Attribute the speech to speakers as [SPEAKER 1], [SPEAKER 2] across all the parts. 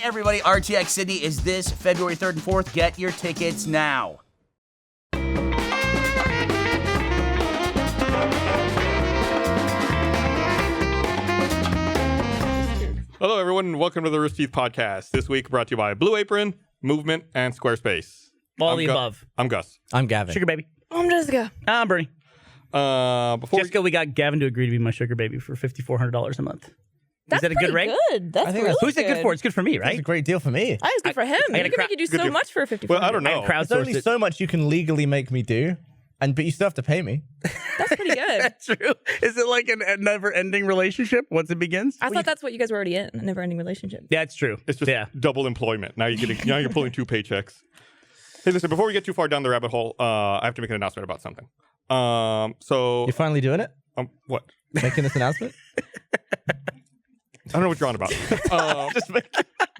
[SPEAKER 1] everybody, RTX Sydney is this February 3rd and 4th. Get your tickets now.
[SPEAKER 2] Hello, everyone, and welcome to the Rooster Teeth podcast. This week brought to you by Blue Apron, Movement, and Squarespace.
[SPEAKER 3] All the above.
[SPEAKER 2] I'm Gus.
[SPEAKER 4] I'm Gavin.
[SPEAKER 3] Sugar baby.
[SPEAKER 5] I'm Jessica.
[SPEAKER 3] I'm Bernie.
[SPEAKER 2] Before
[SPEAKER 3] we got Gavin to agree to be my sugar baby for $5,400 a month.
[SPEAKER 5] That's
[SPEAKER 3] Is that a good rate?
[SPEAKER 5] Good. That's really
[SPEAKER 3] Who's it good for? It's good for me,
[SPEAKER 4] That's
[SPEAKER 3] right?
[SPEAKER 4] a great deal for me.
[SPEAKER 5] I think it's good for him.
[SPEAKER 3] I
[SPEAKER 5] You
[SPEAKER 3] had a
[SPEAKER 5] can make you do
[SPEAKER 2] good
[SPEAKER 5] so
[SPEAKER 2] deal.
[SPEAKER 5] much for 50.
[SPEAKER 2] Well, I don't know.
[SPEAKER 4] There's only so much you can legally make me do, but you still have to pay me.
[SPEAKER 5] That's pretty good.
[SPEAKER 3] That's true. Is it like a never-ending relationship once it begins?
[SPEAKER 5] I thought that's what you guys were already in, a never-ending relationship.
[SPEAKER 3] Yeah, it's true.
[SPEAKER 2] It's just double employment. Now you're pulling two paychecks. Hey, listen, before we get too far down the rabbit hole, I have to make an announcement about something. So
[SPEAKER 4] You're finally doing it?
[SPEAKER 2] what?
[SPEAKER 4] Making this announcement?
[SPEAKER 2] I don't know what you're on about.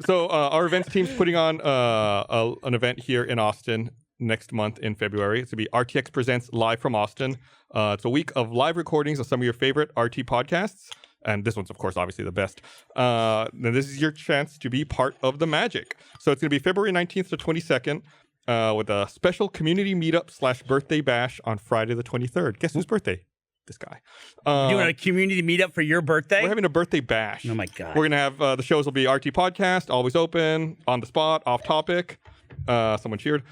[SPEAKER 2] So our events team's putting on an event here in Austin next month in February. It's going to be RTX Presents Live from Austin. It's a week of live recordings of some of your favorite RT podcasts. And this one's, of course, obviously the best. Then this is your chance to be part of the magic. So it's going to be February 19th to 22nd with a special community meetup / birthday bash on Friday the 23rd. Guess whose birthday? This guy.
[SPEAKER 3] Doing a community meetup for your birthday?
[SPEAKER 2] We're having a birthday bash.
[SPEAKER 3] Oh, my God.
[SPEAKER 2] We're going to have the shows will be RT Podcast, always open, on the spot, off topic. Someone cheered.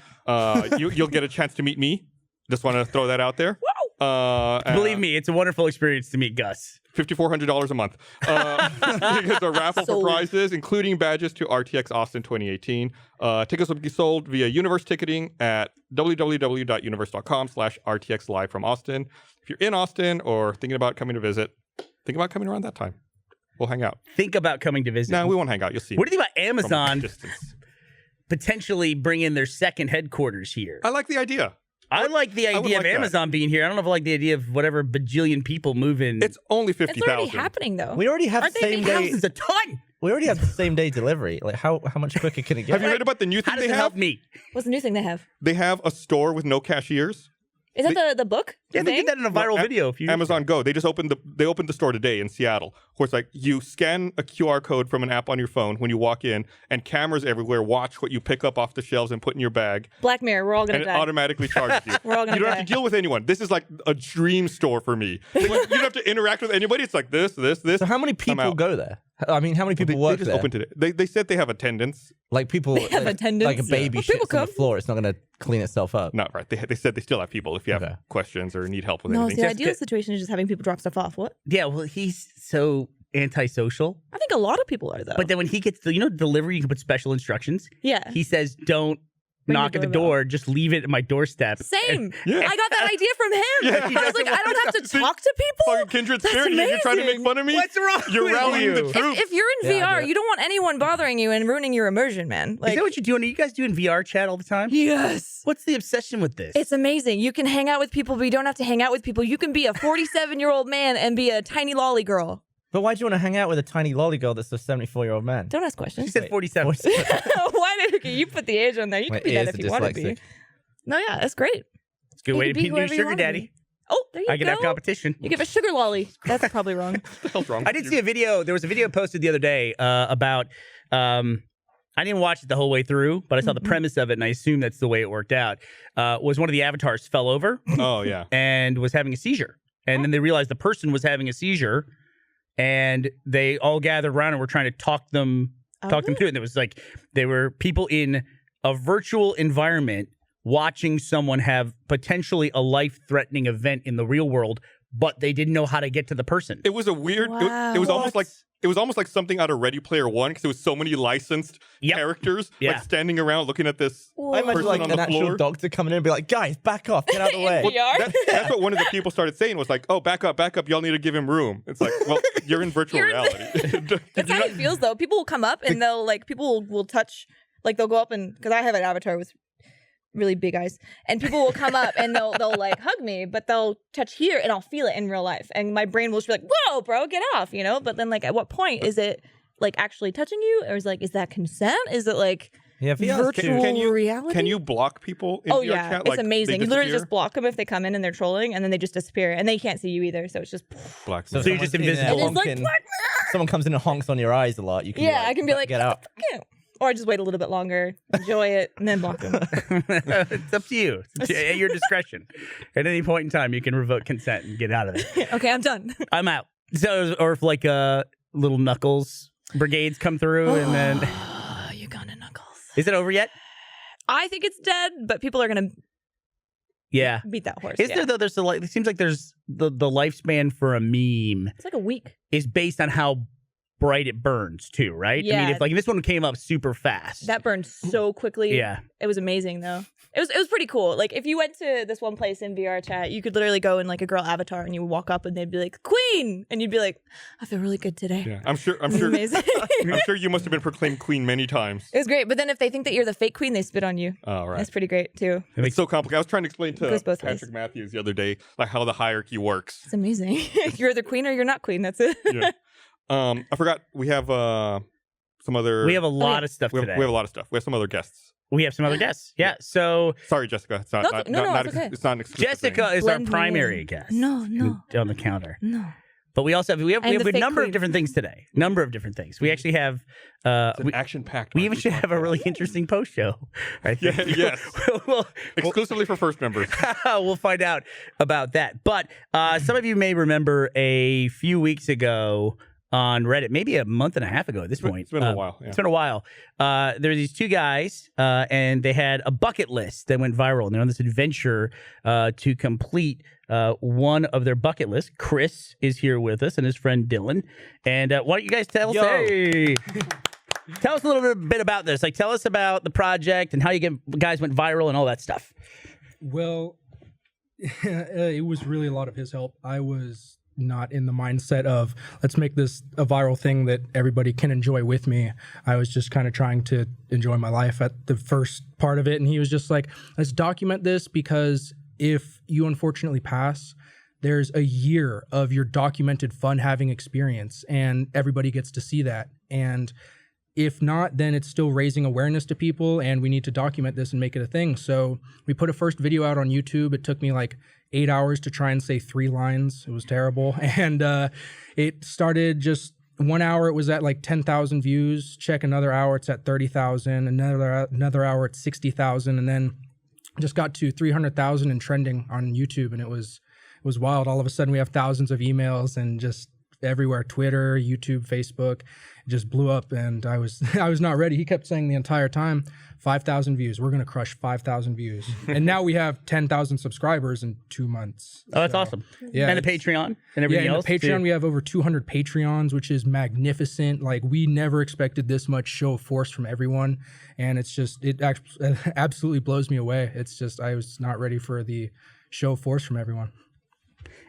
[SPEAKER 2] You'll get a chance to meet me. Just want to throw that out there.
[SPEAKER 3] Believe me, it's a wonderful experience to meet Gus.
[SPEAKER 2] $5,400 a month. There's a raffle for prizes, including badges to RTX Austin 2018. Tickets will be sold via Universe ticketing at www.universe.com/RTX Live from Austin. If you're in Austin or thinking about coming to visit, think about coming around that time. We'll hang out.
[SPEAKER 3] Think about coming to visit.
[SPEAKER 2] No, we won't hang out. You'll see.
[SPEAKER 3] What do you think about
[SPEAKER 2] from a
[SPEAKER 3] Amazon
[SPEAKER 2] distance.
[SPEAKER 3] potentially bringing their second headquarters here?
[SPEAKER 2] I like the idea.
[SPEAKER 3] I like the idea of
[SPEAKER 2] like
[SPEAKER 3] Amazon being here. I don't know if I like the idea of whatever bajillion people moving.
[SPEAKER 2] It's only
[SPEAKER 5] It's
[SPEAKER 2] 50,000.
[SPEAKER 5] already happening, though.
[SPEAKER 4] We already have
[SPEAKER 5] Aren't they
[SPEAKER 4] same
[SPEAKER 5] making
[SPEAKER 4] day.
[SPEAKER 3] thousands a ton.
[SPEAKER 4] We already have the same day delivery. Like how much quicker can it get?
[SPEAKER 2] Have you heard about the new
[SPEAKER 3] How
[SPEAKER 2] thing
[SPEAKER 3] does
[SPEAKER 2] they
[SPEAKER 3] it help
[SPEAKER 2] have?
[SPEAKER 3] me?
[SPEAKER 5] What's the new thing they have?
[SPEAKER 2] They have a store with no cashiers.
[SPEAKER 5] Is that the book?
[SPEAKER 3] Yeah, they
[SPEAKER 5] thing?
[SPEAKER 3] did that in a viral video a few years
[SPEAKER 2] Amazon Go. They just opened the store today in Seattle. Where it's like you scan a QR code from an app on your phone when you walk in, and cameras everywhere watch what you pick up off the shelves and put in your bag,
[SPEAKER 5] Black Mirror. We're all
[SPEAKER 2] and
[SPEAKER 5] gonna
[SPEAKER 2] it
[SPEAKER 5] die.
[SPEAKER 2] automatically charges you.
[SPEAKER 5] We're all gonna
[SPEAKER 2] You don't
[SPEAKER 5] die.
[SPEAKER 2] have to deal with anyone. This is like a dream store for me. Like, you don't have to interact with anybody. It's like this.
[SPEAKER 4] So how many people
[SPEAKER 2] out.
[SPEAKER 4] go there? I mean, how many people
[SPEAKER 2] They
[SPEAKER 4] work
[SPEAKER 2] just
[SPEAKER 4] there?
[SPEAKER 2] opened today. They said they have attendance.
[SPEAKER 4] Like people
[SPEAKER 5] have attendance?
[SPEAKER 4] like a baby
[SPEAKER 5] Well, people
[SPEAKER 4] shits on the
[SPEAKER 5] come.
[SPEAKER 4] floor. It's not going to clean itself up.
[SPEAKER 2] Not right. They said they still have people if you have
[SPEAKER 4] Okay.
[SPEAKER 2] questions or need help with
[SPEAKER 5] No,
[SPEAKER 2] anything.
[SPEAKER 5] the ideal situation is just having people drop stuff off. What?
[SPEAKER 3] Yeah, well, he's so antisocial.
[SPEAKER 5] I think a lot of people are, though.
[SPEAKER 3] But then when he gets the delivery, you can put special instructions.
[SPEAKER 5] yeah.
[SPEAKER 3] He says, don't
[SPEAKER 5] Ring
[SPEAKER 3] knock
[SPEAKER 5] the
[SPEAKER 3] at the
[SPEAKER 5] doorbell.
[SPEAKER 3] door, just leave it at my doorstep.
[SPEAKER 5] Same.
[SPEAKER 2] Yeah.
[SPEAKER 5] I got that idea from him.
[SPEAKER 2] Yeah.
[SPEAKER 5] I was like, I don't have to
[SPEAKER 2] See,
[SPEAKER 5] talk to people.
[SPEAKER 2] Fucking kindred
[SPEAKER 5] That's
[SPEAKER 2] spirit. You're trying to make
[SPEAKER 5] amazing.
[SPEAKER 2] fun of me.
[SPEAKER 3] What's wrong
[SPEAKER 2] You're
[SPEAKER 3] with
[SPEAKER 2] rallying
[SPEAKER 3] you?
[SPEAKER 2] the troops.
[SPEAKER 5] If you're in
[SPEAKER 4] Yeah, I
[SPEAKER 5] VR,
[SPEAKER 4] do it.
[SPEAKER 5] you don't want anyone bothering you and ruining your immersion, man.
[SPEAKER 3] Is that what you're doing? Are you guys doing VR chat all the time?
[SPEAKER 5] Yes.
[SPEAKER 3] What's the obsession with this?
[SPEAKER 5] It's amazing. You can hang out with people, but you don't have to hang out with people. You can be a 47-year-old man and be a tiny lolly girl.
[SPEAKER 4] But why do you want to hang out with a tiny lolly girl that's a 74-year-old man?
[SPEAKER 5] Don't ask
[SPEAKER 3] She
[SPEAKER 5] questions.
[SPEAKER 3] said 47.
[SPEAKER 5] Why did you put the age on there? You
[SPEAKER 4] My
[SPEAKER 5] can be that
[SPEAKER 4] ears
[SPEAKER 5] if
[SPEAKER 4] are
[SPEAKER 5] you want to be.
[SPEAKER 4] dyslexic.
[SPEAKER 5] No, yeah, that's great.
[SPEAKER 3] It's a good
[SPEAKER 5] You
[SPEAKER 3] way
[SPEAKER 5] can
[SPEAKER 3] to
[SPEAKER 5] be
[SPEAKER 3] be new
[SPEAKER 5] whoever you
[SPEAKER 3] sugar
[SPEAKER 5] wanna
[SPEAKER 3] daddy.
[SPEAKER 5] be. Oh, there you
[SPEAKER 3] I can
[SPEAKER 5] go.
[SPEAKER 3] have competition.
[SPEAKER 5] You give a sugar lolly. That's probably wrong.
[SPEAKER 2] What the hell's wrong?
[SPEAKER 3] I did see a video. There was a video posted the other day about. I didn't watch it the whole way through, but I saw the premise of it, and I assume that's the way it worked out. Was one of the avatars fell over
[SPEAKER 2] Oh yeah.
[SPEAKER 3] and was having a seizure, and then they realized the person was having a seizure, and they all gathered around and were trying to talk them through it. And it was like they were people in a virtual environment watching someone have potentially a life-threatening event in the real world, but they didn't know how to get to the person.
[SPEAKER 2] It was a weird.
[SPEAKER 5] Wow.
[SPEAKER 2] It was almost like it was almost like something out of Ready Player One because there was so many licensed
[SPEAKER 3] Yep.
[SPEAKER 2] characters
[SPEAKER 3] Yeah.
[SPEAKER 2] like standing around looking at this
[SPEAKER 4] I imagine
[SPEAKER 2] person
[SPEAKER 4] like
[SPEAKER 2] on
[SPEAKER 4] an
[SPEAKER 2] the
[SPEAKER 4] actual
[SPEAKER 2] floor.
[SPEAKER 4] doctor coming in and be like, guys, back off, get out of the way.
[SPEAKER 5] In VR?
[SPEAKER 2] That's what one of the people started saying was like, "Oh, back up! Y'all need to give him room." It's like, well, you're in virtual
[SPEAKER 5] You're in
[SPEAKER 2] reality.
[SPEAKER 5] That's how it feels, though. People will come up and they'll like people will touch, like they'll go up and because I have an avatar with really big eyes, and people will come up and they'll like hug me, but they'll touch here and I'll feel it in real life, and my brain will just be like, "Whoa, bro, get off," you know. But then like, at what point is it like actually touching you, or is that consent? Is it like
[SPEAKER 4] Yeah, VR's
[SPEAKER 5] virtual reality?
[SPEAKER 2] Can you block people in
[SPEAKER 5] Oh
[SPEAKER 2] VR
[SPEAKER 5] yeah,
[SPEAKER 2] chat?
[SPEAKER 5] it's
[SPEAKER 2] Like, they
[SPEAKER 5] amazing. You literally
[SPEAKER 2] disappear?
[SPEAKER 5] just block them if they come in and they're trolling, and then they just disappear, and they can't see you either. So it's just
[SPEAKER 2] Black.
[SPEAKER 4] So
[SPEAKER 3] you're just
[SPEAKER 4] someone's in there
[SPEAKER 3] invisible.
[SPEAKER 5] It is like
[SPEAKER 4] honking-
[SPEAKER 5] Black
[SPEAKER 4] someone comes in and honks on your eyes a lot. You can
[SPEAKER 5] yeah, I can be like,
[SPEAKER 4] get out.
[SPEAKER 5] "Fuck you." Or just wait a little bit longer, enjoy it, and then block them.
[SPEAKER 3] It's up to you. It's at your discretion. At any point in time, you can revoke consent and get out of there.
[SPEAKER 5] Okay, I'm done.
[SPEAKER 3] I'm out. So, or if like little Knuckles brigades come through and then...
[SPEAKER 5] You gonna Knuckles.
[SPEAKER 3] Is it over yet?
[SPEAKER 5] I think it's dead, but people are gonna beat that horse.
[SPEAKER 3] Is there though? There's it seems like there's the lifespan for a meme
[SPEAKER 5] It's like a week.
[SPEAKER 3] is based on how bright it burns too, right? I
[SPEAKER 5] Yeah.
[SPEAKER 3] mean, if this one came up super fast.
[SPEAKER 5] That burned so quickly.
[SPEAKER 3] Yeah.
[SPEAKER 5] It was amazing though. It was pretty cool. Like if you went to this one place in VR chat, you could literally go in like a girl avatar and you would walk up and they'd be like, Queen! And you'd be like, I feel really good today.
[SPEAKER 2] Yeah, I'm sure.
[SPEAKER 5] Amazing.
[SPEAKER 2] I'm sure you must have been proclaimed queen many times.
[SPEAKER 5] It was great. But then if they think that you're the fake queen, they spit on you.
[SPEAKER 2] Oh, right.
[SPEAKER 5] That's pretty great too.
[SPEAKER 2] It's so complicated. I was trying to explain to
[SPEAKER 5] Goes both
[SPEAKER 2] Patrick
[SPEAKER 5] ways.
[SPEAKER 2] Matthews the other day, like how the hierarchy works.
[SPEAKER 5] It's amazing. You're either queen or you're not queen. That's it.
[SPEAKER 2] Yeah. I forgot we have some other.
[SPEAKER 3] We have a lot of stuff
[SPEAKER 2] we
[SPEAKER 3] today.
[SPEAKER 2] have a lot of stuff. We have some other guests.
[SPEAKER 3] We have some other guests. Yeah. So
[SPEAKER 2] Sorry, Jessica. It's not.
[SPEAKER 5] No, it's okay.
[SPEAKER 2] It's not an exclusive
[SPEAKER 3] Jessica
[SPEAKER 2] thing.
[SPEAKER 3] is our
[SPEAKER 5] Blend me
[SPEAKER 3] primary
[SPEAKER 5] in.
[SPEAKER 3] guest.
[SPEAKER 5] No.
[SPEAKER 3] On the counter.
[SPEAKER 5] No.
[SPEAKER 3] But we also have we have
[SPEAKER 5] And the
[SPEAKER 3] a
[SPEAKER 5] fake
[SPEAKER 3] number of
[SPEAKER 5] queen.
[SPEAKER 3] different things today. Number of different things. We actually have
[SPEAKER 2] It's an action-packed.
[SPEAKER 3] we even should have a really interesting post show. I think.
[SPEAKER 2] Yeah, yes.
[SPEAKER 3] We'll-
[SPEAKER 2] exclusively for first members.
[SPEAKER 3] we'll find out about that. But some of you may remember a few weeks ago on Reddit, maybe a month and a half ago at this point.
[SPEAKER 2] It's been a while. Yeah.
[SPEAKER 3] It's been a while. There were these two guys, and they had a bucket list that went viral. And they're on this adventure to complete one of their bucket lists. Chris is here with us and his friend Dylan. And why don't you guys tell us? Hey, tell us a little bit about this. Like, tell us about the project and how you guys went viral and all that stuff.
[SPEAKER 6] Well, it was really a lot of his help. I was not in the mindset of let's make this a viral thing that everybody can enjoy with me. I was just kind of trying to enjoy my life at the first part of it. And he was just like, let's document this because if you unfortunately pass, there's a year of your documented fun having experience and everybody gets to see that. And if not, then it's still raising awareness to people and we need to document this and make it a thing. So we put a first video out on YouTube. It took me like 8 hours to try and say 3 lines. It was terrible. And it started just 1 hour. It was at like 10,000 views. Check another hour. It's at 30,000. Another hour. It's 60,000. And then just got to 300,000 and trending on YouTube. And it was wild. All of a sudden we have thousands of emails and just everywhere, Twitter, YouTube, Facebook, it just blew up. And I was not ready. He kept saying the entire time, 5,000 views. We're going to crush 5,000 views. And now we have 10,000 subscribers in 2 months.
[SPEAKER 3] Oh, that's
[SPEAKER 6] So,
[SPEAKER 3] awesome.
[SPEAKER 6] Yeah.
[SPEAKER 3] And the Patreon and everything
[SPEAKER 6] yeah,
[SPEAKER 3] else.
[SPEAKER 6] and the Patreon,
[SPEAKER 3] too.
[SPEAKER 6] we have over 200 Patreons, which is magnificent. Like, we never expected this much show of force from everyone. And it's just, it absolutely blows me away. It's just, I was not ready for the show of force from everyone.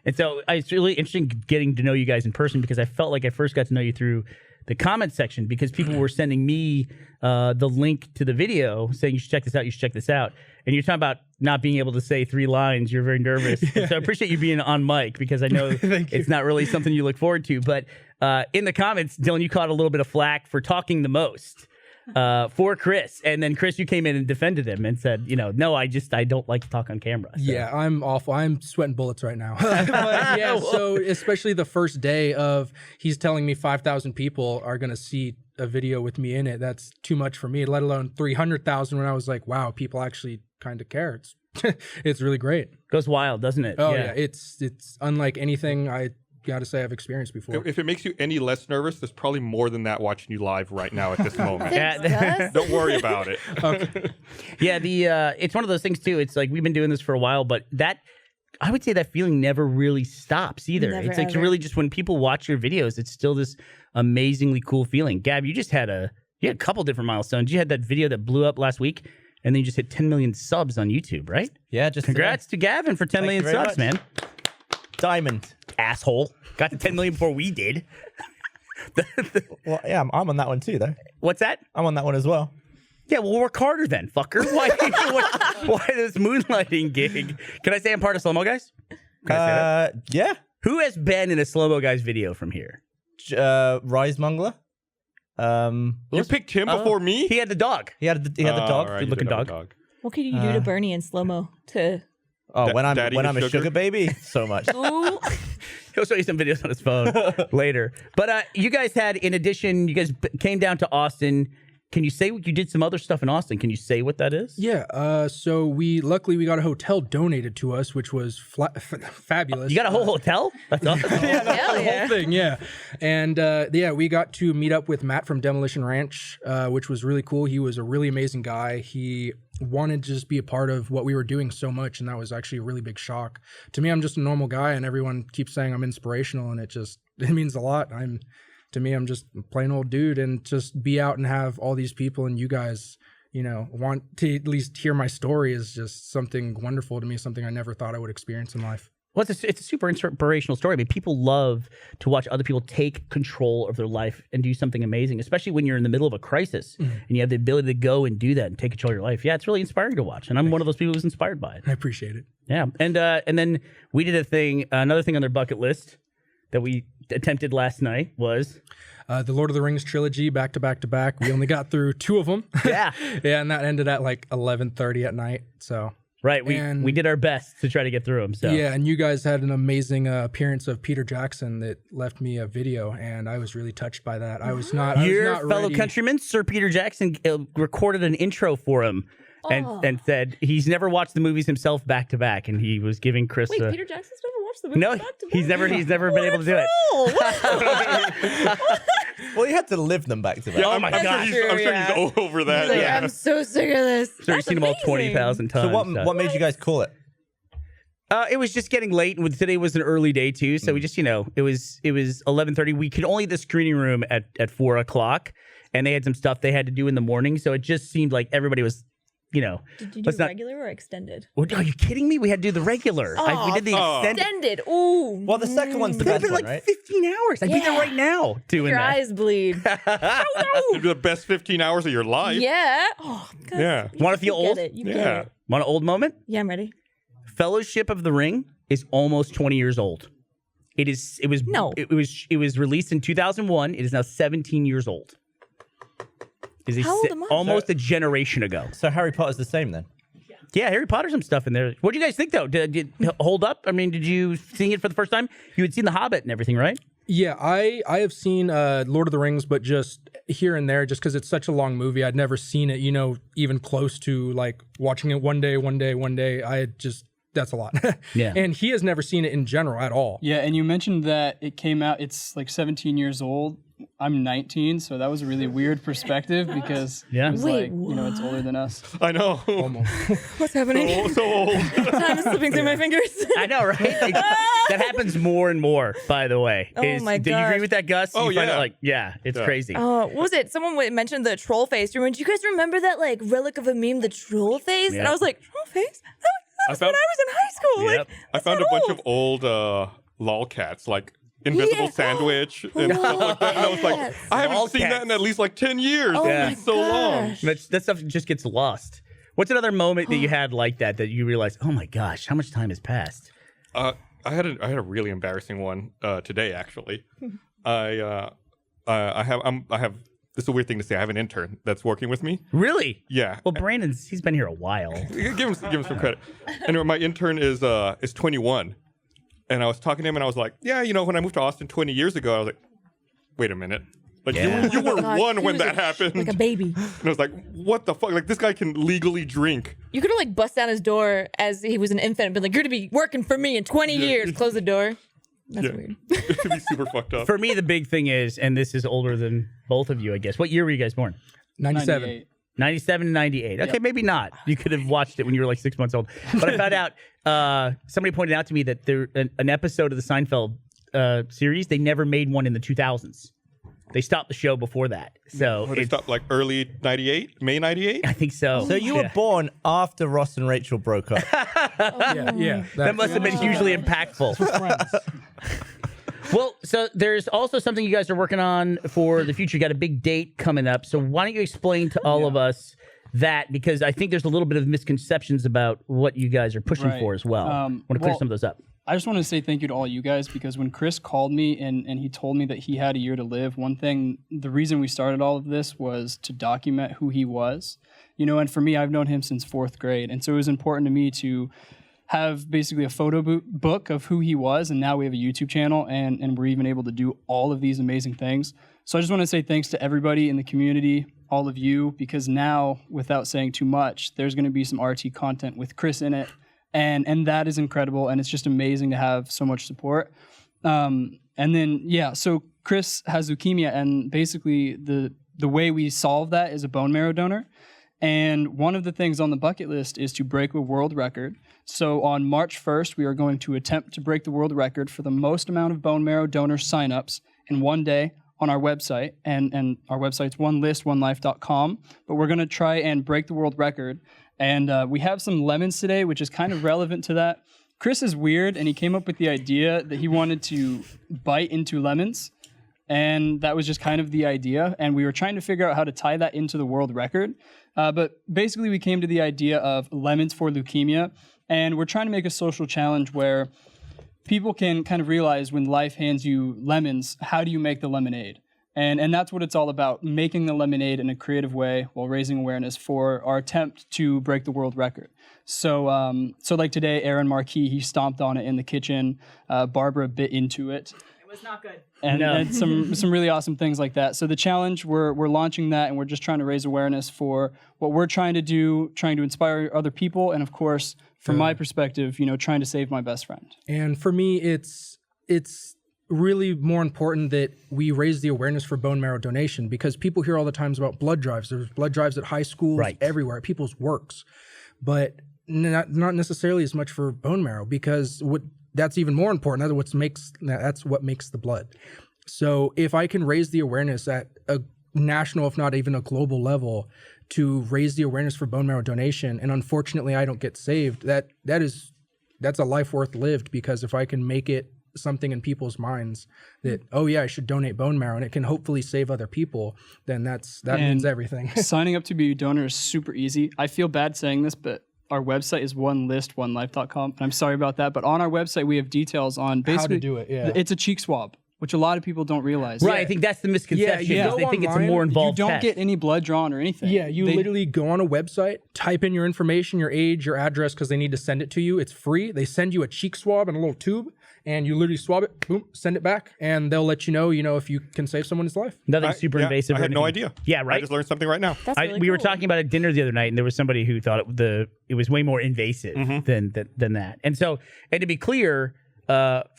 [SPEAKER 3] And so it's really interesting getting to know you guys in person because I felt like I first got to know you through the comment section because people were sending me the link to the video saying you should check this out, you should check this out. And you're talking about not being able to say 3 lines. You're very nervous.
[SPEAKER 6] Yeah.
[SPEAKER 3] So I appreciate you being on mic because I know it's not really something you look forward to. But in the comments, Dylan, you caught a little bit of flack for talking the most for Chris. And then Chris, you came in and defended him and said, no, I don't like to talk on camera. So.
[SPEAKER 6] Yeah, I'm awful. I'm sweating bullets right now. But yeah, so especially the first day of he's telling me 5,000 people are going to see a video with me in it. That's too much for me, let alone 300,000 when I was like, wow, people actually kind of care. It's really great.
[SPEAKER 3] Goes wild, doesn't it?
[SPEAKER 6] Oh yeah, it's unlike anything I gotta say I've experienced before.
[SPEAKER 2] If it makes you any less nervous, there's probably more than that watching you live right now at this moment.
[SPEAKER 3] Yeah.
[SPEAKER 2] Don't worry about it.
[SPEAKER 3] Yeah, it's one of those things too. It's like we've been doing this for a while, but I would say that feeling never really stops either.
[SPEAKER 5] Never,
[SPEAKER 3] it's like
[SPEAKER 5] ever.
[SPEAKER 3] really just when people watch your videos, it's still this amazingly cool feeling. Gab, you had a couple different milestones. You had that video that blew up last week, and then you just hit 10 million subs on YouTube, right?
[SPEAKER 4] Yeah, just
[SPEAKER 3] Congrats to Gavin for 10
[SPEAKER 4] Thank
[SPEAKER 3] million
[SPEAKER 4] you very
[SPEAKER 3] subs,
[SPEAKER 4] much.
[SPEAKER 3] man.
[SPEAKER 4] Diamond.
[SPEAKER 3] Asshole. Got to 10 million before we did.
[SPEAKER 4] Well, yeah, I'm on that one too, though.
[SPEAKER 3] What's that?
[SPEAKER 4] I'm on that one as well.
[SPEAKER 3] Yeah, well, work harder then, fucker. Why this moonlighting gig? Can I say I'm part of Slow Mo Guys? Can I say that?
[SPEAKER 4] Yeah.
[SPEAKER 3] Who has been in a Slow Mo Guys video from here?
[SPEAKER 4] Rise Mungler.
[SPEAKER 2] You picked him before me?
[SPEAKER 3] He had the dog.
[SPEAKER 4] He had the dog.
[SPEAKER 2] Right,
[SPEAKER 3] good-looking
[SPEAKER 2] you did have a
[SPEAKER 3] dog.
[SPEAKER 5] What could you do to Bernie in slow mo to?
[SPEAKER 4] Oh, when I'm
[SPEAKER 2] Daddy
[SPEAKER 4] when
[SPEAKER 2] the
[SPEAKER 4] I'm a
[SPEAKER 2] sugar?
[SPEAKER 4] sugar baby, so much.
[SPEAKER 5] Ooh.
[SPEAKER 3] He'll show you some videos on his phone later. But you guys had, in addition, you guys came down to Austin Can you say you did some other stuff in Austin? Can you say what that is?
[SPEAKER 6] Yeah. So luckily we got a hotel donated to us, which was fabulous.
[SPEAKER 3] You got a whole hotel? That's awesome.
[SPEAKER 5] Hell yeah.
[SPEAKER 6] Whole thing, yeah. And we got to meet up with Matt from Demolition Ranch, which was really cool. He was a really amazing guy. He wanted to just be a part of what we were doing so much, and that was actually a really big shock. To me, I'm just a normal guy, and everyone keeps saying I'm inspirational, and it means a lot. To me, I'm just a plain old dude, and just be out and have all these people and you guys, want to at least hear my story is just something wonderful to me, something I never thought I would experience in life.
[SPEAKER 3] Well, it's a super inspirational story. I mean, people love to watch other people take control of their life and do something amazing, especially when you're in the middle of a crisis and you have the ability to go and do that and take control of your life. Yeah, it's really inspiring to watch, and I'm one of those people who's inspired by it.
[SPEAKER 6] I appreciate it.
[SPEAKER 3] Yeah, and then we did another thing on their bucket list that we attempted last night was
[SPEAKER 6] the Lord of the Rings trilogy, back to back to back. We only got through 2 of them.
[SPEAKER 3] Yeah.
[SPEAKER 6] Yeah, and that ended at like 11:30 at night. So
[SPEAKER 3] right. We did our best to try to get through them. So
[SPEAKER 6] yeah, and you guys had an amazing appearance of Peter Jackson that left me a video, and I was really touched by that. I was not.
[SPEAKER 3] Your fellow
[SPEAKER 6] ready.
[SPEAKER 3] countryman, Sir Peter Jackson, recorded an intro for him. And said he's never watched the movies himself back to back, and he was giving Chris.
[SPEAKER 5] Wait, Peter Jackson's never watched the movie
[SPEAKER 3] No,
[SPEAKER 5] back to back?
[SPEAKER 3] he's never been able to do it.
[SPEAKER 4] Well, you had to live them back to back.
[SPEAKER 2] Yeah,
[SPEAKER 3] Oh
[SPEAKER 2] I'm,
[SPEAKER 3] my
[SPEAKER 2] I'm
[SPEAKER 3] gosh.
[SPEAKER 2] sure he's over that.
[SPEAKER 5] He's like,
[SPEAKER 2] Yeah.
[SPEAKER 5] I'm so sick of this.
[SPEAKER 3] So you've seen them all 20,000 times.
[SPEAKER 4] So what made you guys call it?
[SPEAKER 3] It was just getting late, and today was an early day too. So we just, it was 11:30. We could only hit the screening room at 4 o'clock, and they had some stuff they had to do in the morning. So it just seemed like everybody was.
[SPEAKER 5] Did you do regular or extended?
[SPEAKER 3] Are you kidding me? We had to do the regular. We did the extended.
[SPEAKER 5] Extended. Ooh.
[SPEAKER 4] Well, the second one's the
[SPEAKER 3] Could have
[SPEAKER 4] best
[SPEAKER 3] been
[SPEAKER 4] one,
[SPEAKER 3] like
[SPEAKER 4] right?
[SPEAKER 3] 15 hours. I'd be there right now doing
[SPEAKER 5] Your
[SPEAKER 3] that.
[SPEAKER 5] eyes bleed.
[SPEAKER 2] It'd be the best 15 hours of your life.
[SPEAKER 5] Yeah. Oh, God.
[SPEAKER 2] Yeah.
[SPEAKER 3] Want to feel
[SPEAKER 5] You
[SPEAKER 3] old?
[SPEAKER 5] get it. You get
[SPEAKER 2] Yeah.
[SPEAKER 5] it.
[SPEAKER 3] Want an old moment?
[SPEAKER 5] Yeah, I'm ready.
[SPEAKER 3] Fellowship of the Ring is almost 20 years old. It was released in 2001. It is now 17 years old.
[SPEAKER 5] How old am I?
[SPEAKER 3] Almost a generation ago.
[SPEAKER 4] So Harry Potter's the same then?
[SPEAKER 3] Yeah, Harry Potter's some stuff in there. What do you guys think though? Did it hold up? I mean, did you see it for the first time? You had seen The Hobbit and everything, right?
[SPEAKER 6] Yeah, I have seen Lord of the Rings, but just here and there, just because it's such a long movie. I'd never seen it, even close to like watching it one day. That's a lot.
[SPEAKER 3] Yeah.
[SPEAKER 6] And he has never seen it in general at all.
[SPEAKER 7] Yeah, and you mentioned that it came out, it's like 17 years old. I'm 19, so that was a really weird perspective because it was
[SPEAKER 5] Wait,
[SPEAKER 7] it's older than us.
[SPEAKER 2] I know.
[SPEAKER 5] What's happening?
[SPEAKER 2] So old.
[SPEAKER 5] Time is slipping through my fingers.
[SPEAKER 3] I know, right? That happens more and more, by the way.
[SPEAKER 5] Oh my
[SPEAKER 3] Do you agree
[SPEAKER 5] gosh.
[SPEAKER 3] with that, Gus?
[SPEAKER 2] Oh,
[SPEAKER 3] You find
[SPEAKER 2] yeah.
[SPEAKER 3] it it's crazy.
[SPEAKER 5] What was it? Someone mentioned the troll face. Do you guys remember that like relic of a meme, the troll face?
[SPEAKER 3] Yeah.
[SPEAKER 5] And I was like, troll face? That was when I was in high school.
[SPEAKER 3] Yep.
[SPEAKER 5] Like,
[SPEAKER 2] I found a bunch of old lolcats, like Invisible
[SPEAKER 5] Yeah.
[SPEAKER 2] Sandwich and stuff like that. And I was like,
[SPEAKER 5] Yes.
[SPEAKER 2] I haven't seen
[SPEAKER 3] Lolcats.
[SPEAKER 2] that in at least like 10 years.
[SPEAKER 5] Oh
[SPEAKER 3] Yeah.
[SPEAKER 5] my
[SPEAKER 2] It's so long.
[SPEAKER 5] gosh.
[SPEAKER 3] That stuff just gets lost. What's another moment that you had like that you realized, oh my gosh, how much time has passed?
[SPEAKER 2] I had a really embarrassing one today actually. I have this is a weird thing to say. I have an intern that's working with me.
[SPEAKER 3] Really?
[SPEAKER 2] Yeah.
[SPEAKER 3] Well, he's been here a while.
[SPEAKER 2] Give him some credit. Anyway, my intern is 21. And I was talking to him and I was like, yeah, when I moved to Austin 20 years ago, I was like, wait a minute. Like
[SPEAKER 3] Yeah.
[SPEAKER 2] you were
[SPEAKER 5] Gosh,
[SPEAKER 2] one
[SPEAKER 5] he
[SPEAKER 2] when
[SPEAKER 5] was
[SPEAKER 2] that happened.
[SPEAKER 5] like a baby.
[SPEAKER 2] And I was like, what the fuck? Like this guy can legally drink.
[SPEAKER 5] You could have like bust down his door as he was an infant and been like, you're gonna be working for me in 20 years. Close the door. That's
[SPEAKER 2] Yeah.
[SPEAKER 5] weird.
[SPEAKER 2] It could be super fucked up.
[SPEAKER 3] For me, the big thing is, and this is older than both of you, I guess. What year were you guys born?
[SPEAKER 6] 97.
[SPEAKER 7] 98.
[SPEAKER 3] 97 and 98. Okay, maybe not. You could have watched it when you were like 6 months old. But I found out, somebody pointed out to me that an episode of the Seinfeld series, they never made one in the 2000s. They stopped the show before that. So
[SPEAKER 2] They stopped like early 98, May 98?
[SPEAKER 3] I think so.
[SPEAKER 4] So you were born after Ross and Rachel broke up.
[SPEAKER 6] Yeah.
[SPEAKER 3] That must have been hugely impactful. Well, so there's also something you guys are working on for the future. You got a big date coming up. So why don't you explain to all of us that? Because I think there's a little bit of misconceptions about what you guys are pushing
[SPEAKER 7] Right.
[SPEAKER 3] for as well. I want to clear some of those up.
[SPEAKER 7] I just want to say thank you to all you guys because when Chris called me and he told me that he had a year to live, the reason we started all of this was to document who he was. And for me, I've known him since 4th grade. And so it was important to me to have basically a photo book of who he was, and now we have a YouTube channel, and we're even able to do all of these amazing things. So I just want to say thanks to everybody in the community. all of you, because now, without saying too much, there's going to be some RT content with Chris in it, and that is incredible, and it's just amazing to have so much support. And then so Chris has leukemia, and basically the way we solve that is a bone marrow donor. And one of the things on the bucket list is to break a world record. So on March 1st, we are going to attempt to break the world record for the most amount of bone marrow donor signups in one day on our website. And our website's onelife.com. But we're going to try and break the world record. And we have some lemons today, which is kind of relevant to that. Chris is weird, and he came up with the idea that he wanted to bite into lemons. And that was just kind of the idea. And we were trying to figure out how to tie that into the world record. But basically, we came to the idea of lemons for leukemia. And we're trying to make a social challenge where people can kind of realize when life hands you lemons, how do you make the lemonade? And that's what it's all about, making the lemonade in a creative way while raising awareness for our attempt to break the world record. So like today, Aaron Marquis, he stomped on it in the kitchen. Barbara bit into it.
[SPEAKER 5] Was not good.
[SPEAKER 7] And some really awesome things like that. So the challenge, we're launching that, and we're just trying to raise awareness for what we're trying to do, trying to inspire other people, and of course, from my perspective, trying to save my best friend.
[SPEAKER 6] And for me, it's really more important that we raise the awareness for bone marrow donation, because people hear all the times about blood drives. There's blood drives at high schools, everywhere, at people's works, but not necessarily as much for bone marrow, because that's even more important. That's what makes the blood. So if I can raise the awareness at a national, if not even a global level, to raise the awareness for bone marrow donation, and unfortunately I don't get saved, that's a life worth lived, because if I can make it something in people's minds that, oh yeah, I should donate bone marrow, and it can hopefully save other people, then that means everything.
[SPEAKER 7] Signing up to be a donor is super easy. I feel bad saying this, but our website is onelife.com. And I'm sorry about that, but on our website we have details on basically
[SPEAKER 6] how to do it. Yeah,
[SPEAKER 7] it's a cheek swab, which a lot of people don't realize.
[SPEAKER 3] Right, I think that's the misconception.
[SPEAKER 6] Yeah,
[SPEAKER 3] they think it's a more involved
[SPEAKER 7] You don't
[SPEAKER 3] test.
[SPEAKER 7] get any blood drawn or anything.
[SPEAKER 6] Yeah, you literally go on a website, type in your information, your age, your address, because they need to send it to you. It's free. They send you a cheek swab in a little tube, and you literally swab it, boom, send it back, and they'll let you know, if you can save someone's life.
[SPEAKER 3] Nothing super invasive.
[SPEAKER 2] I had no idea.
[SPEAKER 3] Yeah, right.
[SPEAKER 2] I just learned something right now.
[SPEAKER 5] That's really
[SPEAKER 3] We were
[SPEAKER 5] cool.
[SPEAKER 3] talking about at dinner the other night, and there was somebody who thought it was way more invasive than that. And so, and to be clear,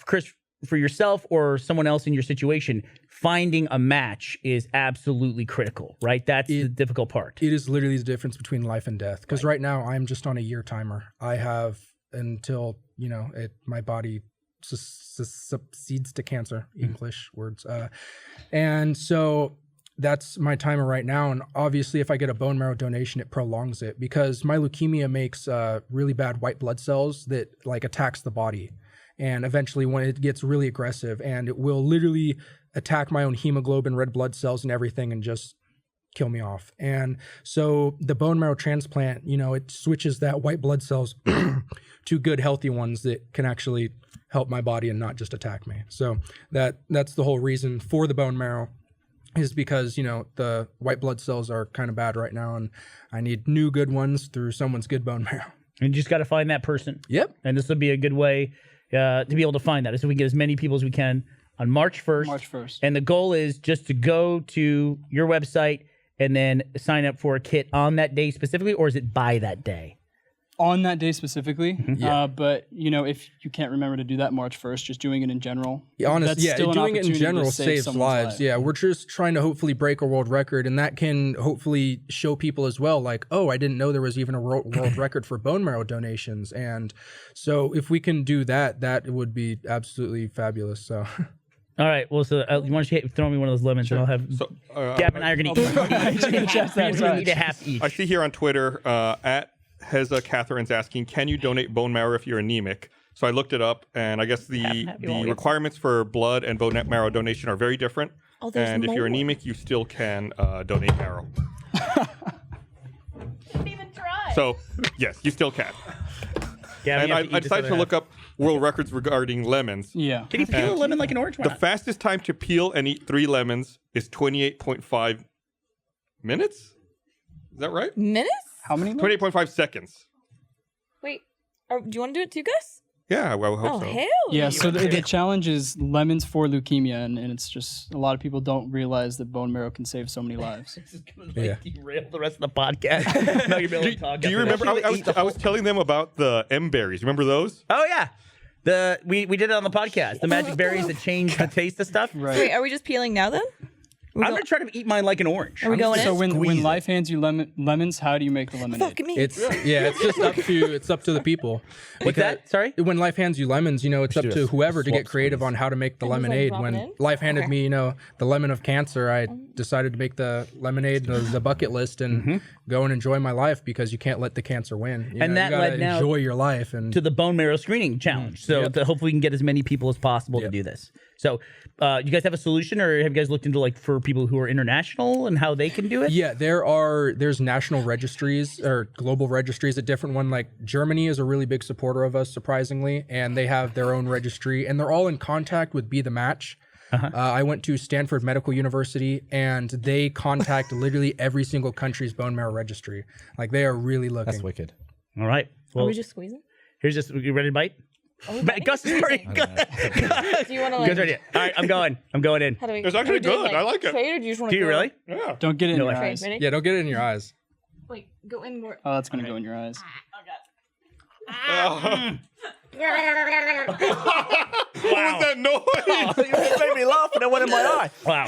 [SPEAKER 3] Chris, for yourself or someone else in your situation, finding a match is absolutely critical, right? That's the difficult part.
[SPEAKER 6] It is literally the difference between life and death. Because right now I'm just on a year timer. I have until my body succeeds to cancer. English words, and so that's my timer right now. And obviously, if I get a bone marrow donation, it prolongs it, because my leukemia makes really bad white blood cells that attacks the body. And eventually, when it gets really aggressive, and it will literally attack my own hemoglobin, red blood cells, and everything, and just kill me off. And so the bone marrow transplant, it switches that white blood cells to good, healthy ones that can actually help my body and not just attack me. So that's the whole reason for the bone marrow, is because, the white blood cells are kind of bad right now, and I need new good ones through someone's good bone marrow.
[SPEAKER 3] And you just got to find that person.
[SPEAKER 6] Yep.
[SPEAKER 3] And this would be a good way to be able to find that. So we get as many people as we can on March 1st.
[SPEAKER 7] March 1st.
[SPEAKER 3] And the goal is just to go to your website and then sign up for a kit on that day specifically, or is it by that day?
[SPEAKER 7] On that day specifically,
[SPEAKER 6] Yeah.
[SPEAKER 7] but if you can't remember to do that March 1st, just doing it in general.
[SPEAKER 6] Honestly,
[SPEAKER 7] that's still an
[SPEAKER 6] doing it in
[SPEAKER 7] opportunity to
[SPEAKER 6] general
[SPEAKER 7] save
[SPEAKER 6] saves
[SPEAKER 7] someone's
[SPEAKER 6] lives.
[SPEAKER 7] life.
[SPEAKER 6] Yeah, we're just trying to hopefully break a world record, and that can hopefully show people as well, like, oh, I didn't know there was even a world record for bone marrow donations. And so if we can do that, that would be absolutely fabulous. So.
[SPEAKER 3] All right. Well, so why don't you throw me one of those lemons, and I'll have
[SPEAKER 2] So,
[SPEAKER 3] Gab and I are going to eat one. We're going to eat a half each.
[SPEAKER 2] I see here on Twitter at Heza Catherine's asking, can you donate bone marrow if you're anemic? So I looked it up, and I guess the requirements for blood and bone marrow donation are very different.
[SPEAKER 5] Oh, there's
[SPEAKER 2] and if you're
[SPEAKER 5] more.
[SPEAKER 2] anemic, you still can donate marrow.
[SPEAKER 5] Didn't even try.
[SPEAKER 2] So yes, you still can.
[SPEAKER 3] Gab,
[SPEAKER 2] And
[SPEAKER 3] you have
[SPEAKER 2] I
[SPEAKER 3] eat this
[SPEAKER 2] decided
[SPEAKER 3] other
[SPEAKER 2] to look
[SPEAKER 3] half.
[SPEAKER 2] up world records regarding lemons.
[SPEAKER 7] Yeah.
[SPEAKER 3] Can you peel a lemon like an orange? Why
[SPEAKER 2] The
[SPEAKER 3] not?
[SPEAKER 2] fastest time to peel and eat 3 lemons is 28.5 minutes. Is that right?
[SPEAKER 5] Minutes?
[SPEAKER 7] How many?
[SPEAKER 2] 28.5 seconds.
[SPEAKER 5] Wait. Do you want to do it too, Gus?
[SPEAKER 2] Yeah, well, I hope
[SPEAKER 5] Oh
[SPEAKER 2] so.
[SPEAKER 5] hell
[SPEAKER 7] Yeah, so the challenge is lemons for leukemia, and it's just a lot of people don't realize that bone marrow can save so many lives.
[SPEAKER 3] This is gonna derail the rest of the podcast. Not gonna be able to talk
[SPEAKER 2] Do you
[SPEAKER 3] after
[SPEAKER 2] remember?
[SPEAKER 3] that.
[SPEAKER 2] I was telling them about the M berries. Remember those?
[SPEAKER 3] Oh yeah, we did it on the podcast. The magic berries that change the taste of stuff.
[SPEAKER 7] Right.
[SPEAKER 5] Wait, are we just peeling now then?
[SPEAKER 3] I'm gonna try to eat mine like an orange.
[SPEAKER 5] Are we going
[SPEAKER 7] So
[SPEAKER 5] in?
[SPEAKER 7] when life hands you lemons, how do you make the lemonade?
[SPEAKER 5] Fuck me.
[SPEAKER 6] It's just up to the people.
[SPEAKER 3] What's that? Sorry.
[SPEAKER 6] When life hands you lemons, it's up to whoever to get creative on how to make the
[SPEAKER 5] And just, like,
[SPEAKER 6] lemonade.
[SPEAKER 5] drop it
[SPEAKER 6] When
[SPEAKER 5] in?
[SPEAKER 6] life handed me, the lemon of cancer, I decided to make the lemonade the bucket list and go and enjoy my life because you can't let the cancer win.
[SPEAKER 3] And that
[SPEAKER 6] you gotta
[SPEAKER 3] led now
[SPEAKER 6] enjoy your life and
[SPEAKER 3] to the bone marrow screening challenge. So hopefully we can get as many people as possible to do this. So you guys have a solution, or have you guys looked into like for people who are international and how they can do it?
[SPEAKER 6] Yeah, there's national registries or global registries. A different one, like Germany is a really big supporter of us, surprisingly, and they have their own registry, and they're all in contact with Be the Match. I went to Stanford Medical University, and they contact literally every single country's bone marrow registry. Like they are really looking.
[SPEAKER 4] That's wicked.
[SPEAKER 3] All right.
[SPEAKER 5] Are
[SPEAKER 3] Well,
[SPEAKER 5] we just squeezing?
[SPEAKER 3] here's just. You ready to bite? Gus is already.
[SPEAKER 5] Do you want to
[SPEAKER 3] Guys
[SPEAKER 5] like?
[SPEAKER 3] ready? All right, I'm going. I'm going in.
[SPEAKER 5] How do we?
[SPEAKER 2] It's actually
[SPEAKER 5] do we do
[SPEAKER 2] good. I like it.
[SPEAKER 5] Trade, or do you just want
[SPEAKER 3] Do
[SPEAKER 5] to?
[SPEAKER 3] you really?
[SPEAKER 2] Yeah.
[SPEAKER 7] Don't get it in
[SPEAKER 3] No,
[SPEAKER 7] your
[SPEAKER 3] I-
[SPEAKER 7] eyes.
[SPEAKER 5] Ready?
[SPEAKER 6] Yeah, don't get it in your eyes.
[SPEAKER 5] Wait, go in more.
[SPEAKER 7] Oh, that's gonna go in your eyes.
[SPEAKER 2] What was that noise?
[SPEAKER 3] You made me laugh and it went in my eye. Wow.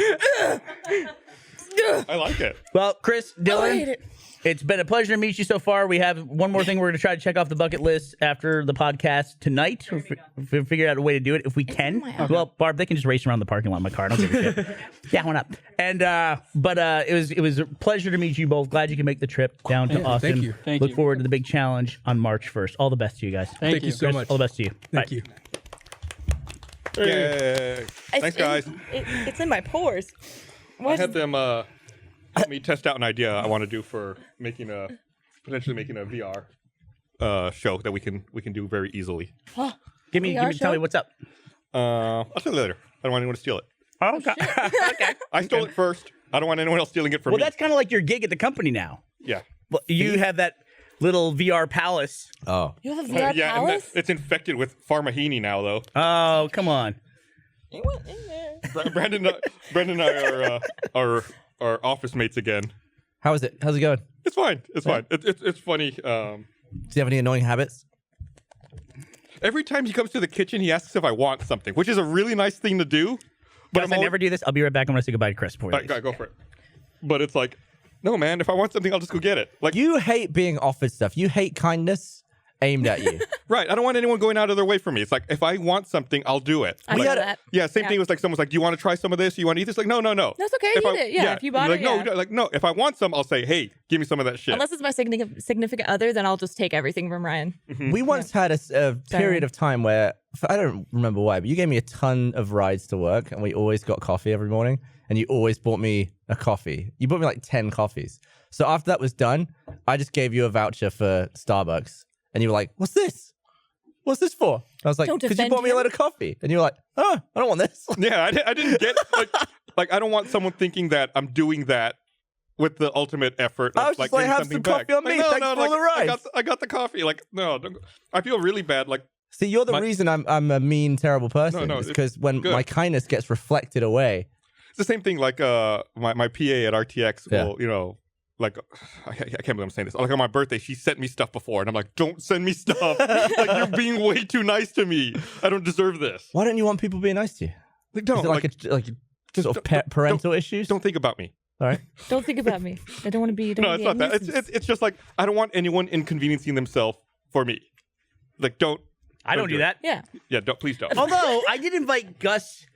[SPEAKER 2] I like it.
[SPEAKER 3] Well, Chris,
[SPEAKER 5] I hate
[SPEAKER 3] Dylan,
[SPEAKER 5] it.
[SPEAKER 3] it's been a pleasure to meet you so far. We have one more thing we're going to try to check off the bucket list after the podcast tonight. We'll figure out a way to do it if we can. Well, Barb, they can just race around the parking lot in my car. I don't give a shit. Yeah, one up. And but it was a pleasure to meet you both. Glad you can make the trip down to Austin.
[SPEAKER 6] thank you.
[SPEAKER 7] Thank
[SPEAKER 3] Look
[SPEAKER 7] you.
[SPEAKER 3] forward to the big challenge on March 1st. All the best to you guys.
[SPEAKER 7] Thank you.
[SPEAKER 6] so
[SPEAKER 3] Chris,
[SPEAKER 6] much.
[SPEAKER 3] all the best to you.
[SPEAKER 6] Thank
[SPEAKER 3] Bye.
[SPEAKER 6] you.
[SPEAKER 2] Yay. Thanks, guys.
[SPEAKER 5] It's in my pores.
[SPEAKER 2] I had them help me test out an idea I want to do for potentially making a VR show that we can do very easily.
[SPEAKER 3] Give me
[SPEAKER 5] VR
[SPEAKER 3] tell me
[SPEAKER 5] show?
[SPEAKER 3] what's up.
[SPEAKER 2] I'll tell you later. I don't want anyone to steal it.
[SPEAKER 3] Oh, okay. Okay.
[SPEAKER 2] I stole it first. I don't want anyone else stealing it from
[SPEAKER 3] Well,
[SPEAKER 2] me.
[SPEAKER 3] that's kind of like your gig at the company now.
[SPEAKER 2] Yeah.
[SPEAKER 3] Well, you have that little VR palace.
[SPEAKER 4] Oh,
[SPEAKER 5] You have a VR
[SPEAKER 2] Yeah, and
[SPEAKER 5] palace?
[SPEAKER 2] it's infected with Pharmahini now, though.
[SPEAKER 3] Oh, come on.
[SPEAKER 5] You went in there.
[SPEAKER 2] Brandon and I are office mates again.
[SPEAKER 4] how is it? How's it going?
[SPEAKER 2] It's fine. It's fine. It's funny.
[SPEAKER 4] Do you have any annoying habits?
[SPEAKER 2] Every time he comes to the kitchen, he asks if I want something, which is a really nice thing to do. But
[SPEAKER 3] Guys, I never do this. I'll be right back. I'm going to say goodbye to Chris before we leave.
[SPEAKER 2] Go for it. But it's like, no, man. If I want something, I'll just go get it. Like,
[SPEAKER 4] You hate being offered stuff. You hate kindness aimed at you.
[SPEAKER 2] right? I don't want anyone going out of their way for me. It's like if I want something, I'll do it.
[SPEAKER 5] I
[SPEAKER 2] Like,
[SPEAKER 5] know that.
[SPEAKER 2] yeah, same thing was like someone's like, "Do you want to try some of this? You want to eat this?" Like, no.
[SPEAKER 5] That's okay,
[SPEAKER 2] If
[SPEAKER 5] eat it. Yeah, if you bought
[SPEAKER 2] like,
[SPEAKER 5] it,
[SPEAKER 2] no,
[SPEAKER 5] yeah.
[SPEAKER 2] like no. If I want some, I'll say, "Hey, give me some of that shit."
[SPEAKER 5] Unless it's my significant other, then I'll just take everything from Ryan.
[SPEAKER 4] We once had a period of time where, I don't remember why, but you gave me a ton of rides to work and we always got coffee every morning and you always bought me a coffee. You bought me like 10 coffees. So after that was done, I just gave you a voucher for Starbucks and you were like, what's this? What's this for? And I was like,
[SPEAKER 5] Don't
[SPEAKER 4] because you
[SPEAKER 5] defend
[SPEAKER 4] bought me a
[SPEAKER 5] him.
[SPEAKER 4] load of coffee. And you were like, oh, I don't want this.
[SPEAKER 2] Yeah, I didn't get like I don't want someone thinking that I'm doing that with the ultimate effort.
[SPEAKER 4] I
[SPEAKER 2] Of,
[SPEAKER 4] was just like,
[SPEAKER 2] getting
[SPEAKER 4] have
[SPEAKER 2] something
[SPEAKER 4] some
[SPEAKER 2] back.
[SPEAKER 4] coffee on me. Thanks for all the rides.
[SPEAKER 2] I got the coffee. Like, no, don't, I feel really bad. Like,
[SPEAKER 4] See, you're the
[SPEAKER 2] My-
[SPEAKER 4] reason I'm a mean, terrible person.
[SPEAKER 2] No,
[SPEAKER 4] it's
[SPEAKER 2] it's
[SPEAKER 4] because when
[SPEAKER 2] good.
[SPEAKER 4] my kindness gets reflected away.
[SPEAKER 2] it's the same thing. Like, my PA at RTX
[SPEAKER 4] Yeah.
[SPEAKER 2] will, like, I can't believe I'm saying this. Like on my birthday, she sent me stuff before, and I'm like, don't send me stuff. Like, you're being way too nice to me. I don't deserve this.
[SPEAKER 4] Why don't you want people being nice to you?
[SPEAKER 2] Like, don't
[SPEAKER 4] Is it like a sort of parental issues?
[SPEAKER 2] don't think about me.
[SPEAKER 4] All right.
[SPEAKER 5] Don't think about me. I don't want to be.
[SPEAKER 2] No, it's not that. It's just like I don't want anyone inconveniencing themselves for me. Like, don't.
[SPEAKER 3] I don't do that.
[SPEAKER 5] Yeah.
[SPEAKER 2] Yeah, don't. Please don't.
[SPEAKER 3] Although I did invite Gus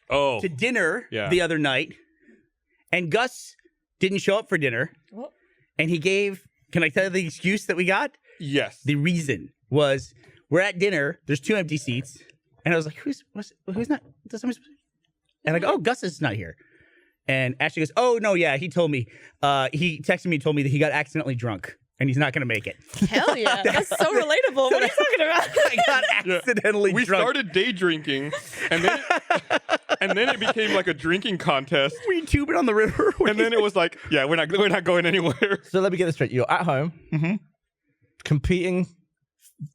[SPEAKER 2] Oh,
[SPEAKER 3] to dinner
[SPEAKER 2] Yeah.
[SPEAKER 3] the other night, and Gus didn't show up for dinner,
[SPEAKER 5] Well,
[SPEAKER 3] and he gave. Can I tell you the excuse that we got?
[SPEAKER 2] yes.
[SPEAKER 3] The reason was we're at dinner. There's 2 empty seats, and I was like, "Who's not? Does somebody?" And I go, "Oh, Gus is not here." And Ashley goes, "Oh no, yeah, he told me. He texted me and told me that he got accidentally drunk, and he's not going to make it."
[SPEAKER 5] hell yeah. That's so relatable. What are you talking about?
[SPEAKER 3] I got accidentally
[SPEAKER 2] We
[SPEAKER 3] drunk.
[SPEAKER 2] started day drinking, and then it became like a drinking contest,
[SPEAKER 3] We tubing on the river.
[SPEAKER 2] and then it was like, yeah, we're not going anywhere.
[SPEAKER 4] So let me get this straight. You're at home, competing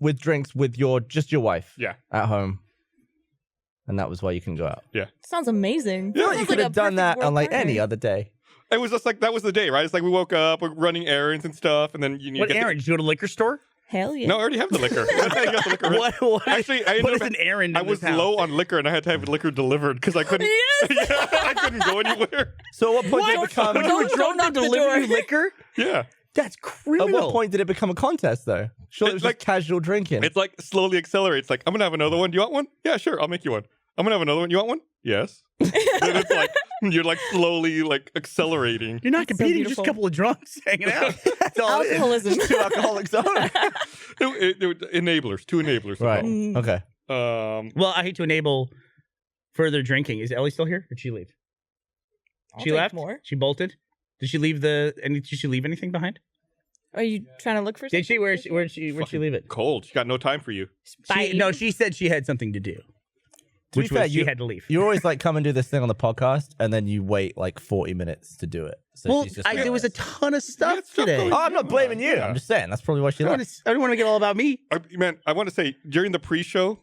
[SPEAKER 4] with drinks with your wife.
[SPEAKER 2] Yeah.
[SPEAKER 4] At home. And that was why you couldn't go out.
[SPEAKER 5] Sounds amazing.
[SPEAKER 4] I feel like
[SPEAKER 5] Sounds
[SPEAKER 4] you could
[SPEAKER 5] a
[SPEAKER 4] have done
[SPEAKER 5] perfect
[SPEAKER 4] that
[SPEAKER 5] world
[SPEAKER 4] on like
[SPEAKER 5] partner.
[SPEAKER 4] any other day.
[SPEAKER 2] It was just like that was the day, right? It's like we woke up, we're running errands and stuff, and then you
[SPEAKER 3] What
[SPEAKER 2] get
[SPEAKER 3] errand? Did you go to the liquor store?
[SPEAKER 5] Hell yeah.
[SPEAKER 2] No, I already have the liquor. I got the liquor.
[SPEAKER 3] What?
[SPEAKER 2] Actually, I
[SPEAKER 3] what
[SPEAKER 2] ended
[SPEAKER 3] is
[SPEAKER 2] up-
[SPEAKER 3] an errand?
[SPEAKER 2] I
[SPEAKER 3] in
[SPEAKER 2] was
[SPEAKER 3] this house?
[SPEAKER 2] low on liquor, and I had to have liquor delivered because I couldn't.
[SPEAKER 5] Yes.
[SPEAKER 2] Yeah, I couldn't go anywhere.
[SPEAKER 4] So at what point did it become?
[SPEAKER 3] When you were
[SPEAKER 5] Don't
[SPEAKER 3] drunk,
[SPEAKER 5] knock
[SPEAKER 3] they
[SPEAKER 5] the
[SPEAKER 3] deliver
[SPEAKER 5] door.
[SPEAKER 3] you liquor?
[SPEAKER 2] Yeah,
[SPEAKER 3] That's
[SPEAKER 4] At
[SPEAKER 3] criminal.
[SPEAKER 4] what point did it become a contest though? Sure, it was
[SPEAKER 2] It's like-
[SPEAKER 4] just casual drinking.
[SPEAKER 2] it's like slowly accelerates. Like I'm gonna have another one. Do you want one? Yeah, sure. I'll make you one. I'm gonna have another one. You want one? Yes. Then it's like you're like slowly like accelerating.
[SPEAKER 3] You're not
[SPEAKER 5] That's so
[SPEAKER 3] competing, just a
[SPEAKER 5] beautiful.
[SPEAKER 3] couple of drunks hanging out. That's all it is.
[SPEAKER 5] Alcoholism.
[SPEAKER 4] Two alcoholics on.
[SPEAKER 2] Enablers, two enablers.
[SPEAKER 4] Right.
[SPEAKER 5] Mm.
[SPEAKER 4] Okay.
[SPEAKER 3] Well, I hate to enable further drinking. Is Ellie still here? Did she leave?
[SPEAKER 5] I'll
[SPEAKER 3] She
[SPEAKER 5] take
[SPEAKER 3] left?
[SPEAKER 5] more.
[SPEAKER 3] She bolted? Did she leave did she leave anything behind?
[SPEAKER 5] Are you trying to look for something?
[SPEAKER 3] Did she? Where'd she leave it?
[SPEAKER 2] Cold. She got no time for you.
[SPEAKER 3] She said she had something to do.
[SPEAKER 4] To be
[SPEAKER 3] Which
[SPEAKER 4] fair,
[SPEAKER 3] was she had to leave.
[SPEAKER 4] You always like come and do this thing on the podcast, and then you wait like 40 minutes to do it. So
[SPEAKER 3] Well,
[SPEAKER 4] she's just like,
[SPEAKER 3] there was a ton of stuff
[SPEAKER 2] stuff
[SPEAKER 3] today.
[SPEAKER 2] going
[SPEAKER 4] Oh, I'm not blaming you.
[SPEAKER 2] Yeah.
[SPEAKER 4] I'm just saying that's probably why she
[SPEAKER 3] I
[SPEAKER 4] left.
[SPEAKER 3] don't want to get all about me.
[SPEAKER 2] Man, I want to say during the pre-show,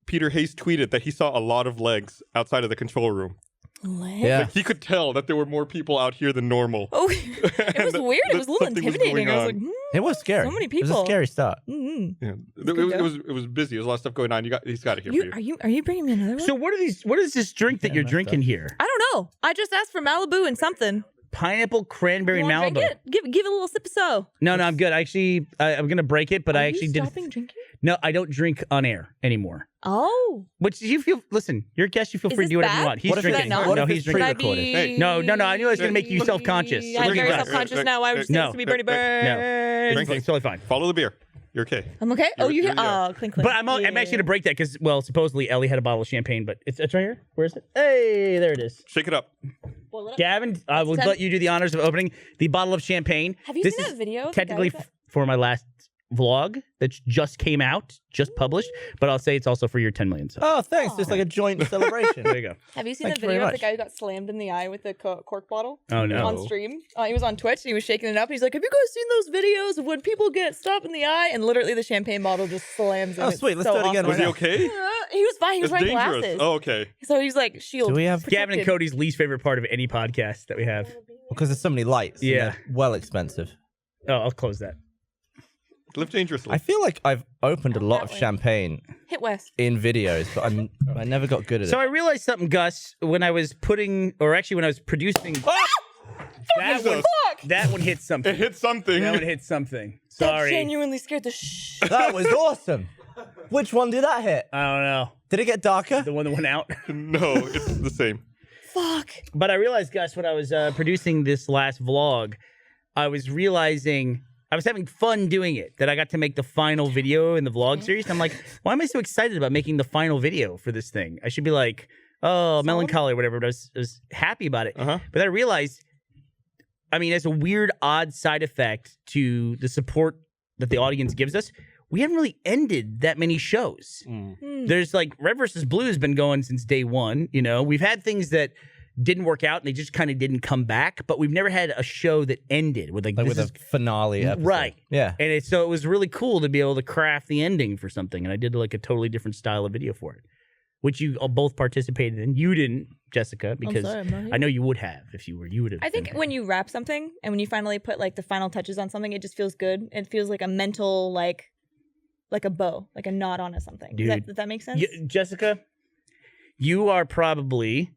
[SPEAKER 2] Peter Hayes tweeted that he saw a lot of legs outside of the control room.
[SPEAKER 4] Yeah.
[SPEAKER 2] Like, he could tell that there were more people out here than normal.
[SPEAKER 5] Oh, it was
[SPEAKER 2] And
[SPEAKER 5] weird. It was a little
[SPEAKER 2] something was
[SPEAKER 5] intimidating.
[SPEAKER 2] going
[SPEAKER 5] I was
[SPEAKER 2] on.
[SPEAKER 5] like,
[SPEAKER 4] It was scary.
[SPEAKER 5] So many
[SPEAKER 4] It was
[SPEAKER 5] people.
[SPEAKER 4] a scary start.
[SPEAKER 5] mm-hmm.
[SPEAKER 2] Yeah,
[SPEAKER 5] good though.
[SPEAKER 2] it was busy. There's a lot of stuff going on. He's got it here for you.
[SPEAKER 5] Are you bringing me another one?
[SPEAKER 3] So what is this drink that you're
[SPEAKER 4] messed
[SPEAKER 3] drinking
[SPEAKER 4] up.
[SPEAKER 3] here?
[SPEAKER 5] I don't know. I just asked for Malibu and something.
[SPEAKER 3] Pineapple cranberry
[SPEAKER 5] You wanna
[SPEAKER 3] Malibu.
[SPEAKER 5] drink it? Give it a little sip of so.
[SPEAKER 3] No, I'm good. Actually, I'm gonna break it, but
[SPEAKER 5] Are
[SPEAKER 3] I
[SPEAKER 5] you
[SPEAKER 3] actually did.
[SPEAKER 5] stopping drinking?
[SPEAKER 3] No, I don't drink on air anymore.
[SPEAKER 5] Oh.
[SPEAKER 3] Which you feel? Listen, you're a guest. You feel
[SPEAKER 5] Is
[SPEAKER 3] free to
[SPEAKER 5] this
[SPEAKER 3] do whatever you
[SPEAKER 5] bad?
[SPEAKER 3] want. He's
[SPEAKER 4] What if it's
[SPEAKER 3] drinking.
[SPEAKER 5] not?
[SPEAKER 4] What
[SPEAKER 3] No,
[SPEAKER 4] if
[SPEAKER 3] he's
[SPEAKER 4] it's
[SPEAKER 3] drinking.
[SPEAKER 4] pre-recorded?
[SPEAKER 2] Hey.
[SPEAKER 3] No. I knew I was gonna make you self-conscious.
[SPEAKER 5] I'm very
[SPEAKER 2] Drinking.
[SPEAKER 5] self-conscious now. Why would you say
[SPEAKER 3] No.
[SPEAKER 5] this to me, Bernie Burns?
[SPEAKER 3] No,
[SPEAKER 2] Drinking.
[SPEAKER 3] it's totally fine.
[SPEAKER 2] Follow the beer. You're okay.
[SPEAKER 5] I'm okay. Oh, you
[SPEAKER 2] You're-
[SPEAKER 5] hit.
[SPEAKER 2] yeah.
[SPEAKER 5] Oh, clink, clink.
[SPEAKER 3] But I'm actually gonna break that because, well, supposedly Ellie had a bottle of champagne, but it's right here. Where is it? Hey, there it is.
[SPEAKER 2] Shake it up.
[SPEAKER 5] Boil it up.
[SPEAKER 3] Gavin, I will
[SPEAKER 5] done.
[SPEAKER 3] let you do the honors of opening the bottle of champagne.
[SPEAKER 5] Have you
[SPEAKER 3] This
[SPEAKER 5] seen
[SPEAKER 3] is
[SPEAKER 5] that video? of the guy
[SPEAKER 3] Technically,
[SPEAKER 5] with that-
[SPEAKER 3] for my last vlog that just came out, just published, but I'll say it's also for your 10 million subs.
[SPEAKER 4] Oh, thanks. Just like a joint celebration.
[SPEAKER 3] There you go.
[SPEAKER 5] Have you seen
[SPEAKER 4] Thank
[SPEAKER 5] the
[SPEAKER 4] you very
[SPEAKER 5] video of the
[SPEAKER 4] much.
[SPEAKER 5] guy who got slammed in the eye with the cork bottle?
[SPEAKER 3] Oh no.
[SPEAKER 5] On stream. He was on Twitch and he was shaking it up. He's like, "Have you guys seen those videos of when people get stopped in the eye?" And literally the champagne bottle just slams him.
[SPEAKER 4] Oh,
[SPEAKER 5] It's
[SPEAKER 4] sweet. Let's
[SPEAKER 5] so
[SPEAKER 4] do it again
[SPEAKER 5] awesome.
[SPEAKER 2] Was he
[SPEAKER 4] now.
[SPEAKER 2] okay?
[SPEAKER 5] He was fine. He was
[SPEAKER 2] It's
[SPEAKER 5] wearing
[SPEAKER 2] dangerous.
[SPEAKER 5] glasses.
[SPEAKER 2] Oh, okay.
[SPEAKER 5] So he's like shield.
[SPEAKER 4] Do we have-
[SPEAKER 3] Gavin and
[SPEAKER 5] protected.
[SPEAKER 3] Cody's least favorite part of any podcast that we have.
[SPEAKER 4] Because there's so many lights. and
[SPEAKER 3] Yeah.
[SPEAKER 4] they're well expensive.
[SPEAKER 3] Oh, I'll close that.
[SPEAKER 2] Live dangerously.
[SPEAKER 4] I feel like I've opened a lot
[SPEAKER 5] That
[SPEAKER 4] of
[SPEAKER 5] way.
[SPEAKER 4] champagne
[SPEAKER 5] Hit West.
[SPEAKER 4] in videos, but I never got good at
[SPEAKER 3] So
[SPEAKER 4] it.
[SPEAKER 3] I realized something, Gus, when I was when I was producing. That one,
[SPEAKER 5] Fuck!
[SPEAKER 3] that one hit something.
[SPEAKER 2] it hit something.
[SPEAKER 3] That one hit something.
[SPEAKER 5] That
[SPEAKER 3] Sorry.
[SPEAKER 5] genuinely scared the shh.
[SPEAKER 4] That was awesome. Which one did that hit?
[SPEAKER 3] I don't know.
[SPEAKER 4] Did it get darker?
[SPEAKER 3] The one that went out.
[SPEAKER 2] No, it's the same.
[SPEAKER 5] Fuck.
[SPEAKER 3] But I realized, Gus, when I was producing this last vlog, I was realizing I was having fun doing it, that I got to make the final video in the vlog series. And I'm like, why am I so excited about making the final video for this thing? I should be like, oh, melancholy or whatever, but I was happy about it.
[SPEAKER 2] Uh-huh.
[SPEAKER 3] But then I realized, I mean, as a weird, odd side effect to the support that the audience gives us, we haven't really ended that many shows. There's like Red vs. Blue has been going since day one. You know, we've had things that didn't work out and they just kind of didn't come back, but we've never had a show that ended with like,
[SPEAKER 4] Like
[SPEAKER 3] this
[SPEAKER 4] with
[SPEAKER 3] is
[SPEAKER 4] a finale episode.
[SPEAKER 3] right.
[SPEAKER 4] Yeah.
[SPEAKER 3] And so it was really cool to be able to craft the ending for something. And I did like a totally different style of video for it, which you all both participated in. You didn't, Jessica, because
[SPEAKER 5] sorry, I'm not here.
[SPEAKER 3] I know you would have if you would have.
[SPEAKER 5] I think when you wrap something and when you finally put like the final touches on something, it just feels good. It feels like a mental like a bow, like a knot on something.
[SPEAKER 3] Dude.
[SPEAKER 5] Does that make sense?
[SPEAKER 3] Jessica, you are probably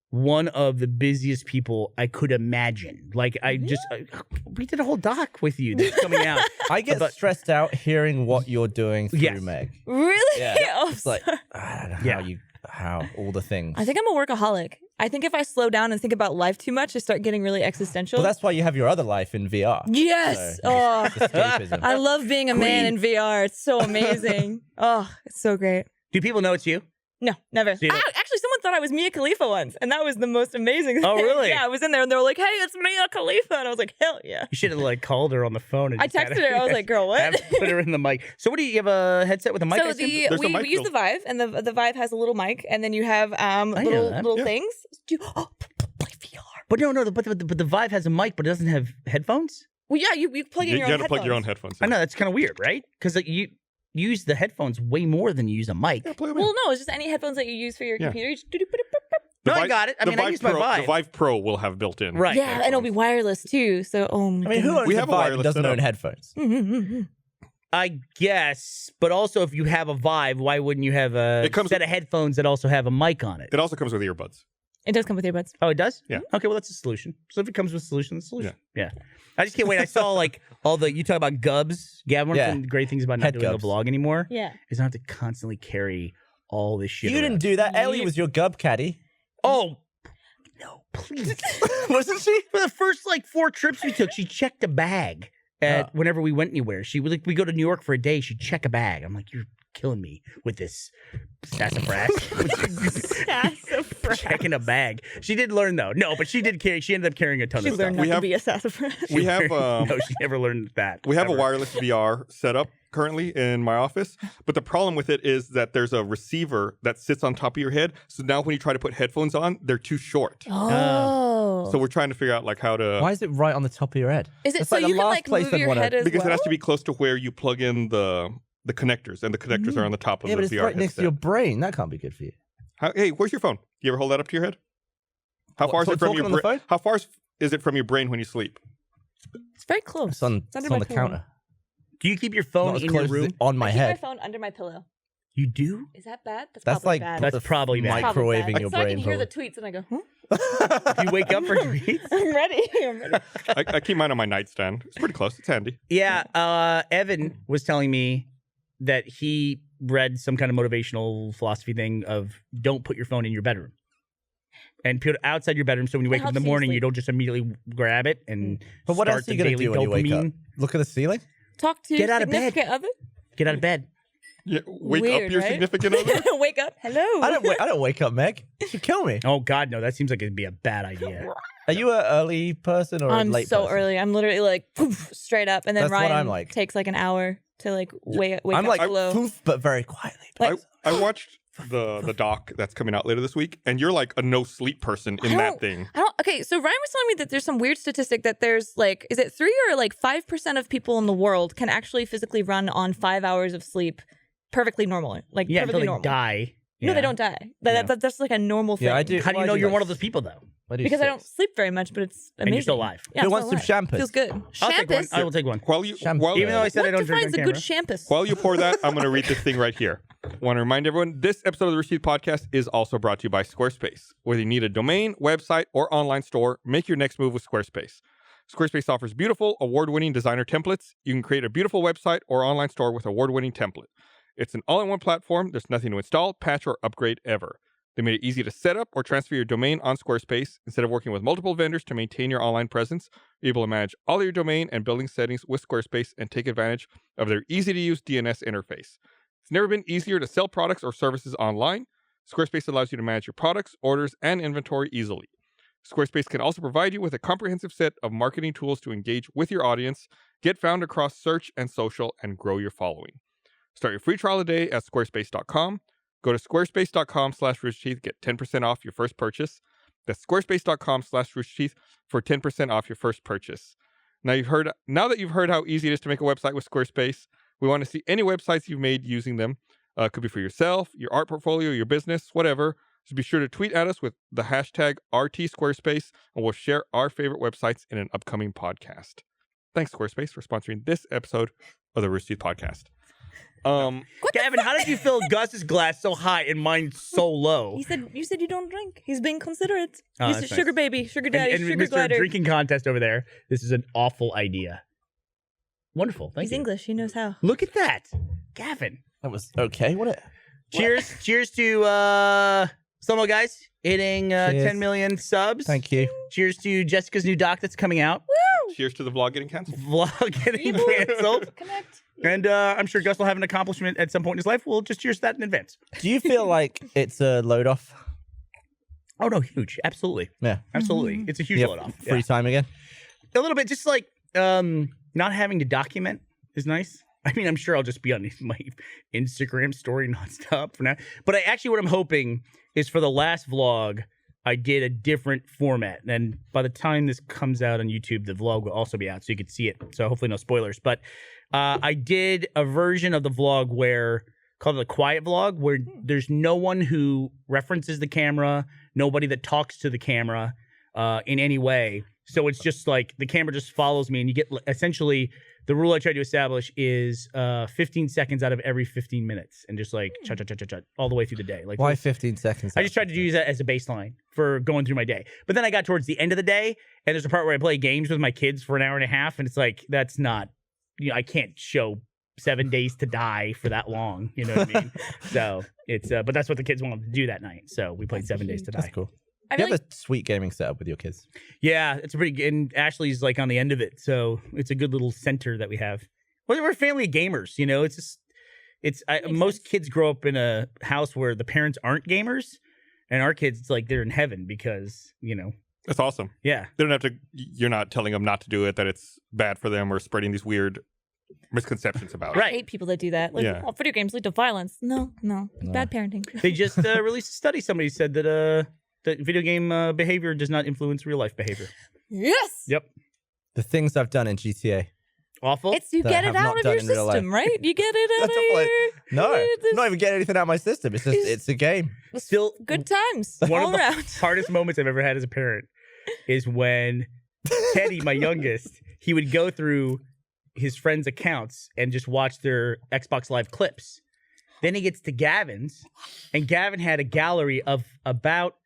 [SPEAKER 3] one of the busiest people I could imagine. Like we did a whole doc with you that's coming out.
[SPEAKER 4] I get
[SPEAKER 3] But-
[SPEAKER 4] stressed out hearing what you're doing through
[SPEAKER 3] Yes.
[SPEAKER 4] Meg.
[SPEAKER 5] Really?
[SPEAKER 4] Yeah.
[SPEAKER 5] Oh,
[SPEAKER 4] It's like, I don't know
[SPEAKER 3] Yeah.
[SPEAKER 4] how all the things.
[SPEAKER 5] I think I'm a workaholic. I think if I slow down and think about life too much, I start getting really existential.
[SPEAKER 4] Well, that's why you have your other life in VR.
[SPEAKER 5] yes.
[SPEAKER 4] So,
[SPEAKER 5] Oh,
[SPEAKER 4] escapism.
[SPEAKER 5] I love being a man in VR. It's so amazing. Oh, it's so great.
[SPEAKER 3] Do people know it's you?
[SPEAKER 5] No, never.
[SPEAKER 3] you know-
[SPEAKER 5] Actually, someone thought I was Mia Khalifa once, and that was the most amazing thing.
[SPEAKER 3] Oh, really?
[SPEAKER 5] Yeah, I was in there, and they were like, "Hey, it's Mia Khalifa," and I was like, "Hell yeah!"
[SPEAKER 3] You should have like called her on the phone. And
[SPEAKER 5] I
[SPEAKER 3] just had
[SPEAKER 5] texted her. I was like, "Girl, what?"
[SPEAKER 3] put her in the mic. So what do you have a headset with a mic? I
[SPEAKER 5] So
[SPEAKER 3] assume?
[SPEAKER 2] There's a mic
[SPEAKER 5] we use
[SPEAKER 2] though.
[SPEAKER 5] the Vive, and the Vive has a little mic, and then you have
[SPEAKER 3] know that.
[SPEAKER 5] little
[SPEAKER 2] Yeah.
[SPEAKER 5] things. Play VR.
[SPEAKER 3] But no, but the Vive has a mic, but it doesn't have headphones.
[SPEAKER 5] Well, yeah, you plug in
[SPEAKER 2] You
[SPEAKER 5] your own
[SPEAKER 2] got to plug your own
[SPEAKER 5] headphones.
[SPEAKER 2] headphones.
[SPEAKER 3] I
[SPEAKER 2] in.
[SPEAKER 3] know that's kind of weird, right? Because like, you use the headphones way more than you use a mic.
[SPEAKER 2] Yeah, plug 'em in.
[SPEAKER 5] Well, no, it's just any headphones that you use for your
[SPEAKER 2] Yeah.
[SPEAKER 5] computer. You just do-do-do-do-do-do.
[SPEAKER 3] No, I
[SPEAKER 2] Vi-
[SPEAKER 3] got it. I
[SPEAKER 2] the
[SPEAKER 3] mean, I
[SPEAKER 2] Vive
[SPEAKER 3] use my
[SPEAKER 2] Pro,
[SPEAKER 3] Vive.
[SPEAKER 2] The Vive Pro will have built-in.
[SPEAKER 3] Right.
[SPEAKER 5] Yeah, and it'll be wireless too. So,
[SPEAKER 4] I mean, who
[SPEAKER 5] goodness.
[SPEAKER 4] owns
[SPEAKER 2] We
[SPEAKER 4] a
[SPEAKER 2] have a
[SPEAKER 4] Vive and
[SPEAKER 2] wireless
[SPEAKER 4] doesn't
[SPEAKER 2] setup.
[SPEAKER 4] own headphones?
[SPEAKER 3] I guess, but also if you have a Vive, why wouldn't you have a
[SPEAKER 2] It comes
[SPEAKER 3] set of headphones that also have a mic on it?
[SPEAKER 2] It also comes with earbuds.
[SPEAKER 5] It does come with earbuds.
[SPEAKER 3] Oh, it does?
[SPEAKER 2] Yeah.
[SPEAKER 3] Okay, well, that's a solution. So if it comes with a solution, it's a solution. Yeah. I just can't wait. I saw like all the, you talk about gubs. Gavin, one
[SPEAKER 4] Yeah.
[SPEAKER 3] of the great things about not
[SPEAKER 4] Head
[SPEAKER 3] doing
[SPEAKER 4] gubs.
[SPEAKER 3] the vlog anymore
[SPEAKER 5] Yeah.
[SPEAKER 3] is I don't have to constantly carry all this shit
[SPEAKER 4] You
[SPEAKER 3] around.
[SPEAKER 4] didn't do that. Ellie was your gub caddy.
[SPEAKER 3] Oh, no, please.
[SPEAKER 4] Wasn't she?
[SPEAKER 3] For the first like 4 trips we took, she checked a bag at whenever we went anywhere. She was like, we go to New York for a day, she'd check a bag. I'm like, you're killing me with this sassafras.
[SPEAKER 5] Sassafras.
[SPEAKER 3] Checking a bag. She did learn though. No, but she did carry. She ended up carrying a ton
[SPEAKER 5] She
[SPEAKER 3] of stuff.
[SPEAKER 5] learned not
[SPEAKER 2] We
[SPEAKER 5] to
[SPEAKER 2] have-
[SPEAKER 5] be a sassafras.
[SPEAKER 2] We have
[SPEAKER 3] no, she never learned that.
[SPEAKER 2] we have a
[SPEAKER 3] ever.
[SPEAKER 2] wireless VR setup currently in my office, but the problem with it is that there's a receiver that sits on top of your head. So now when you try to put headphones on, they're too short.
[SPEAKER 5] Oh.
[SPEAKER 2] So we're trying to figure out like how to
[SPEAKER 4] Why is it right on the top of your head?
[SPEAKER 5] Is it
[SPEAKER 4] That's
[SPEAKER 5] so
[SPEAKER 4] like the
[SPEAKER 5] you can
[SPEAKER 4] last
[SPEAKER 5] like
[SPEAKER 4] place
[SPEAKER 5] move
[SPEAKER 4] I'd
[SPEAKER 5] your
[SPEAKER 4] wanna-
[SPEAKER 5] head as
[SPEAKER 2] because
[SPEAKER 5] well?
[SPEAKER 2] it has to be close to where you plug in the connectors, and the connectors are on the top of
[SPEAKER 4] Yeah,
[SPEAKER 2] the
[SPEAKER 4] but it's
[SPEAKER 2] VR
[SPEAKER 4] right next to
[SPEAKER 2] headset.
[SPEAKER 4] your brain. That can't be good for you.
[SPEAKER 2] Hey, where's your phone? You ever hold that up to your head? How
[SPEAKER 4] What,
[SPEAKER 2] far is
[SPEAKER 4] so
[SPEAKER 2] it from
[SPEAKER 4] talking
[SPEAKER 2] your
[SPEAKER 4] on the
[SPEAKER 2] brain?
[SPEAKER 4] phone?
[SPEAKER 2] How far is it from your brain when you sleep?
[SPEAKER 5] It's very close.
[SPEAKER 4] It's on,
[SPEAKER 5] under
[SPEAKER 4] it's
[SPEAKER 5] my
[SPEAKER 4] on the
[SPEAKER 5] pillow.
[SPEAKER 4] counter.
[SPEAKER 3] Do you keep your
[SPEAKER 4] Not
[SPEAKER 3] phone
[SPEAKER 4] as
[SPEAKER 3] in
[SPEAKER 4] close
[SPEAKER 3] your
[SPEAKER 4] as
[SPEAKER 3] room?
[SPEAKER 4] it on my
[SPEAKER 5] I keep
[SPEAKER 4] head.
[SPEAKER 5] my phone under my pillow.
[SPEAKER 3] You do?
[SPEAKER 5] Is that bad? That's
[SPEAKER 4] That's
[SPEAKER 5] probably
[SPEAKER 4] like
[SPEAKER 5] bad.
[SPEAKER 3] That's probably bad.
[SPEAKER 5] Probably bad.
[SPEAKER 4] microwaving your
[SPEAKER 5] So I
[SPEAKER 4] brain.
[SPEAKER 5] can hear the
[SPEAKER 4] probably.
[SPEAKER 5] tweets and I go, huh?
[SPEAKER 3] Do you wake up for tweets?
[SPEAKER 5] I'm ready. I'm ready.
[SPEAKER 2] I keep mine on my nightstand. It's pretty close. It's handy.
[SPEAKER 3] Yeah. Evan was telling me that he read some kind of motivational philosophy thing of don't put your phone in your bedroom. And put it outside your bedroom so when you wake up in the
[SPEAKER 5] helps you
[SPEAKER 3] morning, you
[SPEAKER 5] sleep.
[SPEAKER 3] don't just immediately grab it and
[SPEAKER 4] But what
[SPEAKER 3] start
[SPEAKER 4] else are you
[SPEAKER 3] the
[SPEAKER 4] going to
[SPEAKER 3] daily
[SPEAKER 4] do when you wake up?
[SPEAKER 3] dopamine.
[SPEAKER 4] Look at the ceiling?
[SPEAKER 5] Talk to
[SPEAKER 3] Get out of bed.
[SPEAKER 5] significant other.
[SPEAKER 3] Get out of bed.
[SPEAKER 2] Yeah, wake
[SPEAKER 5] Weird,
[SPEAKER 2] up your
[SPEAKER 5] right?
[SPEAKER 2] significant other.
[SPEAKER 5] Wake up. Hello.
[SPEAKER 4] I don't wake up, Meg. She'd kill me.
[SPEAKER 3] Oh, God, no. That seems like it'd be a bad idea.
[SPEAKER 4] Are you an early person or a
[SPEAKER 5] I'm
[SPEAKER 4] late
[SPEAKER 5] so
[SPEAKER 4] person?
[SPEAKER 5] early. I'm literally like poof, straight up, and then
[SPEAKER 4] That's what
[SPEAKER 5] Ryan
[SPEAKER 4] I'm like.
[SPEAKER 5] takes like an hour to like wake
[SPEAKER 4] I'm
[SPEAKER 5] up
[SPEAKER 4] like
[SPEAKER 5] slow.
[SPEAKER 4] poof, but very quietly.
[SPEAKER 5] Like-
[SPEAKER 2] I watched the doc that's coming out later this week, and you're like a no sleep person in that thing.
[SPEAKER 5] I don't. Okay, so Ryan was telling me that there's some weird statistic that there's like, is it 3 or like 5% of people in the world can actually physically run on 5 hours of sleep perfectly normal, like
[SPEAKER 3] Yeah, until
[SPEAKER 5] perfectly
[SPEAKER 3] they
[SPEAKER 5] normal.
[SPEAKER 3] die.
[SPEAKER 5] No,
[SPEAKER 3] Yeah.
[SPEAKER 5] they don't die. That's like a normal thing.
[SPEAKER 4] Yeah, I do.
[SPEAKER 3] How do you
[SPEAKER 4] well,
[SPEAKER 3] know
[SPEAKER 4] I
[SPEAKER 3] you're
[SPEAKER 4] like-
[SPEAKER 3] one of those people, though?
[SPEAKER 4] I do
[SPEAKER 5] Because I
[SPEAKER 4] 6.
[SPEAKER 5] don't sleep very much, but it's amazing.
[SPEAKER 3] And you're still alive.
[SPEAKER 5] Yeah,
[SPEAKER 4] Who
[SPEAKER 5] I'm
[SPEAKER 4] wants
[SPEAKER 5] still
[SPEAKER 4] some
[SPEAKER 5] alive.
[SPEAKER 4] champus?
[SPEAKER 5] Feels good.
[SPEAKER 3] I'll take one.
[SPEAKER 5] Champus?
[SPEAKER 3] I will take one.
[SPEAKER 2] While you
[SPEAKER 4] Shampoo.
[SPEAKER 3] Even though I said I
[SPEAKER 5] What
[SPEAKER 3] don't drink
[SPEAKER 5] defines
[SPEAKER 3] on
[SPEAKER 5] a good
[SPEAKER 3] camera.
[SPEAKER 5] champus?
[SPEAKER 2] While you pour that, I'm going to read this thing right here. Want to remind everyone, this episode of the Rooster Teeth Podcast is also brought to you by Squarespace. Whether you need a domain, website, or online store, make your next move with Squarespace. Squarespace offers beautiful, award-winning designer templates. You can create a beautiful website or online store with award-winning template. It's an all-in-one platform. There's nothing to install, patch, or upgrade ever. They made it easy to set up or transfer your domain on Squarespace. Instead of working with multiple vendors to maintain your online presence, you're able to manage all your domain and building settings with Squarespace and take advantage of their easy-to-use DNS interface. It's never been easier to sell products or services online. Squarespace allows you to manage your products, orders, and inventory easily. Squarespace can also provide you with a comprehensive set of marketing tools to engage with your audience, get found across search and social, and grow your following. Start your free trial today at squarespace.com. Go to squarespace.com/roosterteeth, get 10% off your first purchase. That's squarespace.com/roosterteeth for 10% off your first purchase. Now that you've heard how easy it is to make a website with Squarespace, we want to see any websites you've made using them. It could be for yourself, your art portfolio, your business, whatever. So be sure to tweet at us with the hashtag RTSquarespace, and we'll share our favorite websites in an upcoming podcast. Thanks, Squarespace, for sponsoring this episode of the Rooster Teeth Podcast.
[SPEAKER 3] Gavin, how did you fill Gus's glass so high and mine so low?
[SPEAKER 5] You said you don't drink. He's being considerate.
[SPEAKER 3] Oh,
[SPEAKER 5] He's a
[SPEAKER 3] that's
[SPEAKER 5] sugar
[SPEAKER 3] nice.
[SPEAKER 5] baby, sugar daddy,
[SPEAKER 3] and
[SPEAKER 5] sugar
[SPEAKER 3] Mr.
[SPEAKER 5] glider.
[SPEAKER 3] Drinking contest over there. This is an awful idea. Wonderful. Thank
[SPEAKER 5] He's
[SPEAKER 3] you.
[SPEAKER 5] English. He knows how.
[SPEAKER 3] Look at that. Gavin.
[SPEAKER 4] That was okay.
[SPEAKER 3] Cheers. Cheers to Slomo guys hitting 10 million subs.
[SPEAKER 4] Thank you.
[SPEAKER 3] Cheers to Jessica's new doc that's coming out.
[SPEAKER 2] Cheers to the vlog getting canceled.
[SPEAKER 3] Vlog getting canceled.
[SPEAKER 5] Connect.
[SPEAKER 3] And I'm sure Gus will have an accomplishment at some point in his life. We'll just cheers to that in advance.
[SPEAKER 4] Do you feel like it's a load off?
[SPEAKER 3] Oh, no, huge. Absolutely.
[SPEAKER 4] Yeah.
[SPEAKER 3] Absolutely. It's a huge
[SPEAKER 4] You
[SPEAKER 3] load
[SPEAKER 4] have
[SPEAKER 3] off.
[SPEAKER 4] free time again?
[SPEAKER 3] A little bit, just like not having to document is nice. I mean, I'm sure I'll just be on my Instagram story nonstop for now. But what I'm hoping is for the last vlog, I did a different format. And by the time this comes out on YouTube, the vlog will also be out, so you can see it. So hopefully no spoilers. But I did a version of the vlog called the quiet vlog, where there's no one who references the camera, nobody that talks to the camera in any way. So it's just like the camera just follows me, and you get essentially the rule I try to establish is 15 seconds out of every 15 minutes, and just like cha all the way through the day. Like,
[SPEAKER 4] Why 15 seconds?
[SPEAKER 3] I just tried to use that as a baseline for going through my day. But then I got towards the end of the day, and there's a part where I play games with my kids for an hour and a half, and it's like, that's not, I can't show 7 Days to Die for that long. You know what I mean? So it's, but that's what the kids wanted to do that night. So we played 7 Days to Die.
[SPEAKER 4] That's cool.
[SPEAKER 5] I
[SPEAKER 4] You
[SPEAKER 5] feel
[SPEAKER 4] have
[SPEAKER 5] like
[SPEAKER 4] a sweet gaming setup with your kids.
[SPEAKER 3] Yeah, it's pretty good. And Ashley's like on the end of it. So it's a good little center that we have. Well, we're a family of gamers, it's just, most kids grow up in a house where the parents aren't gamers, and our kids, it's like they're in heaven because,
[SPEAKER 2] That's awesome.
[SPEAKER 3] yeah.
[SPEAKER 2] They don't have to. You're not telling them not to do it, that it's bad for them, or spreading these weird misconceptions about
[SPEAKER 5] I hate people that do that. Like,
[SPEAKER 2] Yeah.
[SPEAKER 5] video games lead to violence. No, bad parenting.
[SPEAKER 3] They just released a study. Somebody said that video game behavior does not influence real life behavior.
[SPEAKER 5] Yes.
[SPEAKER 3] Yep.
[SPEAKER 4] The things I've done in GTA.
[SPEAKER 3] Awful.
[SPEAKER 5] It's you
[SPEAKER 4] that
[SPEAKER 5] get
[SPEAKER 4] I
[SPEAKER 5] it
[SPEAKER 4] have
[SPEAKER 5] out
[SPEAKER 4] not
[SPEAKER 5] of
[SPEAKER 4] done
[SPEAKER 5] your
[SPEAKER 4] in real
[SPEAKER 5] system,
[SPEAKER 4] life.
[SPEAKER 5] right? You get it out
[SPEAKER 4] That's
[SPEAKER 5] of
[SPEAKER 4] like,
[SPEAKER 5] your...
[SPEAKER 4] no,
[SPEAKER 5] Yeah,
[SPEAKER 4] I'm not even getting anything out of my system. It's just, it's a game.
[SPEAKER 3] Still,
[SPEAKER 5] Good times
[SPEAKER 3] one
[SPEAKER 5] all
[SPEAKER 3] of the
[SPEAKER 5] around.
[SPEAKER 3] hardest moments I've ever had as a parent is when Teddy, my youngest, he would go through his friends' accounts and just watch their Xbox Live clips. Then he gets to Gavin's, and Gavin had a gallery of about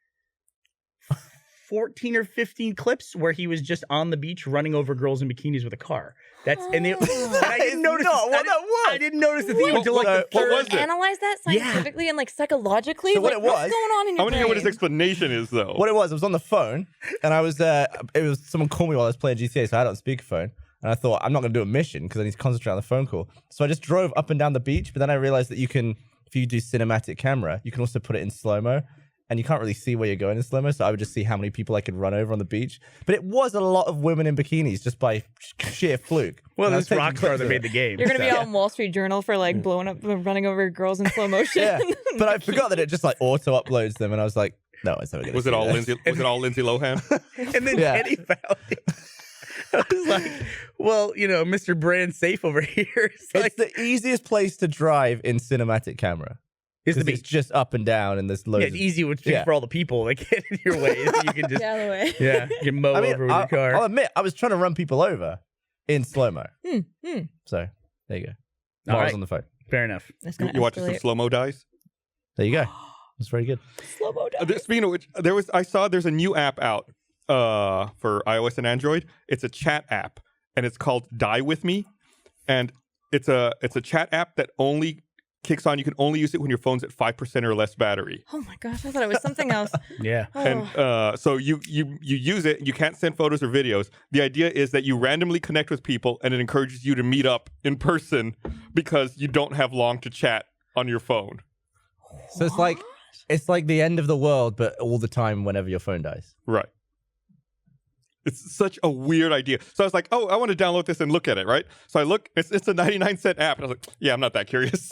[SPEAKER 3] 14 or 15 clips where he was just on the beach running over girls in bikinis with a car. And I didn't notice. I didn't notice the theme until like the
[SPEAKER 2] What
[SPEAKER 3] third.
[SPEAKER 2] was it?
[SPEAKER 5] Analyze that scientifically and like psychologically.
[SPEAKER 4] So what
[SPEAKER 5] like,
[SPEAKER 4] it was-
[SPEAKER 5] what's going on in
[SPEAKER 2] I
[SPEAKER 5] your
[SPEAKER 2] want to hear what his
[SPEAKER 5] brain?
[SPEAKER 2] explanation is, though.
[SPEAKER 4] What it was on the phone, and I was, it was someone called me while I was playing GTA, so I had it on speakerphone. And I thought, I'm not going to do a mission because I need to concentrate on the phone call. So I just drove up and down the beach, but then I realized that you can, if you do cinematic camera, you can also put it in slow-mo. And you can't really see where you're going in slow-mo, so I would just see how many people I could run over on the beach. But it was a lot of women in bikinis just by sheer fluke.
[SPEAKER 3] Well,
[SPEAKER 4] And I was
[SPEAKER 3] this
[SPEAKER 4] taking
[SPEAKER 3] Rockstar
[SPEAKER 4] clips
[SPEAKER 3] that
[SPEAKER 4] of
[SPEAKER 3] made
[SPEAKER 4] it.
[SPEAKER 3] the game.
[SPEAKER 5] You're gonna be
[SPEAKER 3] so.
[SPEAKER 5] on Wall Street Journal for like blowing up, running over girls in slow motion.
[SPEAKER 4] Yeah, but I forgot that it just like auto uploads them, and I was like, no, it's never gonna.
[SPEAKER 2] Was it all Lindsay? Was it all Lindsay Lohan?
[SPEAKER 3] And then
[SPEAKER 4] Yeah.
[SPEAKER 3] Teddy found it. I was like, well, Mr. Brand Safe over here. It's like,
[SPEAKER 4] It's the easiest place to drive in cinematic camera.
[SPEAKER 3] it's the
[SPEAKER 4] Because it's
[SPEAKER 3] beach.
[SPEAKER 4] just up and down, and there's loads.
[SPEAKER 3] Yeah, it's easy with
[SPEAKER 4] Yeah.
[SPEAKER 3] for all the people that get in your way. You can just,
[SPEAKER 5] Get out of the way.
[SPEAKER 3] yeah, you can mow
[SPEAKER 4] I mean,
[SPEAKER 3] over with your car.
[SPEAKER 4] I'll admit, I was trying to run people over in slow mo. So there you go. While I was
[SPEAKER 3] right.
[SPEAKER 4] on the phone.
[SPEAKER 3] Fair enough.
[SPEAKER 5] It's gonna
[SPEAKER 2] You watching some
[SPEAKER 5] escalate.
[SPEAKER 2] slow mo dies?
[SPEAKER 4] There you go. It's very good.
[SPEAKER 5] Slow mo down.
[SPEAKER 2] Speaking of which, there's a new app out for iOS and Android. It's a chat app, and it's called Die With Me, and it's a chat app that only kicks on. You can only use it when your phone's at 5% or less battery.
[SPEAKER 5] Oh my gosh, I thought it was something else.
[SPEAKER 3] Yeah.
[SPEAKER 5] Oh.
[SPEAKER 2] And so you use it. You can't send photos or videos. The idea is that you randomly connect with people, and it encourages you to meet up in person because you don't have long to chat on your phone.
[SPEAKER 4] So it's like the end of the world, but all the time whenever your phone dies.
[SPEAKER 2] Right. It's such a weird idea. So I was like, oh, I want to download this and look at it, right? So I look, it's a 99-cent app. And I was like, yeah, I'm not that curious.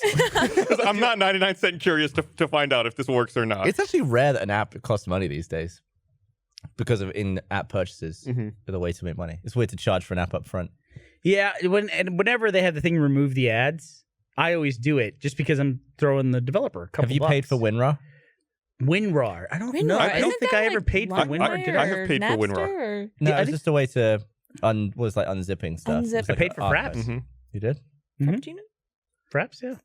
[SPEAKER 2] I'm not 99-cent curious to find out if this works or not.
[SPEAKER 4] It's actually rare that an app costs money these days because of in-app purchases. The way to make money. It's weird to charge for an app up front.
[SPEAKER 3] Yeah. Whenever they have the thing remove the ads, I always do it just because I'm throwing the developer a couple
[SPEAKER 4] Have you
[SPEAKER 3] bucks.
[SPEAKER 4] paid for WinRAR?
[SPEAKER 3] WinRAR? I don't know.
[SPEAKER 5] WinRAR,
[SPEAKER 3] I don't
[SPEAKER 5] isn't
[SPEAKER 3] think
[SPEAKER 5] that
[SPEAKER 3] I ever
[SPEAKER 5] like
[SPEAKER 3] paid for
[SPEAKER 2] I-
[SPEAKER 3] WinRAR. Did
[SPEAKER 2] I
[SPEAKER 3] I?
[SPEAKER 2] have paid for
[SPEAKER 5] Napster
[SPEAKER 2] WinRAR.
[SPEAKER 5] or-
[SPEAKER 4] No,
[SPEAKER 3] Yeah, I
[SPEAKER 4] it's
[SPEAKER 3] think-
[SPEAKER 4] just a way to unzipping stuff.
[SPEAKER 5] Unzip.
[SPEAKER 4] It's
[SPEAKER 3] I
[SPEAKER 4] like
[SPEAKER 3] paid for Fraps.
[SPEAKER 4] archives. You did?
[SPEAKER 5] Frappuccino?
[SPEAKER 3] Fraps, yeah.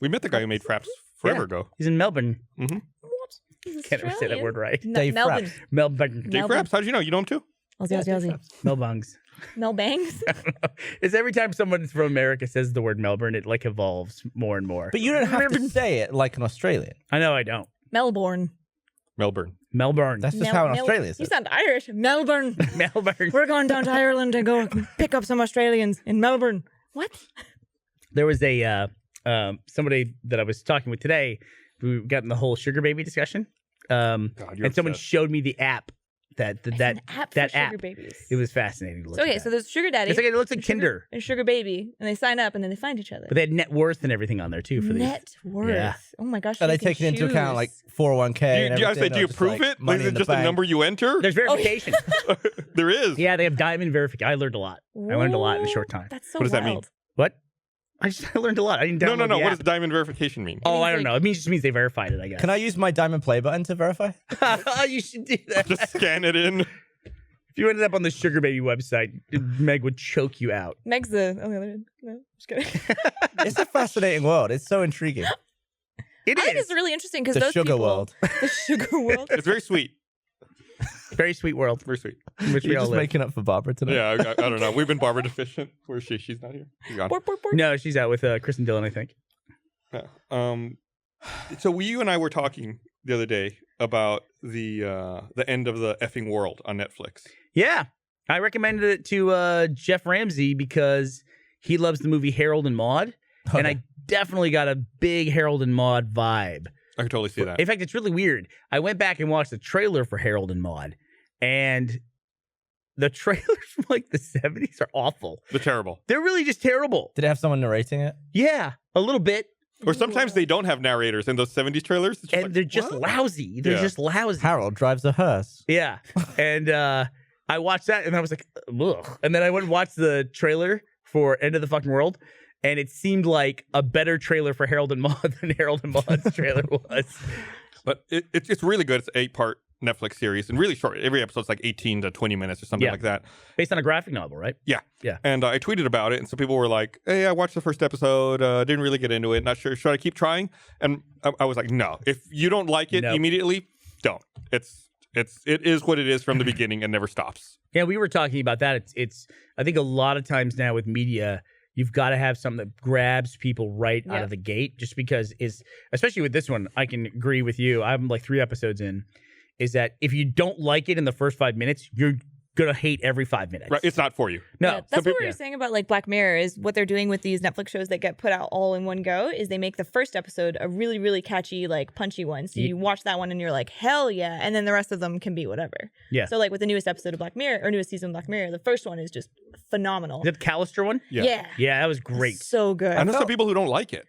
[SPEAKER 2] We met the guy who made Fraps forever
[SPEAKER 3] Yeah.
[SPEAKER 2] ago.
[SPEAKER 3] He's in Melbourne.
[SPEAKER 5] What?
[SPEAKER 3] Can't ever say that word right.
[SPEAKER 4] Dave
[SPEAKER 5] Melbourne.
[SPEAKER 4] Fraps.
[SPEAKER 3] Melbourne.
[SPEAKER 2] Dave
[SPEAKER 5] Melbourne.
[SPEAKER 2] Fraps, how did you know? You know him too?
[SPEAKER 5] Aussie, Aussie, Aussie.
[SPEAKER 3] Melbungs.
[SPEAKER 5] Mel Bangs.
[SPEAKER 3] It's every time someone from America says the word Melbourne, it like evolves more and more.
[SPEAKER 4] But you don't have to say it like an Australian.
[SPEAKER 3] I know I don't.
[SPEAKER 5] Melbourne.
[SPEAKER 2] Melbourne.
[SPEAKER 3] Melbourne.
[SPEAKER 4] That's just how an Australian says
[SPEAKER 5] You
[SPEAKER 4] it.
[SPEAKER 5] sound Irish. Melbourne.
[SPEAKER 3] Melbourne.
[SPEAKER 5] We're going down to Ireland to go pick up some Australians in Melbourne. What?
[SPEAKER 3] There was a somebody that I was talking with today. We got in the whole sugar baby discussion.
[SPEAKER 2] God, you're
[SPEAKER 3] And someone
[SPEAKER 2] obsessed.
[SPEAKER 3] showed me the app That
[SPEAKER 5] It's
[SPEAKER 3] that
[SPEAKER 5] an app
[SPEAKER 3] that
[SPEAKER 5] for sugar
[SPEAKER 3] app.
[SPEAKER 5] babies.
[SPEAKER 3] It was fascinating to look
[SPEAKER 5] So okay,
[SPEAKER 3] at.
[SPEAKER 5] so there's sugar daddy.
[SPEAKER 3] It's like it looks like
[SPEAKER 5] and sugar-
[SPEAKER 3] Tinder.
[SPEAKER 5] and sugar baby, and they sign up and then they find each other.
[SPEAKER 3] But they had net worth and everything on there too for these.
[SPEAKER 5] Net worth.
[SPEAKER 3] Yeah.
[SPEAKER 5] Oh my gosh.
[SPEAKER 4] Are
[SPEAKER 5] you
[SPEAKER 4] they
[SPEAKER 5] can
[SPEAKER 4] taking into account
[SPEAKER 5] choose.
[SPEAKER 4] like 401k? and
[SPEAKER 2] Do you guys say,
[SPEAKER 4] everything,
[SPEAKER 2] do
[SPEAKER 4] or
[SPEAKER 2] you
[SPEAKER 4] just,
[SPEAKER 2] prove
[SPEAKER 4] like,
[SPEAKER 2] it?
[SPEAKER 4] money
[SPEAKER 2] Is
[SPEAKER 4] in
[SPEAKER 2] it
[SPEAKER 4] the
[SPEAKER 2] just a
[SPEAKER 4] bank?
[SPEAKER 2] number you enter?
[SPEAKER 3] There's verification.
[SPEAKER 2] There is.
[SPEAKER 3] Yeah, they have diamond verification. I learned a lot. I learned a lot in a short time.
[SPEAKER 5] That's so
[SPEAKER 2] What does that mean?
[SPEAKER 5] wild.
[SPEAKER 3] What? I learned a lot. I didn't download
[SPEAKER 2] No.
[SPEAKER 3] the
[SPEAKER 2] What
[SPEAKER 3] app.
[SPEAKER 2] does diamond verification mean?
[SPEAKER 3] Oh,
[SPEAKER 5] means,
[SPEAKER 3] I don't
[SPEAKER 5] like-
[SPEAKER 3] know. It just means they verified it, I guess.
[SPEAKER 4] Can I use my diamond play button to verify?
[SPEAKER 3] You should do that.
[SPEAKER 2] Just scan it in.
[SPEAKER 3] If you ended up on the Sugar Baby website, Meg would choke you out.
[SPEAKER 5] Meg's the other end. No, just kidding.
[SPEAKER 4] It's a fascinating world. It's so intriguing.
[SPEAKER 3] It
[SPEAKER 5] I think
[SPEAKER 3] is.
[SPEAKER 5] it's really interesting because
[SPEAKER 4] The
[SPEAKER 5] those
[SPEAKER 4] sugar
[SPEAKER 5] people,
[SPEAKER 4] world.
[SPEAKER 5] the sugar world.
[SPEAKER 2] It's very sweet.
[SPEAKER 3] Very sweet world
[SPEAKER 2] Very sweet.
[SPEAKER 3] in which we
[SPEAKER 4] You're
[SPEAKER 3] all
[SPEAKER 4] just
[SPEAKER 3] live.
[SPEAKER 4] making up for Barbara tonight.
[SPEAKER 2] Yeah, I don't know. We've been Barbara deficient. Where is she? She's not here. She's gone.
[SPEAKER 5] Bork, bork, bork.
[SPEAKER 3] No, she's out with Chris and Dylan, I think.
[SPEAKER 2] Yeah. So you and I were talking the other day about the end of the effing world on Netflix.
[SPEAKER 3] Yeah. I recommended it to Jeff Ramsey because he loves the movie Harold and Maude. And I definitely got a big Harold and Maude vibe.
[SPEAKER 2] I can totally see that.
[SPEAKER 3] In fact, it's really weird. I went back and watched the trailer for Harold and Maude, and the trailers from like the 70s are awful.
[SPEAKER 2] They're terrible.
[SPEAKER 3] They're really just terrible.
[SPEAKER 4] Did it have someone narrating it?
[SPEAKER 3] Yeah, a little bit.
[SPEAKER 2] Or sometimes they don't have narrators in those 70s trailers. It's just
[SPEAKER 3] And
[SPEAKER 2] like,
[SPEAKER 3] they're just
[SPEAKER 2] what?
[SPEAKER 3] lousy. They're
[SPEAKER 2] Yeah.
[SPEAKER 3] just lousy.
[SPEAKER 4] Harold drives a hearse.
[SPEAKER 3] Yeah. And I watched that and I was like, ugh. And then I went and watched the trailer for End of the Fucking World. And it seemed like a better trailer for Harold and Maude than Harold and Maude's trailer was.
[SPEAKER 2] But it's really good. It's an 8-part Netflix series and really short. Every episode's like 18 to 20 minutes or something
[SPEAKER 3] Yeah.
[SPEAKER 2] like that.
[SPEAKER 3] Based on a graphic novel, right?
[SPEAKER 2] Yeah.
[SPEAKER 3] Yeah.
[SPEAKER 2] And I tweeted about it, and some people were like, hey, I watched the first episode, didn't really get into it, not sure. Should I keep trying? And I was like, no. If you don't like it
[SPEAKER 3] Nope.
[SPEAKER 2] immediately, don't. It is what it is from the beginning and never stops.
[SPEAKER 3] Yeah, we were talking about that. It's I think a lot of times now with media, you've got to have something that grabs people right out
[SPEAKER 5] Yeah.
[SPEAKER 3] of the gate, just because especially with this one, I can agree with you. I'm like 3 episodes in, is that if you don't like it in the first 5 minutes, you're going to hate every 5 minutes.
[SPEAKER 2] Right? It's not for you.
[SPEAKER 3] No.
[SPEAKER 5] Yeah, that's what
[SPEAKER 2] people-
[SPEAKER 5] we were saying about like Black Mirror is what they're doing with these Netflix shows that get put out all in one go is they make the first episode a really, really catchy, like punchy one. So you watch that one and you're like, hell yeah. And then the rest of them can be whatever.
[SPEAKER 3] Yeah.
[SPEAKER 5] So like with the newest episode of Black Mirror or newest season of Black Mirror, the first one is just phenomenal.
[SPEAKER 3] Is that the Callister one?
[SPEAKER 2] Yeah.
[SPEAKER 3] Yeah, that was great.
[SPEAKER 5] So good.
[SPEAKER 2] I know some people who don't like it.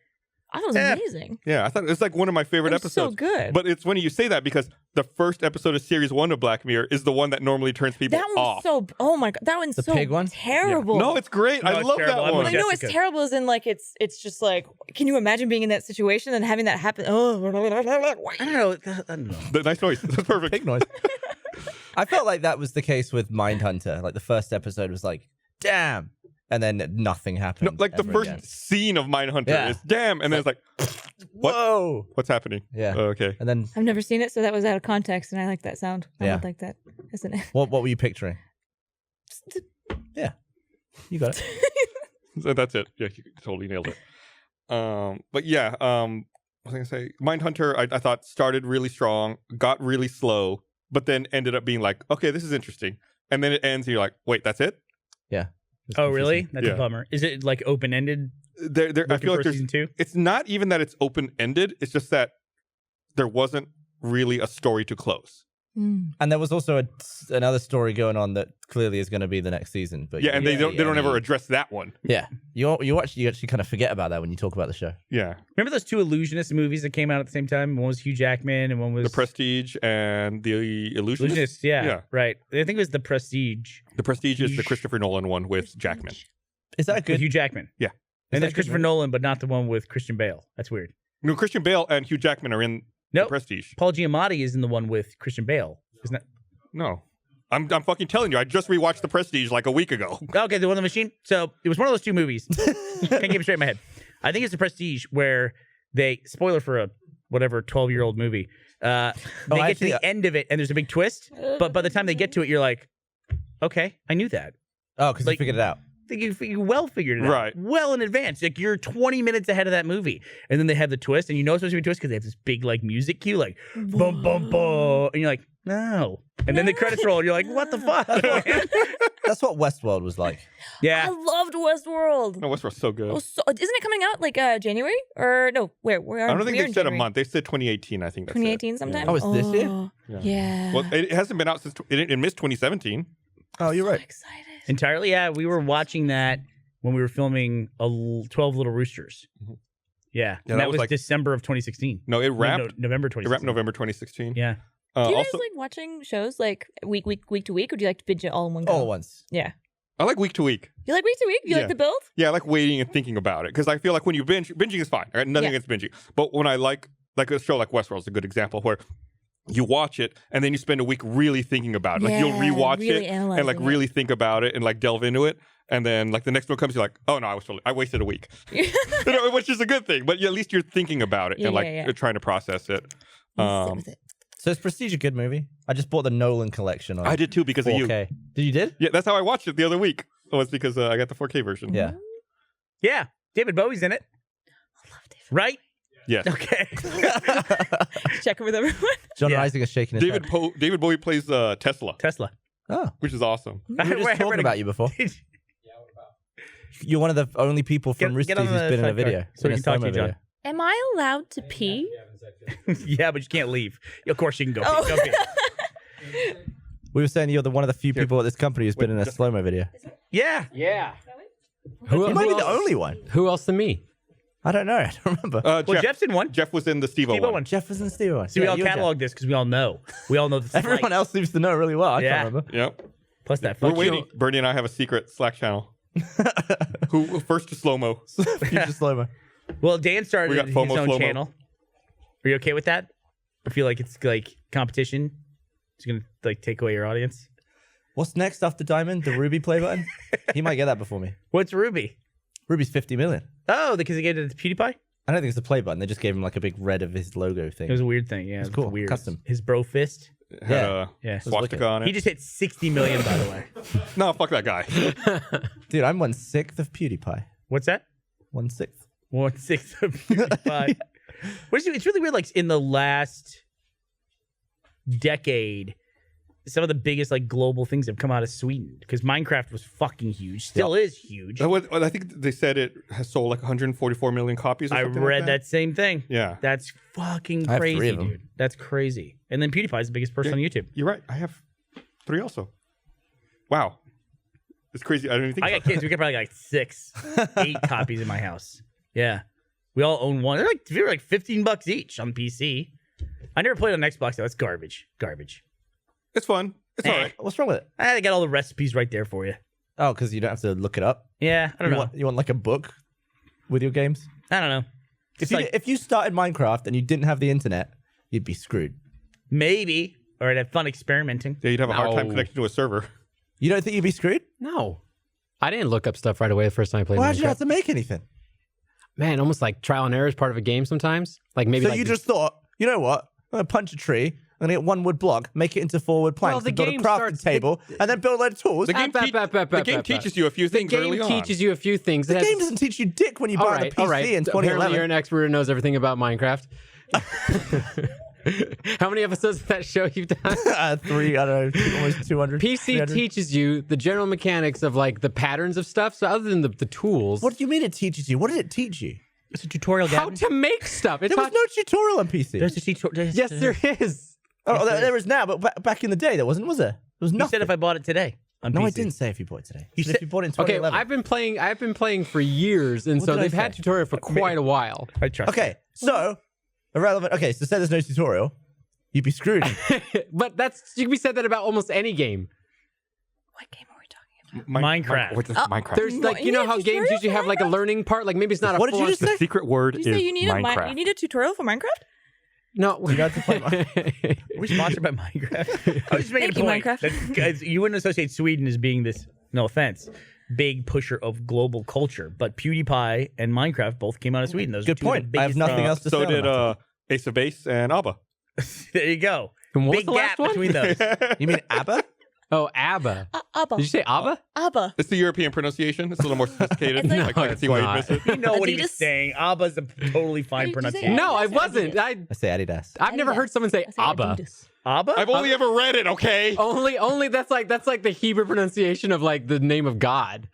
[SPEAKER 5] I thought it was
[SPEAKER 3] Yeah.
[SPEAKER 5] amazing.
[SPEAKER 2] Yeah, I thought it's like one of my favorite
[SPEAKER 5] It was so
[SPEAKER 2] episodes.
[SPEAKER 5] good.
[SPEAKER 2] But it's funny you say that because the first episode of series 1 of Black Mirror is the one that normally turns people
[SPEAKER 5] That one's
[SPEAKER 2] off.
[SPEAKER 5] so, oh my God, that one's
[SPEAKER 4] The
[SPEAKER 5] so
[SPEAKER 4] pig one?
[SPEAKER 5] terrible.
[SPEAKER 2] No, it's great.
[SPEAKER 3] No,
[SPEAKER 2] I
[SPEAKER 3] it's
[SPEAKER 2] love
[SPEAKER 3] terrible.
[SPEAKER 2] that
[SPEAKER 3] I'm
[SPEAKER 2] one.
[SPEAKER 3] with
[SPEAKER 5] I know it's
[SPEAKER 3] Jessica.
[SPEAKER 5] terrible as in like it's just like, can you imagine being in that situation and having that happen? Oh,
[SPEAKER 3] I don't know. I don't know.
[SPEAKER 2] The nice noise. That's perfect.
[SPEAKER 4] Pig noise. I felt like that was the case with Mindhunter. Like the first episode was like, damn. And then nothing happened.
[SPEAKER 2] No, like the
[SPEAKER 4] ever
[SPEAKER 2] first
[SPEAKER 4] again.
[SPEAKER 2] scene of Mindhunter
[SPEAKER 4] Yeah.
[SPEAKER 2] is damn, and then it's like, what?
[SPEAKER 4] Whoa.
[SPEAKER 2] What's happening?
[SPEAKER 4] Yeah.
[SPEAKER 2] Okay.
[SPEAKER 4] And then
[SPEAKER 5] I've never seen it, so that was out of context, and I like that sound. I
[SPEAKER 4] Yeah.
[SPEAKER 5] would like that, isn't it?
[SPEAKER 4] what were you picturing? Yeah. You got it.
[SPEAKER 2] So that's it. Yeah, you totally nailed it. But yeah, what was I gonna say? Mindhunter, I thought started really strong, got really slow, but then ended up being like, okay, this is interesting. And then it ends, and you're like, wait, that's it?
[SPEAKER 4] It's
[SPEAKER 3] Oh, really?
[SPEAKER 4] confusing.
[SPEAKER 3] That's
[SPEAKER 2] Yeah.
[SPEAKER 3] a bummer. Is it like open ended?
[SPEAKER 2] I feel like there's.
[SPEAKER 3] season 2.
[SPEAKER 2] It's not even that it's open ended. It's just that there wasn't really a story to close.
[SPEAKER 4] And there was also another story going on that clearly is going to be the next season. But
[SPEAKER 2] Yeah, and they
[SPEAKER 4] you-
[SPEAKER 2] don't ever address that one.
[SPEAKER 4] Yeah, you actually kind of forget about that when you talk about the show.
[SPEAKER 2] Yeah,
[SPEAKER 3] Remember those 2 Illusionist movies that came out at the same time? One was Hugh Jackman and one was
[SPEAKER 2] The Prestige and The Illusionist.
[SPEAKER 3] Illusionist. Yeah,
[SPEAKER 2] Yeah.
[SPEAKER 3] right. I think it was The Prestige
[SPEAKER 2] The Prestige is the Christopher Nolan one with Jackman.
[SPEAKER 4] Is that
[SPEAKER 3] with
[SPEAKER 4] good?
[SPEAKER 3] Hugh Jackman.
[SPEAKER 2] Yeah.
[SPEAKER 3] And
[SPEAKER 4] that
[SPEAKER 3] there's
[SPEAKER 4] good
[SPEAKER 3] Christopher
[SPEAKER 4] movie?
[SPEAKER 3] Nolan, but not the one with Christian Bale. That's weird.
[SPEAKER 2] No, Christian Bale and Hugh Jackman are in The
[SPEAKER 3] Nope.
[SPEAKER 2] Prestige.
[SPEAKER 3] Paul Giamatti is in the one with Christian Bale. Isn't that?
[SPEAKER 2] No, I'm fucking telling you. I just rewatched The Prestige like a week ago.
[SPEAKER 3] Okay, the one on the machine. So it was one of those 2 movies. Can't keep it straight in my head. I think it's The Prestige where they, spoiler for a whatever 12-year-old movie, they get to
[SPEAKER 4] actually,
[SPEAKER 3] the end of it and there's a big twist. But by the time they get to it, you're like, okay, I knew that.
[SPEAKER 4] Oh, because
[SPEAKER 3] like-
[SPEAKER 4] you figured it out.
[SPEAKER 3] you well figured it out.
[SPEAKER 2] Right.
[SPEAKER 3] Well in advance. Like you're 20 minutes ahead of that movie. And then they have the twist, and you know it's supposed to be a twist because they have this big like music cue, like bum bum bum. And you're like, no. And then the credits roll, and you're like, what the fuck?
[SPEAKER 4] That's what Westworld was like.
[SPEAKER 5] I
[SPEAKER 3] Yeah.
[SPEAKER 5] loved Westworld.
[SPEAKER 2] No, Westworld's so good.
[SPEAKER 5] Oh, isn't it coming out like January or no? Where?
[SPEAKER 2] I don't think they said a month. They said 2018. I think that's
[SPEAKER 5] 2018 sometime.
[SPEAKER 4] Oh, it's this year?
[SPEAKER 5] Yeah.
[SPEAKER 2] Well, it hasn't been out since it missed 2017.
[SPEAKER 4] Oh, you're right.
[SPEAKER 5] Excited.
[SPEAKER 3] Entirely, yeah. We were watching that when we were filming 12 Little Roosters.
[SPEAKER 2] Mhm.
[SPEAKER 3] Yeah.
[SPEAKER 2] Yeah,
[SPEAKER 3] And
[SPEAKER 2] that
[SPEAKER 3] that
[SPEAKER 2] was
[SPEAKER 3] was
[SPEAKER 2] like-
[SPEAKER 3] December of 2016.
[SPEAKER 2] No, it wrapped.
[SPEAKER 3] November
[SPEAKER 2] It
[SPEAKER 3] 2016.
[SPEAKER 2] wrapped November 2016.
[SPEAKER 3] Yeah.
[SPEAKER 5] Do you guys
[SPEAKER 2] Also,
[SPEAKER 5] like watching shows like week to week, or do you like to binge it all in one go?
[SPEAKER 4] All at once.
[SPEAKER 5] Yeah.
[SPEAKER 2] I like week to week.
[SPEAKER 5] You like week to week? You
[SPEAKER 2] Yeah.
[SPEAKER 5] like to build?
[SPEAKER 2] Yeah, I like waiting and thinking about it because I feel like when you binging is fine. I got nothing
[SPEAKER 5] Yeah.
[SPEAKER 2] against binging, but when I like a show like Westworld is a good example where you watch it and then you spend a week really thinking about it. Like you'll
[SPEAKER 5] Yeah,
[SPEAKER 2] rewatch
[SPEAKER 5] really
[SPEAKER 2] it and like
[SPEAKER 5] analyzing it.
[SPEAKER 2] really think about it and like delve into it. And then like the next one comes, you're like, oh no, I wasted a week, which is a good thing. But at least you're thinking about it
[SPEAKER 5] Yeah,
[SPEAKER 2] and like
[SPEAKER 5] yeah.
[SPEAKER 2] you're trying to process it.
[SPEAKER 5] Sit with it.
[SPEAKER 4] So is Prestige a good movie? I just bought the Nolan collection on
[SPEAKER 2] I did too because of you.
[SPEAKER 4] 4K. Did you did?
[SPEAKER 2] Yeah, that's how I watched it the other week. Oh, it's because I got the 4K version.
[SPEAKER 4] Yeah.
[SPEAKER 3] Yeah. David Bowie's in it.
[SPEAKER 5] I love David.
[SPEAKER 3] Right?
[SPEAKER 2] Yes.
[SPEAKER 3] Okay.
[SPEAKER 5] Check it with everyone.
[SPEAKER 4] John
[SPEAKER 3] Yeah.
[SPEAKER 4] Isaac is shaking his head.
[SPEAKER 2] David Bowie plays Tesla,
[SPEAKER 3] Tesla.
[SPEAKER 4] Oh,
[SPEAKER 2] which is awesome.
[SPEAKER 4] we were just talking about you before. You're one of the only people from Rooster
[SPEAKER 3] Get on
[SPEAKER 4] Teeth who's
[SPEAKER 3] the
[SPEAKER 4] been in a
[SPEAKER 3] sidecar
[SPEAKER 4] video.
[SPEAKER 3] so we
[SPEAKER 4] in a
[SPEAKER 3] can talk to
[SPEAKER 4] slow-mo
[SPEAKER 3] you, John.
[SPEAKER 4] video.
[SPEAKER 5] Am I allowed to pee?
[SPEAKER 3] Yeah, but you can't leave. Of course you can go.
[SPEAKER 5] Oh.
[SPEAKER 3] Go pee.
[SPEAKER 4] We were saying you're one of the few people at this company who's been in a slow-mo video.
[SPEAKER 3] Yeah.
[SPEAKER 8] Yeah.
[SPEAKER 4] You might be the
[SPEAKER 8] else?
[SPEAKER 4] only one.
[SPEAKER 8] Who else than me?
[SPEAKER 4] I don't know. I don't remember.
[SPEAKER 3] Well, Jeff's in one.
[SPEAKER 2] Jeff was in the Steve-O
[SPEAKER 3] Steve-O
[SPEAKER 2] one.
[SPEAKER 3] one.
[SPEAKER 4] Jefferson Stewart.
[SPEAKER 3] See, we all catalog this because we all know. We all know the
[SPEAKER 4] Everyone else seems to know really well. I
[SPEAKER 3] Yeah.
[SPEAKER 4] can't remember.
[SPEAKER 2] Yep.
[SPEAKER 3] Plus that
[SPEAKER 2] We're
[SPEAKER 3] fuck
[SPEAKER 2] waiting. Bernie and I have a secret Slack channel. Who first to slow-mo?
[SPEAKER 4] Future slow-mo.
[SPEAKER 3] Well, Dan started
[SPEAKER 2] We got
[SPEAKER 3] his
[SPEAKER 2] FOMO
[SPEAKER 3] own
[SPEAKER 2] slow-mo.
[SPEAKER 3] channel. Are you okay with that? I feel like it's like competition. It's gonna like take away your audience.
[SPEAKER 4] What's next after Diamond? The Ruby play button? He might get that before me.
[SPEAKER 3] What's Ruby?
[SPEAKER 4] Ruby's 50 million.
[SPEAKER 3] Oh, because they gave it to PewDiePie?
[SPEAKER 4] I don't think it's the play button. They just gave him like a big red of his logo thing.
[SPEAKER 3] It was a weird thing. Yeah,
[SPEAKER 4] It's
[SPEAKER 3] it was
[SPEAKER 4] cool.
[SPEAKER 3] Weird.
[SPEAKER 4] Custom.
[SPEAKER 3] His bro fist.
[SPEAKER 2] Had
[SPEAKER 4] Yeah.
[SPEAKER 2] a
[SPEAKER 3] Yeah.
[SPEAKER 2] swastika on
[SPEAKER 3] He
[SPEAKER 2] it.
[SPEAKER 3] just hit 60 million, by the way.
[SPEAKER 2] No, fuck that guy.
[SPEAKER 4] Dude, I'm 1/6 of PewDiePie.
[SPEAKER 3] What's that?
[SPEAKER 4] 1/6.
[SPEAKER 3] 1/6 of PewDiePie. It's really weird. Like in the last decade, some of the biggest like global things have come out of Sweden because Minecraft was fucking huge. Still is huge.
[SPEAKER 2] I think they said it has sold like 144 million copies. Or
[SPEAKER 3] I
[SPEAKER 2] something
[SPEAKER 3] read
[SPEAKER 2] like
[SPEAKER 3] that same thing.
[SPEAKER 2] Yeah,
[SPEAKER 3] That's fucking
[SPEAKER 4] I have 3
[SPEAKER 3] crazy,
[SPEAKER 4] of them.
[SPEAKER 3] dude. That's crazy. And then PewDiePie's the biggest person on YouTube.
[SPEAKER 2] you're right. I have 3 also. Wow, it's crazy. I don't even think
[SPEAKER 3] I got kids. We got probably like 6, 8 copies in my house. Yeah, we all own one. They're like $15 each on PC. I never played on Xbox though. That's garbage. Garbage.
[SPEAKER 2] it's fun. It's all right.
[SPEAKER 4] What's wrong with it?
[SPEAKER 3] I got all the recipes right there for you.
[SPEAKER 4] Oh, because you don't have to look it up?
[SPEAKER 3] Yeah, I don't know.
[SPEAKER 4] You want like a book with your games?
[SPEAKER 3] I don't know. It's like
[SPEAKER 4] If you started Minecraft and you didn't have the internet, you'd be screwed.
[SPEAKER 3] maybe, or I'd have fun experimenting.
[SPEAKER 2] Yeah, you'd have a hard time
[SPEAKER 8] No.
[SPEAKER 2] connecting to a server.
[SPEAKER 4] You don't think you'd be screwed?
[SPEAKER 8] No. I didn't look up stuff right away the first time I played
[SPEAKER 4] Why did you
[SPEAKER 8] Minecraft.
[SPEAKER 4] have to make anything?
[SPEAKER 8] Man, almost like trial and error is part of a game sometimes. Like maybe
[SPEAKER 4] So
[SPEAKER 8] like
[SPEAKER 4] you just thought, you know what? I'm going to punch a tree. I'm going to get 1 wood block, make it into 4 wood planks,
[SPEAKER 8] the
[SPEAKER 4] and build a
[SPEAKER 8] game
[SPEAKER 4] crafting
[SPEAKER 8] starts-
[SPEAKER 4] table, and then build a load of tools.
[SPEAKER 2] The game, the game teaches you a few things
[SPEAKER 8] the game
[SPEAKER 2] early on.
[SPEAKER 8] teaches you a few things.
[SPEAKER 4] The
[SPEAKER 8] It has-
[SPEAKER 4] game doesn't teach you dick when you
[SPEAKER 8] all
[SPEAKER 4] buy
[SPEAKER 8] right,
[SPEAKER 4] the
[SPEAKER 8] all
[SPEAKER 4] PC
[SPEAKER 8] right.
[SPEAKER 4] in
[SPEAKER 8] Apparently
[SPEAKER 4] 2011.
[SPEAKER 8] you're an expert who knows everything about Minecraft. How many episodes of that show you've done?
[SPEAKER 4] 3, I don't know, almost 200.
[SPEAKER 8] PC
[SPEAKER 4] 300.
[SPEAKER 8] teaches you the general mechanics of like the patterns of stuff. So other than the tools,
[SPEAKER 4] What do you mean it teaches you? What did it teach you?
[SPEAKER 3] It's a tutorial.
[SPEAKER 8] how to make stuff. It's
[SPEAKER 4] There was no tutorial on PC.
[SPEAKER 3] There's a tutorial.
[SPEAKER 8] yes, there is.
[SPEAKER 4] Oh, there is now, but back in the day there wasn't, was there? There was
[SPEAKER 3] You
[SPEAKER 4] nothing.
[SPEAKER 3] said if I bought it today. On
[SPEAKER 4] No,
[SPEAKER 3] PC.
[SPEAKER 4] I didn't say if you bought it today.
[SPEAKER 3] You
[SPEAKER 4] You said
[SPEAKER 3] said-
[SPEAKER 4] if you bought it in
[SPEAKER 8] Okay,
[SPEAKER 4] 2011.
[SPEAKER 8] I've been playing for years, and
[SPEAKER 4] What
[SPEAKER 8] so
[SPEAKER 4] did I
[SPEAKER 8] they've had
[SPEAKER 4] say?
[SPEAKER 8] tutorial for quite a while.
[SPEAKER 3] I trust.
[SPEAKER 4] Okay, so irrelevant. Okay, so say there's no tutorial, you'd be screwed.
[SPEAKER 8] But you can be said that about almost any game.
[SPEAKER 5] What game are we talking about?
[SPEAKER 3] Minecraft.
[SPEAKER 2] What's Minecraft?
[SPEAKER 8] There's like you know how games usually have like a learning part. Like maybe it's not a.
[SPEAKER 4] What did you
[SPEAKER 8] full-on-
[SPEAKER 4] just say?
[SPEAKER 2] the secret word
[SPEAKER 5] Did
[SPEAKER 2] is
[SPEAKER 5] you say you need
[SPEAKER 2] Minecraft.
[SPEAKER 5] you need a tutorial for Minecraft?
[SPEAKER 8] No,
[SPEAKER 4] You got to play Minecraft.
[SPEAKER 3] Are we sponsored by Minecraft? I was just making
[SPEAKER 5] Thank
[SPEAKER 3] a
[SPEAKER 5] you,
[SPEAKER 3] point.
[SPEAKER 5] Minecraft.
[SPEAKER 3] that, guys, you wouldn't associate Sweden as being this, no offense, big pusher of global culture. But PewDiePie and Minecraft both came out of Sweden. Those
[SPEAKER 4] Good
[SPEAKER 3] are two of
[SPEAKER 4] point.
[SPEAKER 3] the
[SPEAKER 4] I have
[SPEAKER 3] biggest
[SPEAKER 4] nothing else to
[SPEAKER 2] so
[SPEAKER 4] say on
[SPEAKER 2] did
[SPEAKER 4] that.
[SPEAKER 2] Ace of Base and ABBA.
[SPEAKER 3] There you go.
[SPEAKER 8] And what was
[SPEAKER 3] Big
[SPEAKER 8] the last
[SPEAKER 3] gap
[SPEAKER 8] one?
[SPEAKER 3] between those.
[SPEAKER 4] You mean ABBA?
[SPEAKER 8] Oh, ABBA.
[SPEAKER 5] Abba.
[SPEAKER 8] Did you say ABBA?
[SPEAKER 5] Abba.
[SPEAKER 2] It's the European prononciation. It's a little more sophisticated.
[SPEAKER 5] It's like-
[SPEAKER 2] I can see why you miss it.
[SPEAKER 3] You know what he was
[SPEAKER 5] Adidas?
[SPEAKER 3] saying. Abba's a totally fine
[SPEAKER 5] Did you say
[SPEAKER 3] pronunciation.
[SPEAKER 8] No, I
[SPEAKER 5] Adidas or
[SPEAKER 8] wasn't.
[SPEAKER 5] Adidas?
[SPEAKER 4] I say Adidas.
[SPEAKER 8] I've never heard someone say
[SPEAKER 5] I say
[SPEAKER 8] ABBA.
[SPEAKER 5] Adidas.
[SPEAKER 3] Abba?
[SPEAKER 2] I've only ever read it, okay?
[SPEAKER 8] Only that's like the Hebrew pronunciation of like the name of God.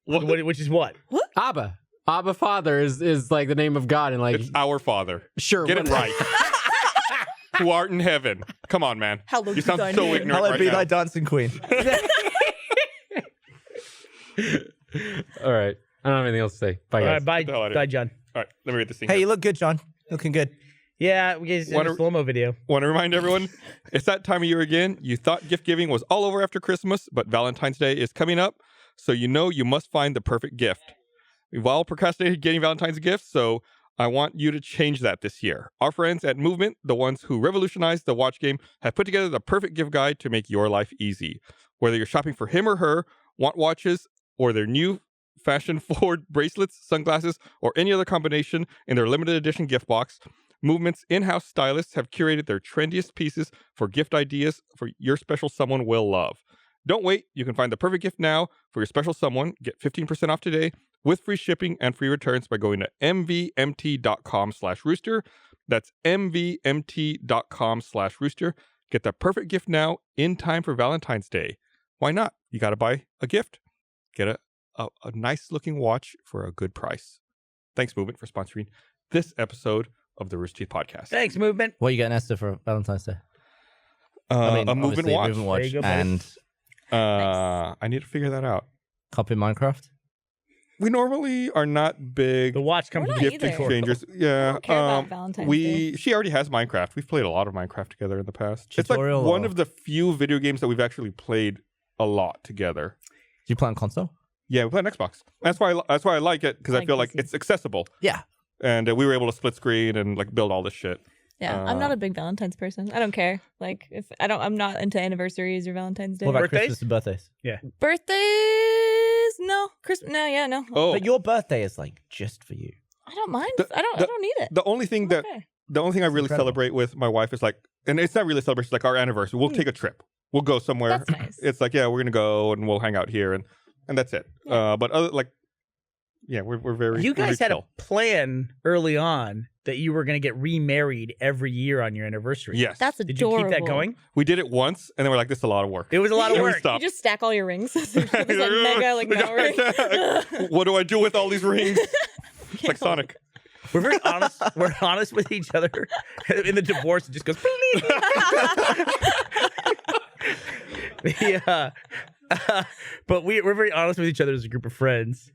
[SPEAKER 3] Which is what?
[SPEAKER 8] Abba. Abba Father is like the name of God, and like
[SPEAKER 2] It's our Father.
[SPEAKER 8] sure,
[SPEAKER 2] Get it right. Who art in heaven. Come on, man.
[SPEAKER 5] Hallowed
[SPEAKER 2] You sound
[SPEAKER 5] be thy
[SPEAKER 2] so
[SPEAKER 5] name.
[SPEAKER 2] ignorant
[SPEAKER 4] Hallowed
[SPEAKER 2] right
[SPEAKER 4] be
[SPEAKER 2] now.
[SPEAKER 4] thy dancing queen.
[SPEAKER 8] All right. I don't have anything else to say. Bye,
[SPEAKER 3] All
[SPEAKER 8] guys.
[SPEAKER 3] right, bye,
[SPEAKER 2] Get the hell out of
[SPEAKER 3] bye,
[SPEAKER 2] here.
[SPEAKER 3] John.
[SPEAKER 2] All right, let me read this thing.
[SPEAKER 4] Hey, you look good, John. Looking good.
[SPEAKER 3] Yeah, we guys did
[SPEAKER 2] What
[SPEAKER 3] a
[SPEAKER 2] are-
[SPEAKER 3] slow-mo video.
[SPEAKER 2] Want to remind everyone, it's that time of year again. You thought gift giving was all over after Christmas, but Valentine's Day is coming up, so you know you must find the perfect gift. We've all procrastinated getting Valentine's gifts, so I want you to change that this year. Our friends at Movement, the ones who revolutionized the watch game, have put together the perfect gift guide to make your life easy. Whether you're shopping for him or her, want watches, or their new fashion-forward bracelets, sunglasses, or any other combination in their limited edition gift box, Movement's in-house stylists have curated their trendiest pieces for gift ideas for your special someone will love. Don't wait. You can find the perfect gift now for your special someone. Get 15% off today with free shipping and free returns by going to mvmt.com/rooster. That's mvmt.com/rooster. Get the perfect gift now in time for Valentine's Day. Why not? You got to buy a gift. Get a nice looking watch for a good price. Thanks, Movement, for sponsoring this episode of the Rooster Teeth podcast.
[SPEAKER 3] Thanks, Movement.
[SPEAKER 4] What are you getting Esther for Valentine's Day?
[SPEAKER 2] A Movement
[SPEAKER 4] obviously,
[SPEAKER 2] watch.
[SPEAKER 4] Movement watch
[SPEAKER 3] There you go, buddy.
[SPEAKER 4] and
[SPEAKER 2] I need to figure that out.
[SPEAKER 4] copy Minecraft.
[SPEAKER 2] We normally are not big
[SPEAKER 3] The watch comes
[SPEAKER 5] We're
[SPEAKER 3] with
[SPEAKER 5] not
[SPEAKER 3] gift
[SPEAKER 2] gift
[SPEAKER 5] either.
[SPEAKER 2] exchangers. Yeah.
[SPEAKER 5] don't care about Valentine's Day.
[SPEAKER 2] She already has Minecraft. We've played a lot of Minecraft together in the past.
[SPEAKER 4] Tutorial
[SPEAKER 2] it's like one
[SPEAKER 4] or-
[SPEAKER 2] of the few video games that we've actually played a lot together.
[SPEAKER 4] Do you play on console?
[SPEAKER 2] Yeah, we play on Xbox. That's why I like it, because I
[SPEAKER 5] Like
[SPEAKER 2] feel like
[SPEAKER 5] PC.
[SPEAKER 2] it's accessible.
[SPEAKER 4] Yeah.
[SPEAKER 2] And we were able to split screen and like build all this shit.
[SPEAKER 5] Yeah, I'm not a big Valentine's person. I don't care. Like, if I'm not into anniversaries or Valentine's Day.
[SPEAKER 4] What about
[SPEAKER 3] Birthdays?
[SPEAKER 4] Christmas and birthdays?
[SPEAKER 5] Birthdays? No. Christmas? No. Yeah, no.
[SPEAKER 2] Oh,
[SPEAKER 4] But your birthday is like just for you.
[SPEAKER 5] I don't mind.
[SPEAKER 2] The-
[SPEAKER 5] I don't need it.
[SPEAKER 2] the only thing that
[SPEAKER 5] Okay.
[SPEAKER 2] the only thing I really
[SPEAKER 4] incredible.
[SPEAKER 2] celebrate with my wife is like, and it's not really a celebration, it's like our anniversary. We'll take a trip. We'll go somewhere.
[SPEAKER 5] That's nice.
[SPEAKER 2] It's like, yeah, we're gonna go and we'll hang out here and that's it. But other like, yeah, we're very.
[SPEAKER 3] You guys
[SPEAKER 2] very
[SPEAKER 3] had
[SPEAKER 2] chill.
[SPEAKER 3] a plan early on that you were going to get remarried every year on your anniversary.
[SPEAKER 2] Yes.
[SPEAKER 5] That's
[SPEAKER 3] Did you
[SPEAKER 5] adorable.
[SPEAKER 3] keep that going?
[SPEAKER 2] We did it once and then we're like, this is a lot of work.
[SPEAKER 3] It was a lot of
[SPEAKER 2] And we
[SPEAKER 3] work.
[SPEAKER 2] stopped.
[SPEAKER 5] You just stack all your rings. Just like mega, like metal rings.
[SPEAKER 2] What do I do with all these rings? It's like Sonic.
[SPEAKER 3] We're very honest. We're honest with each other. In the divorce, it just goes. Yeah. But we're very honest with each other as a group of friends.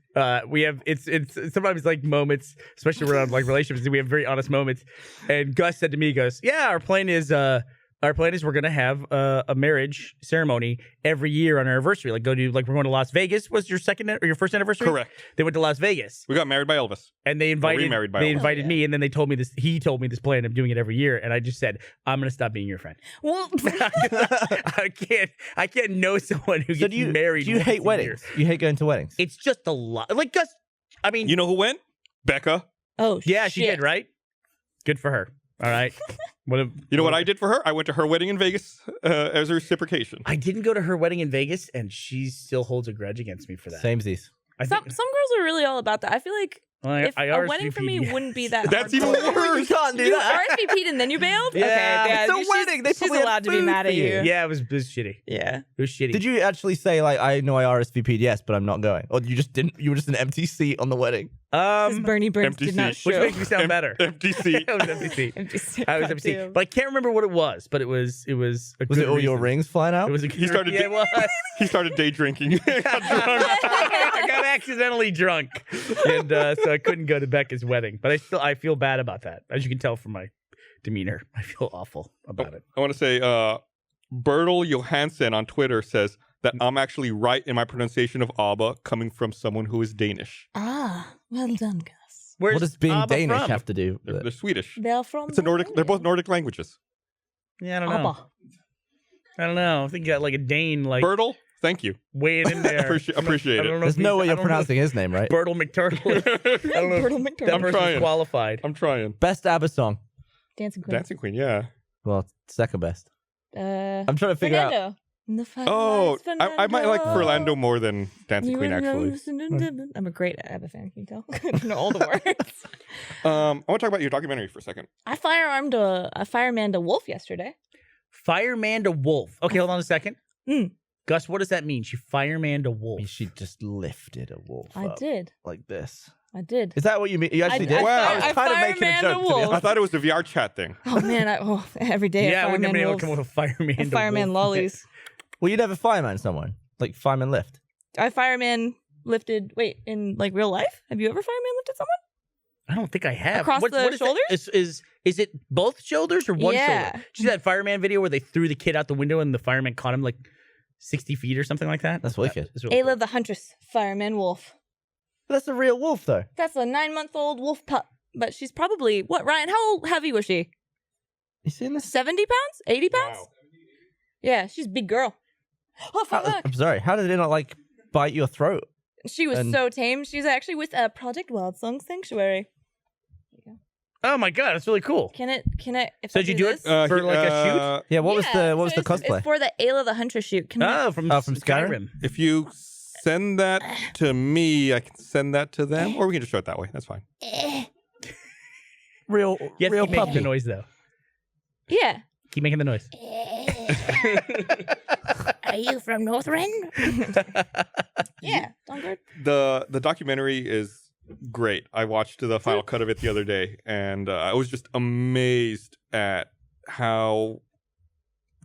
[SPEAKER 3] We have it's sometimes like moments, especially around like relationships. We have very honest moments. And Gus said to me, he goes, "Yeah, our plan is we're gonna have a marriage ceremony every year on our anniversary. Like we're going to Las Vegas. Was your second or your first anniversary?
[SPEAKER 2] Correct.
[SPEAKER 3] They went to Las Vegas
[SPEAKER 2] We got married by Elvis.
[SPEAKER 3] and they invited
[SPEAKER 2] remarried by
[SPEAKER 3] they
[SPEAKER 2] Elvis.
[SPEAKER 3] invited me, and then they told me this. He told me this plan of doing it every year, and I just said, I'm gonna stop being your friend.
[SPEAKER 5] Well,
[SPEAKER 3] I can't know someone who
[SPEAKER 4] So
[SPEAKER 3] gets
[SPEAKER 4] do you
[SPEAKER 3] married.
[SPEAKER 4] Do you
[SPEAKER 3] once
[SPEAKER 4] hate
[SPEAKER 3] a
[SPEAKER 4] weddings?
[SPEAKER 3] year.
[SPEAKER 4] You hate going to weddings?
[SPEAKER 3] It's just a lot. Like Gus, I mean,
[SPEAKER 2] You know who went? Becca.
[SPEAKER 5] oh,
[SPEAKER 3] yeah, she
[SPEAKER 5] shit.
[SPEAKER 3] did, right? Good for her. All right.
[SPEAKER 2] You know what I did for her? I went to her wedding in Vegas as a reciprocation.
[SPEAKER 3] I didn't go to her wedding in Vegas, and she still holds a grudge against me for that.
[SPEAKER 4] Samesies.
[SPEAKER 3] I
[SPEAKER 5] Some
[SPEAKER 3] think
[SPEAKER 5] girls are really all about that. I feel like if
[SPEAKER 3] I
[SPEAKER 5] a wedding for me
[SPEAKER 3] RSVP'd, yes.
[SPEAKER 5] wouldn't be that
[SPEAKER 2] That's
[SPEAKER 5] hard.
[SPEAKER 2] even worse.
[SPEAKER 4] You can't do
[SPEAKER 5] You
[SPEAKER 4] that.
[SPEAKER 5] RSVP'd and then you bailed?
[SPEAKER 4] Yeah,
[SPEAKER 5] okay,
[SPEAKER 4] it's a
[SPEAKER 5] she's-
[SPEAKER 4] wedding. They
[SPEAKER 5] She's
[SPEAKER 4] probably had
[SPEAKER 5] allowed to be
[SPEAKER 4] food
[SPEAKER 5] mad
[SPEAKER 4] for
[SPEAKER 5] at you.
[SPEAKER 4] you.
[SPEAKER 3] Yeah, it was shitty.
[SPEAKER 5] Yeah.
[SPEAKER 3] It was shitty.
[SPEAKER 4] Did you actually say like I know I RSVP'd yes, but I'm not going, or you just didn't? You were just an empty seat on the wedding.
[SPEAKER 5] Because Bernie Burns
[SPEAKER 2] empty
[SPEAKER 5] did not
[SPEAKER 2] seat.
[SPEAKER 3] Which
[SPEAKER 5] show.
[SPEAKER 3] makes me sound better.
[SPEAKER 2] Empty seat.
[SPEAKER 3] I was empty seat.
[SPEAKER 5] Empty seat.
[SPEAKER 3] I was
[SPEAKER 5] God
[SPEAKER 3] empty
[SPEAKER 5] damn.
[SPEAKER 3] seat. But I can't remember what it was. But it was a
[SPEAKER 4] Was
[SPEAKER 3] good
[SPEAKER 4] it all your
[SPEAKER 3] reason.
[SPEAKER 4] rings flying out?
[SPEAKER 3] It was a
[SPEAKER 2] He started
[SPEAKER 3] Yeah,
[SPEAKER 2] to-
[SPEAKER 3] it was.
[SPEAKER 2] He started day drinking.
[SPEAKER 3] I got accidentally drunk, and so I couldn't go to Becca's wedding. But I feel bad about that, as you can tell from my demeanor. I feel awful about it.
[SPEAKER 2] I want to say, Bertel Johansson on Twitter says that I'm actually right in my pronunciation of Abba, coming from someone who is Danish.
[SPEAKER 5] Ah, well done, Gus.
[SPEAKER 3] Where's
[SPEAKER 4] What does being
[SPEAKER 3] Abba
[SPEAKER 4] Danish
[SPEAKER 3] from?
[SPEAKER 4] have to do with
[SPEAKER 2] They're
[SPEAKER 4] it?
[SPEAKER 2] Swedish.
[SPEAKER 5] They're from.
[SPEAKER 2] It's a Nordic. They're both Nordic languages.
[SPEAKER 3] Yeah, I don't know.
[SPEAKER 5] Abba.
[SPEAKER 3] I don't know. I think you got like a Dane like
[SPEAKER 2] Bertel, thank you.
[SPEAKER 3] weighing in there.
[SPEAKER 2] Appreciate
[SPEAKER 3] I don't
[SPEAKER 2] it.
[SPEAKER 3] know
[SPEAKER 4] There's
[SPEAKER 3] if
[SPEAKER 4] no way
[SPEAKER 3] I
[SPEAKER 4] you're
[SPEAKER 3] don't know
[SPEAKER 4] pronouncing his name right.
[SPEAKER 3] if Bertle McTurtle. I don't know if
[SPEAKER 5] Bertle
[SPEAKER 3] that
[SPEAKER 5] McTurtle.
[SPEAKER 2] I'm
[SPEAKER 3] person's
[SPEAKER 2] trying.
[SPEAKER 3] qualified.
[SPEAKER 2] I'm trying.
[SPEAKER 4] Best ABBA song.
[SPEAKER 5] Dancing Queen.
[SPEAKER 2] Dancing Queen, yeah.
[SPEAKER 4] Well, second best.
[SPEAKER 5] I'm
[SPEAKER 4] I'm trying to figure out.
[SPEAKER 5] Fernando.
[SPEAKER 2] Oh, I might like Fernando more than Dancing Queen, actually.
[SPEAKER 5] I'm a great ABBA fan, can you tell? I don't know all the words.
[SPEAKER 2] I want to talk about your documentary for a second.
[SPEAKER 5] I firearmed a fireman to wolf yesterday.
[SPEAKER 3] Fireman to wolf. Okay, hold on a second.
[SPEAKER 5] Mm.
[SPEAKER 3] Gus, what does that mean? She fireman to wolf.
[SPEAKER 4] I mean, she just lifted a wolf
[SPEAKER 5] I
[SPEAKER 4] up
[SPEAKER 5] did.
[SPEAKER 4] like this.
[SPEAKER 5] I did.
[SPEAKER 4] Is that what you mean? You actually did?
[SPEAKER 2] Wow.
[SPEAKER 4] I was kind of making a
[SPEAKER 5] fireman
[SPEAKER 4] joke,
[SPEAKER 5] a
[SPEAKER 4] to be
[SPEAKER 5] wolf.
[SPEAKER 2] I
[SPEAKER 4] honest.
[SPEAKER 2] thought it was the VR chat thing.
[SPEAKER 5] Oh man, every day.
[SPEAKER 3] Yeah,
[SPEAKER 5] a
[SPEAKER 3] we never
[SPEAKER 5] fireman
[SPEAKER 3] been able to
[SPEAKER 5] wolves.
[SPEAKER 3] come up with a fireman
[SPEAKER 5] A
[SPEAKER 3] to
[SPEAKER 5] fireman
[SPEAKER 3] wolf.
[SPEAKER 5] lollies.
[SPEAKER 4] Well, you never fireman someone. Like fireman lift.
[SPEAKER 5] I fireman lifted. Wait, in like real life, have you ever fireman lifted someone?
[SPEAKER 3] I don't think I have.
[SPEAKER 5] Across the
[SPEAKER 3] what is that?
[SPEAKER 5] shoulders?
[SPEAKER 3] Is it both shoulders or one
[SPEAKER 5] Yeah.
[SPEAKER 3] shoulder? Did you see that fireman video where they threw the kid out the window and the fireman caught him like 60 feet or something like that?
[SPEAKER 4] That's wicked.
[SPEAKER 3] That's really
[SPEAKER 5] Ayla
[SPEAKER 3] cool.
[SPEAKER 5] the Huntress, fireman wolf.
[SPEAKER 4] But that's a real wolf, though.
[SPEAKER 5] That's a 9-month-old wolf pup. But she's probably what, Ryan? How heavy was she?
[SPEAKER 4] You seen this?
[SPEAKER 5] 70 pounds? 80 pounds?
[SPEAKER 2] Wow.
[SPEAKER 5] Yeah, she's a big girl. Oh, fuck.
[SPEAKER 4] I'm sorry. How did it not like bite your throat?
[SPEAKER 5] She was
[SPEAKER 4] And-
[SPEAKER 5] so tame. She's actually with Project Wild Song Sanctuary.
[SPEAKER 3] Oh my god, that's really cool.
[SPEAKER 5] Can it? If
[SPEAKER 3] So
[SPEAKER 5] I
[SPEAKER 3] did you
[SPEAKER 5] do
[SPEAKER 3] do it
[SPEAKER 5] this?
[SPEAKER 3] for like a shoot?
[SPEAKER 4] Yeah. What was the
[SPEAKER 5] so
[SPEAKER 4] cosplay?
[SPEAKER 5] It's for the Ayla the Huntress shoot. Can I?
[SPEAKER 3] Oh, from
[SPEAKER 4] Skyrim?
[SPEAKER 2] If you send that to me, I can send that to them, or we can just show it that way. That's fine.
[SPEAKER 4] real
[SPEAKER 3] You have to
[SPEAKER 4] real
[SPEAKER 3] keep making
[SPEAKER 4] puppy.
[SPEAKER 3] the noise though.
[SPEAKER 5] Yeah.
[SPEAKER 3] Keep making the noise.
[SPEAKER 5] Are you from Northrend? Yeah. Dongard.
[SPEAKER 2] The documentary is great. I watched the final cut of it the other day, and I was just amazed at how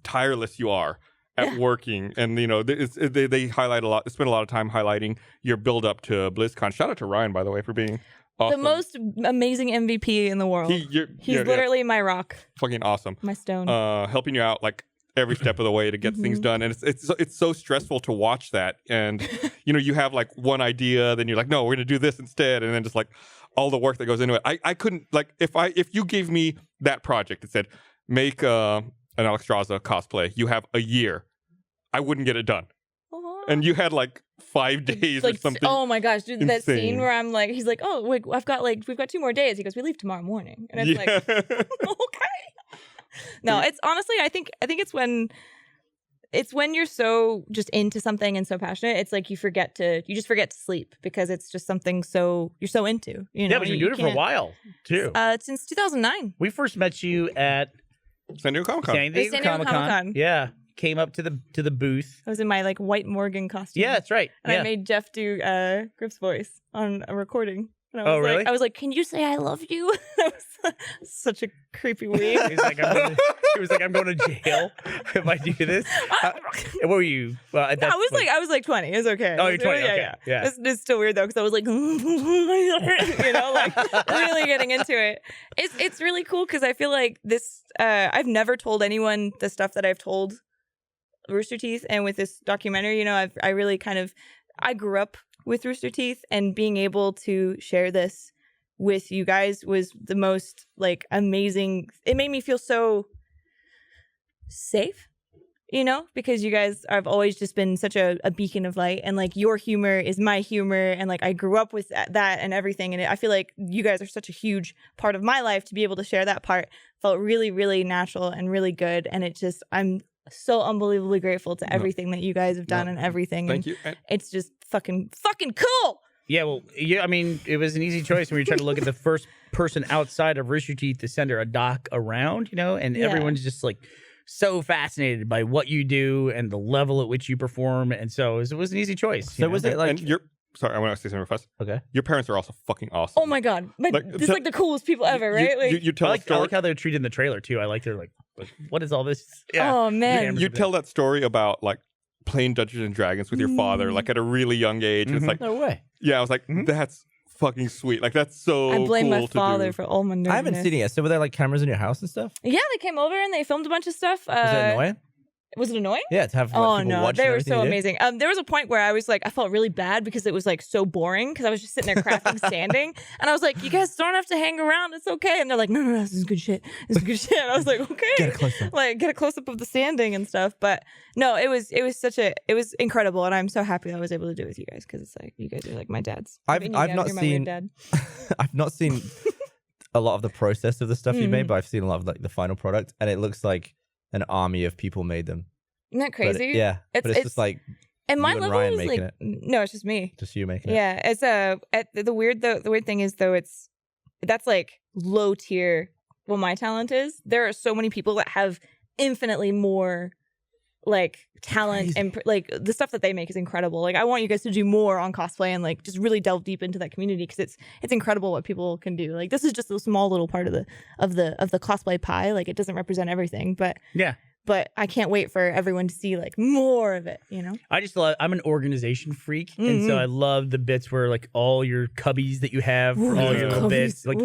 [SPEAKER 2] tireless you are at working. And you know, they highlight a lot. They spend a lot of time highlighting your build up to BlizzCon. Shout out to Ryan, by the way, for being awesome.
[SPEAKER 5] The most amazing MVP in the world. He's literally my rock,
[SPEAKER 2] fucking awesome.
[SPEAKER 5] my stone.
[SPEAKER 2] Helping you out like every step of the way to get things done, and it's so stressful to watch that. And you know, you have like one idea, then you're like, no, we're gonna do this instead, and then just like all the work that goes into it. I couldn't like if you gave me that project that said make an Alexstrasza cosplay, you have a year, I wouldn't get it done. And you had like 5 days or
[SPEAKER 5] like,
[SPEAKER 2] something.
[SPEAKER 5] oh my gosh, dude, that
[SPEAKER 2] insane.
[SPEAKER 5] scene where I'm like, he's like, oh, wait, we've got 2 more days. He goes, we leave tomorrow morning, and it's like, okay. No, it's honestly, I think it's when you're so just into something and so passionate, it's like you just forget to sleep because it's just something you're so into. You know,
[SPEAKER 3] Yeah, but you've been doing it for a while too.
[SPEAKER 5] Since 2009.
[SPEAKER 3] We first met you at
[SPEAKER 2] San Diego Comic Con.
[SPEAKER 3] San Diego
[SPEAKER 5] San Diego
[SPEAKER 3] Comic-Con.
[SPEAKER 5] Comic-Con.
[SPEAKER 3] Yeah, came up to the booth.
[SPEAKER 5] I was in my like white Morgan costume.
[SPEAKER 3] Yeah, that's right.
[SPEAKER 5] And
[SPEAKER 3] Yeah.
[SPEAKER 5] I made Jeff do Griff's voice on a recording. And I was
[SPEAKER 3] Oh, really?
[SPEAKER 5] I was like, can you say I love you? That was such a creepy weeb.
[SPEAKER 3] He was like, I'm going to jail if I do this. What were you? Well,
[SPEAKER 5] I was like 20. It was okay.
[SPEAKER 3] Oh, you're 20.
[SPEAKER 5] Yeah,
[SPEAKER 3] Okay. Yeah.
[SPEAKER 5] It's still weird though because I was like, you know, like really getting into it. It's really cool because I feel like this. I've never told anyone the stuff that I've told Rooster Teeth, and with this documentary, you know, I really I grew up with Rooster Teeth, and being able to share this with you guys was the most like amazing. It made me feel so safe, you know, because you guys have always just been such a beacon of light, and like your humor is my humor, and like I grew up with that and everything, and I feel like you guys are such a huge part of my life. To be able to share that part felt really, really natural and really good, and I'm so unbelievably grateful to everything that you guys have done and everything.
[SPEAKER 2] Thank
[SPEAKER 5] and
[SPEAKER 2] you. And
[SPEAKER 5] It's just fucking cool.
[SPEAKER 3] Yeah, well, yeah. I mean, it was an easy choice when we tried to look at the first person outside of Rooster Teeth to send her a doc around, you know, and
[SPEAKER 5] Yeah.
[SPEAKER 3] everyone's just like so fascinated by what you do and the level at which you perform, and so it was an easy choice.
[SPEAKER 4] So was it like?
[SPEAKER 2] and you're sorry, I want to say something real fast.
[SPEAKER 4] Okay.
[SPEAKER 2] Your parents are also fucking awesome.
[SPEAKER 5] Oh my god, but
[SPEAKER 2] Like,
[SPEAKER 5] this is like the coolest people ever, right? Like,
[SPEAKER 2] You tell
[SPEAKER 3] I
[SPEAKER 2] a
[SPEAKER 3] like
[SPEAKER 2] story.
[SPEAKER 3] how they're treated in the trailer too. I like they're like, what is all this? Yeah.
[SPEAKER 5] oh man,
[SPEAKER 2] You tell that story about like playing Dungeons and Dragons with your father, like at a really young age. It's like,
[SPEAKER 4] No way.
[SPEAKER 2] yeah, I was like, that's fucking sweet. Like that's so.
[SPEAKER 5] I blame
[SPEAKER 2] cool
[SPEAKER 5] my
[SPEAKER 2] to
[SPEAKER 5] father
[SPEAKER 2] do.
[SPEAKER 5] for all my nerdiness.
[SPEAKER 4] I haven't seen it yet. So were there like cameras in your house and stuff?
[SPEAKER 5] Yeah, they came over and they filmed a bunch of stuff.
[SPEAKER 4] Was it annoying?
[SPEAKER 5] Was it annoying?
[SPEAKER 4] Yeah, to have like,
[SPEAKER 5] Oh
[SPEAKER 4] people
[SPEAKER 5] no,
[SPEAKER 4] watch
[SPEAKER 5] they
[SPEAKER 4] and
[SPEAKER 5] were
[SPEAKER 4] everything
[SPEAKER 5] so
[SPEAKER 4] you do?
[SPEAKER 5] amazing. There was a point where I was like, I felt really bad because it was like so boring because I was just sitting there crafting sanding, and I was like, you guys don't have to hang around, it's okay. And they're like, no, this is good shit. This is good shit. And I was like, okay,
[SPEAKER 4] Get a close up.
[SPEAKER 5] like get a close up of the sanding and stuff. But no, it was incredible, and I'm so happy I was able to do it with you guys because it's like you guys are like my dads.
[SPEAKER 4] I've
[SPEAKER 5] And
[SPEAKER 4] not
[SPEAKER 5] you're my weird
[SPEAKER 4] seen
[SPEAKER 5] dad.
[SPEAKER 4] I've not seen a lot of the process of the stuff you
[SPEAKER 5] Mm.
[SPEAKER 4] made, but I've seen a lot of like the final product, and it looks like an army of people made them.
[SPEAKER 5] Isn't that
[SPEAKER 4] But
[SPEAKER 5] crazy?
[SPEAKER 4] yeah, but it's just like
[SPEAKER 5] and my
[SPEAKER 4] you and
[SPEAKER 5] level
[SPEAKER 4] Ryan
[SPEAKER 5] is
[SPEAKER 4] making
[SPEAKER 5] like
[SPEAKER 4] it.
[SPEAKER 5] no, it's just me.
[SPEAKER 4] Just you making it.
[SPEAKER 5] Yeah, it's the weird thing is though that's like low tier. What my talent is, there are so many people that have infinitely more like talent and like the stuff that they make is incredible. Like I want you guys to do more on cosplay and like just really delve deep into that community because it's incredible what people can do. Like this is just a small little part of the cosplay pie. Like it doesn't represent everything, but
[SPEAKER 3] Yeah.
[SPEAKER 5] But I can't wait for everyone to see like more of it, you know?
[SPEAKER 3] I just love, I'm an organization freak. And so I love the bits where like all your cubbies that you have for all your little bits. Like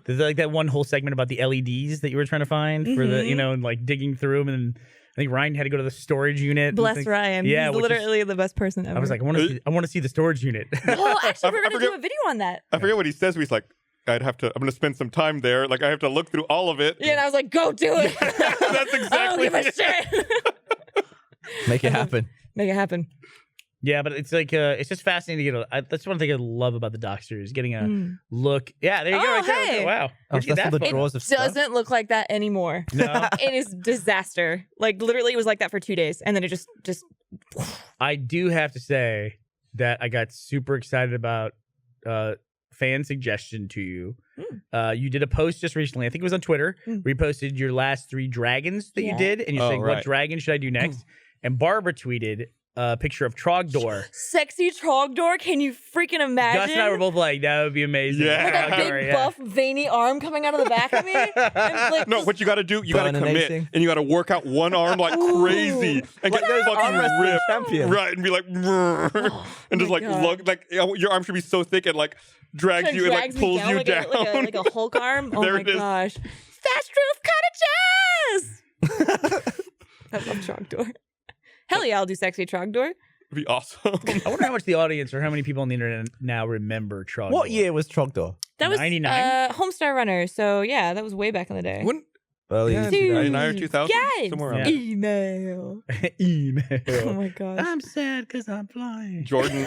[SPEAKER 3] there's like that one whole segment about the LEDs that you were trying to find for the, you know, and like digging through them. And I think Ryan had to go to the storage unit.
[SPEAKER 5] Bless Ryan.
[SPEAKER 3] Yeah.
[SPEAKER 5] He's literally the best person ever.
[SPEAKER 3] I was like, I want to see the storage unit.
[SPEAKER 5] Well, actually, we're going to do a video on that.
[SPEAKER 2] I forget what he says. But he's like, I'm going to spend some time there. Like, I have to look through all of it.
[SPEAKER 5] Yeah, and I was like, go do it.
[SPEAKER 2] That's exactly
[SPEAKER 5] I don't give a shit.
[SPEAKER 4] Make it happen.
[SPEAKER 5] Make it happen.
[SPEAKER 3] Yeah, but it's like it's just fascinating to get. That's one thing I love about the Doc series, getting a look. Yeah, there you go. Right there.
[SPEAKER 5] Hey.
[SPEAKER 3] Wow, where'd you
[SPEAKER 4] that's
[SPEAKER 3] get
[SPEAKER 4] all
[SPEAKER 3] that
[SPEAKER 4] the
[SPEAKER 3] from?
[SPEAKER 4] drawers of stuff.
[SPEAKER 5] Doesn't look like that anymore.
[SPEAKER 3] No,
[SPEAKER 5] It is disaster. Like literally, it was like that for 2 days, and then it just.
[SPEAKER 3] I do have to say that I got super excited about fan suggestion to you. You did a post just recently. I think it was on Twitter. Reposted your last 3 dragons that you did, and you're saying, "What dragon should I do next?" And Barbara tweeted a picture of Trogdor.
[SPEAKER 5] Sexy Trogdor. Can you freaking imagine?
[SPEAKER 3] Gus and I were both like, "That would be amazing."
[SPEAKER 2] Yeah.
[SPEAKER 5] Like a big buff veiny arm coming out of the back of me. And like,
[SPEAKER 2] No, what you got to do, you got to commit,
[SPEAKER 4] Burning.
[SPEAKER 2] and you got to work out one arm like crazy, and get
[SPEAKER 4] arm
[SPEAKER 2] fucking
[SPEAKER 4] wrestling
[SPEAKER 2] ripped,
[SPEAKER 4] champion.
[SPEAKER 2] right, and be like, and just
[SPEAKER 5] my
[SPEAKER 2] like
[SPEAKER 5] God.
[SPEAKER 2] look, like your arm should be so thick it like drags
[SPEAKER 5] kinda
[SPEAKER 2] you and like
[SPEAKER 5] drags me
[SPEAKER 2] pulls you
[SPEAKER 5] like
[SPEAKER 2] down.
[SPEAKER 5] like a Hulk arm. Oh
[SPEAKER 2] There
[SPEAKER 5] my
[SPEAKER 2] it is.
[SPEAKER 5] gosh. Thatch Roof kind of jazz. I love Trogdor. Hell yeah, I'll do sexy Trogdor.
[SPEAKER 2] It'd be awesome.
[SPEAKER 3] I wonder how much the audience or how many people on the internet now remember Trogdor.
[SPEAKER 4] What year was Trogdor?
[SPEAKER 5] That was
[SPEAKER 3] 99?
[SPEAKER 5] Homestar Runner. So yeah, that was way back in the day.
[SPEAKER 2] When
[SPEAKER 4] Early.
[SPEAKER 2] yeah,
[SPEAKER 5] Dude.
[SPEAKER 2] 99 or 2000,
[SPEAKER 5] Guys,
[SPEAKER 2] somewhere around.
[SPEAKER 3] Yeah.
[SPEAKER 2] there.
[SPEAKER 5] email.
[SPEAKER 3] Email.
[SPEAKER 5] Oh my gosh.
[SPEAKER 3] I'm sad because I'm blind.
[SPEAKER 2] Jordan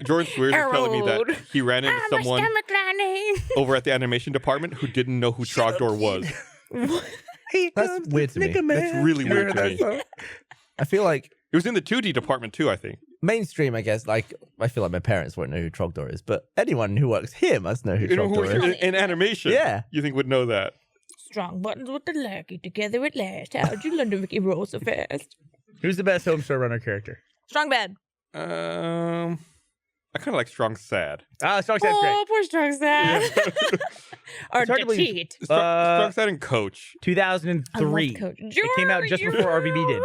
[SPEAKER 2] Swears was telling me that
[SPEAKER 5] Harold.
[SPEAKER 2] he ran into someone
[SPEAKER 5] stomach lining.
[SPEAKER 2] over at the animation department who didn't know who Trogdor was.
[SPEAKER 4] That's weird to me.
[SPEAKER 2] That's really weird to me.
[SPEAKER 4] I feel like
[SPEAKER 2] It was in the 2D department too, I think.
[SPEAKER 4] mainstream, I guess, like, I feel like my parents won't know who Trogdor is, but anyone who works here must know who
[SPEAKER 2] You know who
[SPEAKER 4] Trogdor is.
[SPEAKER 2] in animation?
[SPEAKER 4] Yeah.
[SPEAKER 2] You think would know that?
[SPEAKER 5] Strong buttons with the lucky together at last. How'd you learn to make it roll so fast?
[SPEAKER 3] Who's the best Homestar Runner character?
[SPEAKER 5] Strong bad.
[SPEAKER 2] I kind of like Strong Sad.
[SPEAKER 3] Strong Sad's great.
[SPEAKER 5] Oh, poor Strong sad. Or
[SPEAKER 3] It's hard to believe-
[SPEAKER 5] cheat.
[SPEAKER 2] Strong Sad and Coach.
[SPEAKER 3] 2003.
[SPEAKER 5] Coach.
[SPEAKER 3] It came out just before RBB did.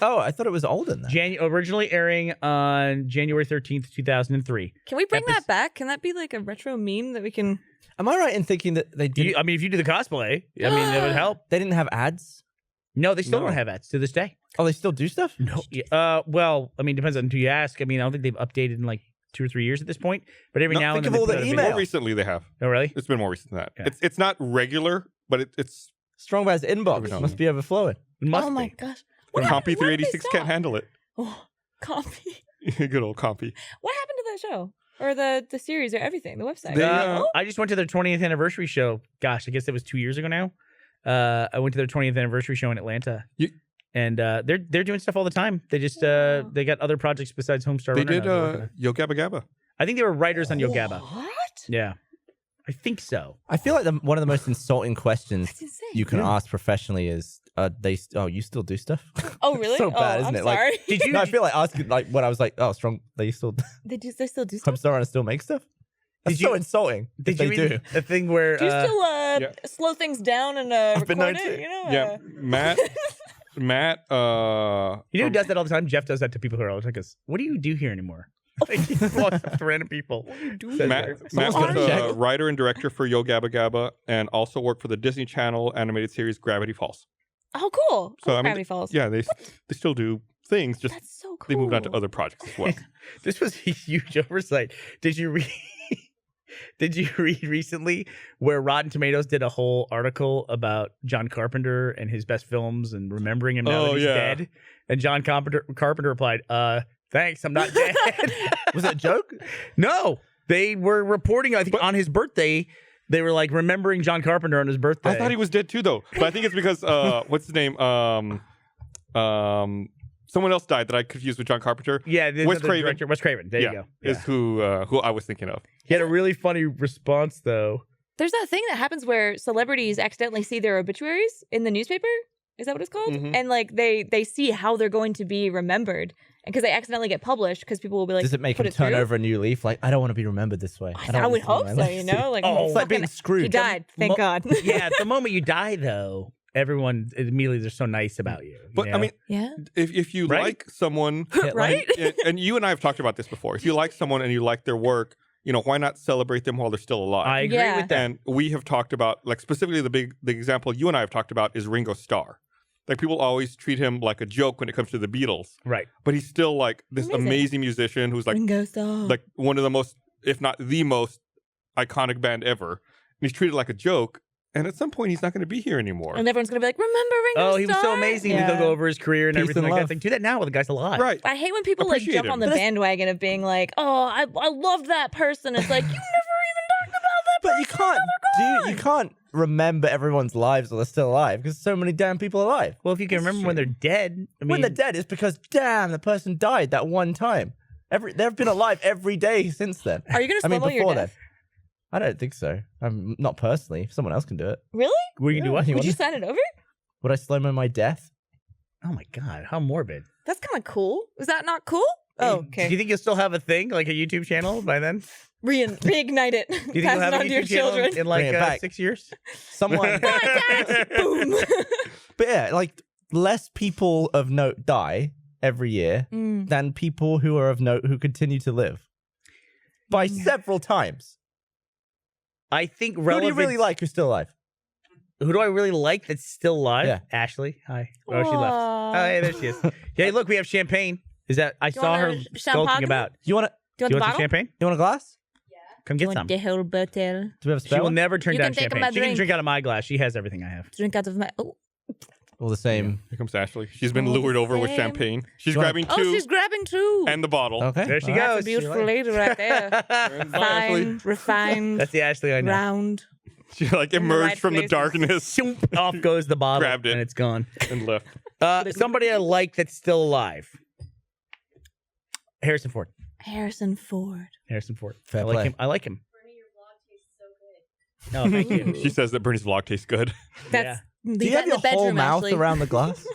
[SPEAKER 4] Oh, I thought it was older than that.
[SPEAKER 3] Originally airing on January 13th, 2003.
[SPEAKER 5] Can we bring that back? Can that be like a retro meme that we can?
[SPEAKER 4] Am I right in thinking that they didn't?
[SPEAKER 3] I mean, if you do the cosplay, I mean, that would help.
[SPEAKER 4] They didn't have ads?
[SPEAKER 3] No, they still
[SPEAKER 2] No.
[SPEAKER 3] don't have ads to this day.
[SPEAKER 4] Oh, they still do stuff?
[SPEAKER 3] No. Well, I mean, depends on who you ask. I mean, I don't think they've updated in like 2 or 3 years at this point. But every
[SPEAKER 2] No,
[SPEAKER 3] now and
[SPEAKER 4] think
[SPEAKER 3] then
[SPEAKER 4] of
[SPEAKER 3] they
[SPEAKER 4] all
[SPEAKER 3] put
[SPEAKER 4] the
[SPEAKER 3] out a
[SPEAKER 4] email.
[SPEAKER 3] video.
[SPEAKER 2] More recently, they have.
[SPEAKER 3] Oh, really?
[SPEAKER 2] It's been more recent than that.
[SPEAKER 3] Yeah.
[SPEAKER 2] It's not regular, but it's
[SPEAKER 4] Strong Bad's inbox
[SPEAKER 2] No.
[SPEAKER 4] must be overflowing.
[SPEAKER 3] It must
[SPEAKER 5] Oh my
[SPEAKER 3] be.
[SPEAKER 5] gosh.
[SPEAKER 2] Compy
[SPEAKER 5] happened- why did they
[SPEAKER 2] 386 can't
[SPEAKER 5] stop?
[SPEAKER 2] handle it.
[SPEAKER 5] Oh, copy.
[SPEAKER 2] Good old Compy.
[SPEAKER 5] What happened to that show? Or the series or everything? The website?
[SPEAKER 2] They,
[SPEAKER 3] I just went to their 20th anniversary show. Gosh, I guess it was 2 years ago now. I went to their 20th anniversary show in Atlanta. And they're doing stuff all the time. They just they got other projects besides Homestar
[SPEAKER 2] They
[SPEAKER 3] Runner
[SPEAKER 2] did
[SPEAKER 3] now they're working on.
[SPEAKER 2] Yo Gabba Gabba.
[SPEAKER 3] I think they were writers on Yo Gabba.
[SPEAKER 5] What?
[SPEAKER 3] Yeah. I think so.
[SPEAKER 4] I feel like one of the most insulting questions
[SPEAKER 5] That's insane.
[SPEAKER 4] you can ask professionally is, you still do stuff?
[SPEAKER 5] Oh, really?
[SPEAKER 4] So bad,
[SPEAKER 5] oh,
[SPEAKER 4] isn't
[SPEAKER 5] I'm
[SPEAKER 4] it? Like,
[SPEAKER 5] sorry.
[SPEAKER 3] Did you
[SPEAKER 4] No, I feel like asking, like, when I was like, oh, Strong, they still,
[SPEAKER 5] they still do stuff?
[SPEAKER 4] I'm sorry, I still make stuff? That's
[SPEAKER 3] Did you-
[SPEAKER 4] so insulting.
[SPEAKER 3] Did
[SPEAKER 4] if
[SPEAKER 3] you
[SPEAKER 4] they
[SPEAKER 3] read
[SPEAKER 4] do.
[SPEAKER 3] the thing where
[SPEAKER 5] Do you still
[SPEAKER 2] Yeah.
[SPEAKER 5] slow things down and
[SPEAKER 4] been
[SPEAKER 5] record
[SPEAKER 4] known
[SPEAKER 5] it?
[SPEAKER 4] to.
[SPEAKER 5] You know?
[SPEAKER 2] Yeah, Matt.
[SPEAKER 3] you know who
[SPEAKER 2] from-
[SPEAKER 3] does that all the time? Jeff does that to people who are always like, what do you do here anymore? Like, he walks up to random people.
[SPEAKER 2] Matt was
[SPEAKER 4] gotta
[SPEAKER 2] a
[SPEAKER 4] check.
[SPEAKER 2] writer and director for Yo Gabba Gabba and also worked for the Disney Channel animated series Gravity Falls.
[SPEAKER 5] Oh, cool.
[SPEAKER 2] So, I mean,
[SPEAKER 5] Gravity Falls.
[SPEAKER 2] Yeah, they still do things, just
[SPEAKER 5] That's so cool.
[SPEAKER 2] they moved on to other projects as well.
[SPEAKER 3] This was a huge oversight. Did you read? Did you read recently where Rotten Tomatoes did a whole article about John Carpenter and his best films and remembering him now that he's dead? And John Carpenter replied, "Thanks, I'm not dead."
[SPEAKER 4] Was it a joke?
[SPEAKER 3] No, they were reporting. I think on his birthday, they were like remembering John Carpenter on his birthday.
[SPEAKER 2] I thought he was dead too, though. But I think it's because what's his name? someone else died that I confused with John Carpenter.
[SPEAKER 3] Yeah,
[SPEAKER 2] Wes Craven.
[SPEAKER 3] Director, Wes Craven. There you go.
[SPEAKER 2] Is who I was thinking of.
[SPEAKER 3] He had a really funny response though.
[SPEAKER 5] There's that thing that happens where celebrities accidentally see their obituaries in the newspaper. Is that what it's called?
[SPEAKER 2] Mhm.
[SPEAKER 5] And like they see how they're going to be remembered, and because they accidentally get published, because people will be like,
[SPEAKER 4] Does it make
[SPEAKER 5] put
[SPEAKER 4] him
[SPEAKER 5] it
[SPEAKER 4] turn
[SPEAKER 5] through?
[SPEAKER 4] over a new leaf? Like, I don't want to be remembered this way. don't
[SPEAKER 5] I
[SPEAKER 4] want
[SPEAKER 5] would
[SPEAKER 4] this to be
[SPEAKER 5] hope
[SPEAKER 4] my
[SPEAKER 5] so.
[SPEAKER 4] legacy.
[SPEAKER 5] You know, like
[SPEAKER 3] Oh,
[SPEAKER 4] It's like being
[SPEAKER 5] fucking-
[SPEAKER 4] screwed.
[SPEAKER 5] He died. Thank God.
[SPEAKER 3] Yeah, the moment you die though, everyone immediately they're so nice about you.
[SPEAKER 2] But
[SPEAKER 3] you
[SPEAKER 2] I
[SPEAKER 3] know?
[SPEAKER 2] mean,
[SPEAKER 5] Yeah.
[SPEAKER 2] if you
[SPEAKER 3] Right?
[SPEAKER 2] like someone,
[SPEAKER 5] Right?
[SPEAKER 2] and you and I have talked about this before. If you like someone and you like their work, why not celebrate them while they're still alive?
[SPEAKER 3] I agree
[SPEAKER 5] Yeah.
[SPEAKER 3] with that.
[SPEAKER 2] And we have talked about, like, specifically the example you and I have talked about is Ringo Starr. Like, people always treat him like a joke when it comes to the Beatles,
[SPEAKER 3] Right.
[SPEAKER 2] but he's still like this
[SPEAKER 5] Amazing.
[SPEAKER 2] amazing musician who's like
[SPEAKER 5] Ringo Starr.
[SPEAKER 2] like one of the most, if not the most, iconic band ever. And he's treated like a joke. And at some point, he's not going to be here anymore.
[SPEAKER 5] And everyone's gonna be like, "Remember Ringo
[SPEAKER 3] Oh, he was so
[SPEAKER 5] Starr?"
[SPEAKER 3] amazing.
[SPEAKER 5] Yeah.
[SPEAKER 3] They'll go over his career and
[SPEAKER 4] Peace
[SPEAKER 3] everything
[SPEAKER 4] and
[SPEAKER 3] like that.
[SPEAKER 4] love.
[SPEAKER 3] They do that now while the guy's alive.
[SPEAKER 2] Right.
[SPEAKER 5] I hate when people like
[SPEAKER 2] Appreciate
[SPEAKER 5] jump
[SPEAKER 2] him.
[SPEAKER 5] on the
[SPEAKER 2] But
[SPEAKER 5] bandwagon of being like, "Oh, I loved that person." It's like you never even talked about that
[SPEAKER 4] But
[SPEAKER 5] person.
[SPEAKER 4] you can't you can't remember everyone's lives while they're still alive because so many damn people are alive.
[SPEAKER 3] Well, if you can remember when they're dead, I mean,
[SPEAKER 4] When they're dead, it's because damn the person died that one time. They've been alive every day since then.
[SPEAKER 5] Are you gonna
[SPEAKER 4] I mean,
[SPEAKER 5] slow-mo your
[SPEAKER 4] before
[SPEAKER 5] death?
[SPEAKER 4] then. I don't think so. Not personally. Someone else can do it.
[SPEAKER 5] Really?
[SPEAKER 3] we can do what?
[SPEAKER 4] You
[SPEAKER 5] Would you
[SPEAKER 4] wanna-
[SPEAKER 5] sign it over?
[SPEAKER 4] Would I slow mo my death?
[SPEAKER 3] Oh my god, how morbid!
[SPEAKER 5] That's kind of cool. Is that not cool? Oh,
[SPEAKER 3] Do
[SPEAKER 5] okay.
[SPEAKER 3] you think you'll still have a thing like a YouTube channel by then?
[SPEAKER 5] Reignite it.
[SPEAKER 3] Do you think
[SPEAKER 5] Pass
[SPEAKER 3] you'll
[SPEAKER 5] it
[SPEAKER 3] have a
[SPEAKER 5] on to your
[SPEAKER 3] YouTube channel
[SPEAKER 5] children.
[SPEAKER 3] in like
[SPEAKER 4] Bring it back.
[SPEAKER 3] 6 years?
[SPEAKER 4] Someone.
[SPEAKER 5] Boom.
[SPEAKER 4] But yeah, like less people of note die every year
[SPEAKER 5] Mm.
[SPEAKER 4] than people who are of note who continue to live by several times.
[SPEAKER 3] I think
[SPEAKER 4] Who do
[SPEAKER 3] relevant.
[SPEAKER 4] you really like who's still alive?
[SPEAKER 3] Who do I really like that's still alive?
[SPEAKER 4] Yeah.
[SPEAKER 3] Ashley. Hi. Oh, she left.
[SPEAKER 5] Aw.
[SPEAKER 3] Oh, yeah, there she is. Hey, look, we have champagne. Is that I
[SPEAKER 5] you
[SPEAKER 3] saw
[SPEAKER 5] want
[SPEAKER 3] her
[SPEAKER 5] a
[SPEAKER 3] skulking
[SPEAKER 5] champagne?
[SPEAKER 3] about.
[SPEAKER 4] You want
[SPEAKER 5] Do
[SPEAKER 3] Do
[SPEAKER 5] you
[SPEAKER 3] you
[SPEAKER 5] want
[SPEAKER 3] want
[SPEAKER 5] the
[SPEAKER 3] some
[SPEAKER 5] bottle?
[SPEAKER 3] champagne?
[SPEAKER 4] a glass?
[SPEAKER 3] Come
[SPEAKER 5] Do you
[SPEAKER 3] get
[SPEAKER 5] want
[SPEAKER 3] some.
[SPEAKER 5] the whole bottle?
[SPEAKER 4] Do we have a
[SPEAKER 3] She
[SPEAKER 4] spare
[SPEAKER 3] will
[SPEAKER 4] one?
[SPEAKER 3] never turn
[SPEAKER 5] You
[SPEAKER 3] down
[SPEAKER 5] can take
[SPEAKER 3] champagne.
[SPEAKER 5] my
[SPEAKER 3] She can
[SPEAKER 5] drink.
[SPEAKER 3] drink out of my glass. She has everything I have.
[SPEAKER 5] Drink out of my. Oh,
[SPEAKER 4] All the same.
[SPEAKER 2] Here comes Ashley. She's been
[SPEAKER 5] Oh,
[SPEAKER 2] lured over with
[SPEAKER 5] same.
[SPEAKER 2] champagne. She's
[SPEAKER 4] Do you wanna-
[SPEAKER 2] grabbing
[SPEAKER 5] oh,
[SPEAKER 2] two
[SPEAKER 5] she's grabbing two.
[SPEAKER 2] and the bottle.
[SPEAKER 4] Okay.
[SPEAKER 3] There she
[SPEAKER 4] All right.
[SPEAKER 3] goes.
[SPEAKER 5] That's a beautiful lady right there.
[SPEAKER 2] Bye, Ashley.
[SPEAKER 5] Fine, refined,
[SPEAKER 3] That's the Ashley I know.
[SPEAKER 5] round.
[SPEAKER 2] She like
[SPEAKER 5] In the
[SPEAKER 2] emerged
[SPEAKER 5] right
[SPEAKER 2] from the
[SPEAKER 5] places.
[SPEAKER 2] darkness
[SPEAKER 3] Shoop, off goes the bottle,
[SPEAKER 2] Grabbed it.
[SPEAKER 3] and it's gone.
[SPEAKER 2] and left.
[SPEAKER 3] Somebody I like that's still alive. Harrison Ford.
[SPEAKER 5] Harrison Ford.
[SPEAKER 3] Harrison Ford.
[SPEAKER 4] Fair
[SPEAKER 3] I like
[SPEAKER 4] play.
[SPEAKER 3] him. I like him. Oh, thank you.
[SPEAKER 2] She says that Bernie's vlog tastes good.
[SPEAKER 5] That's leave
[SPEAKER 4] Do you
[SPEAKER 5] that
[SPEAKER 4] have
[SPEAKER 5] in
[SPEAKER 4] your
[SPEAKER 5] the bedroom,
[SPEAKER 4] whole mouth
[SPEAKER 5] Ashley.
[SPEAKER 4] around the glass?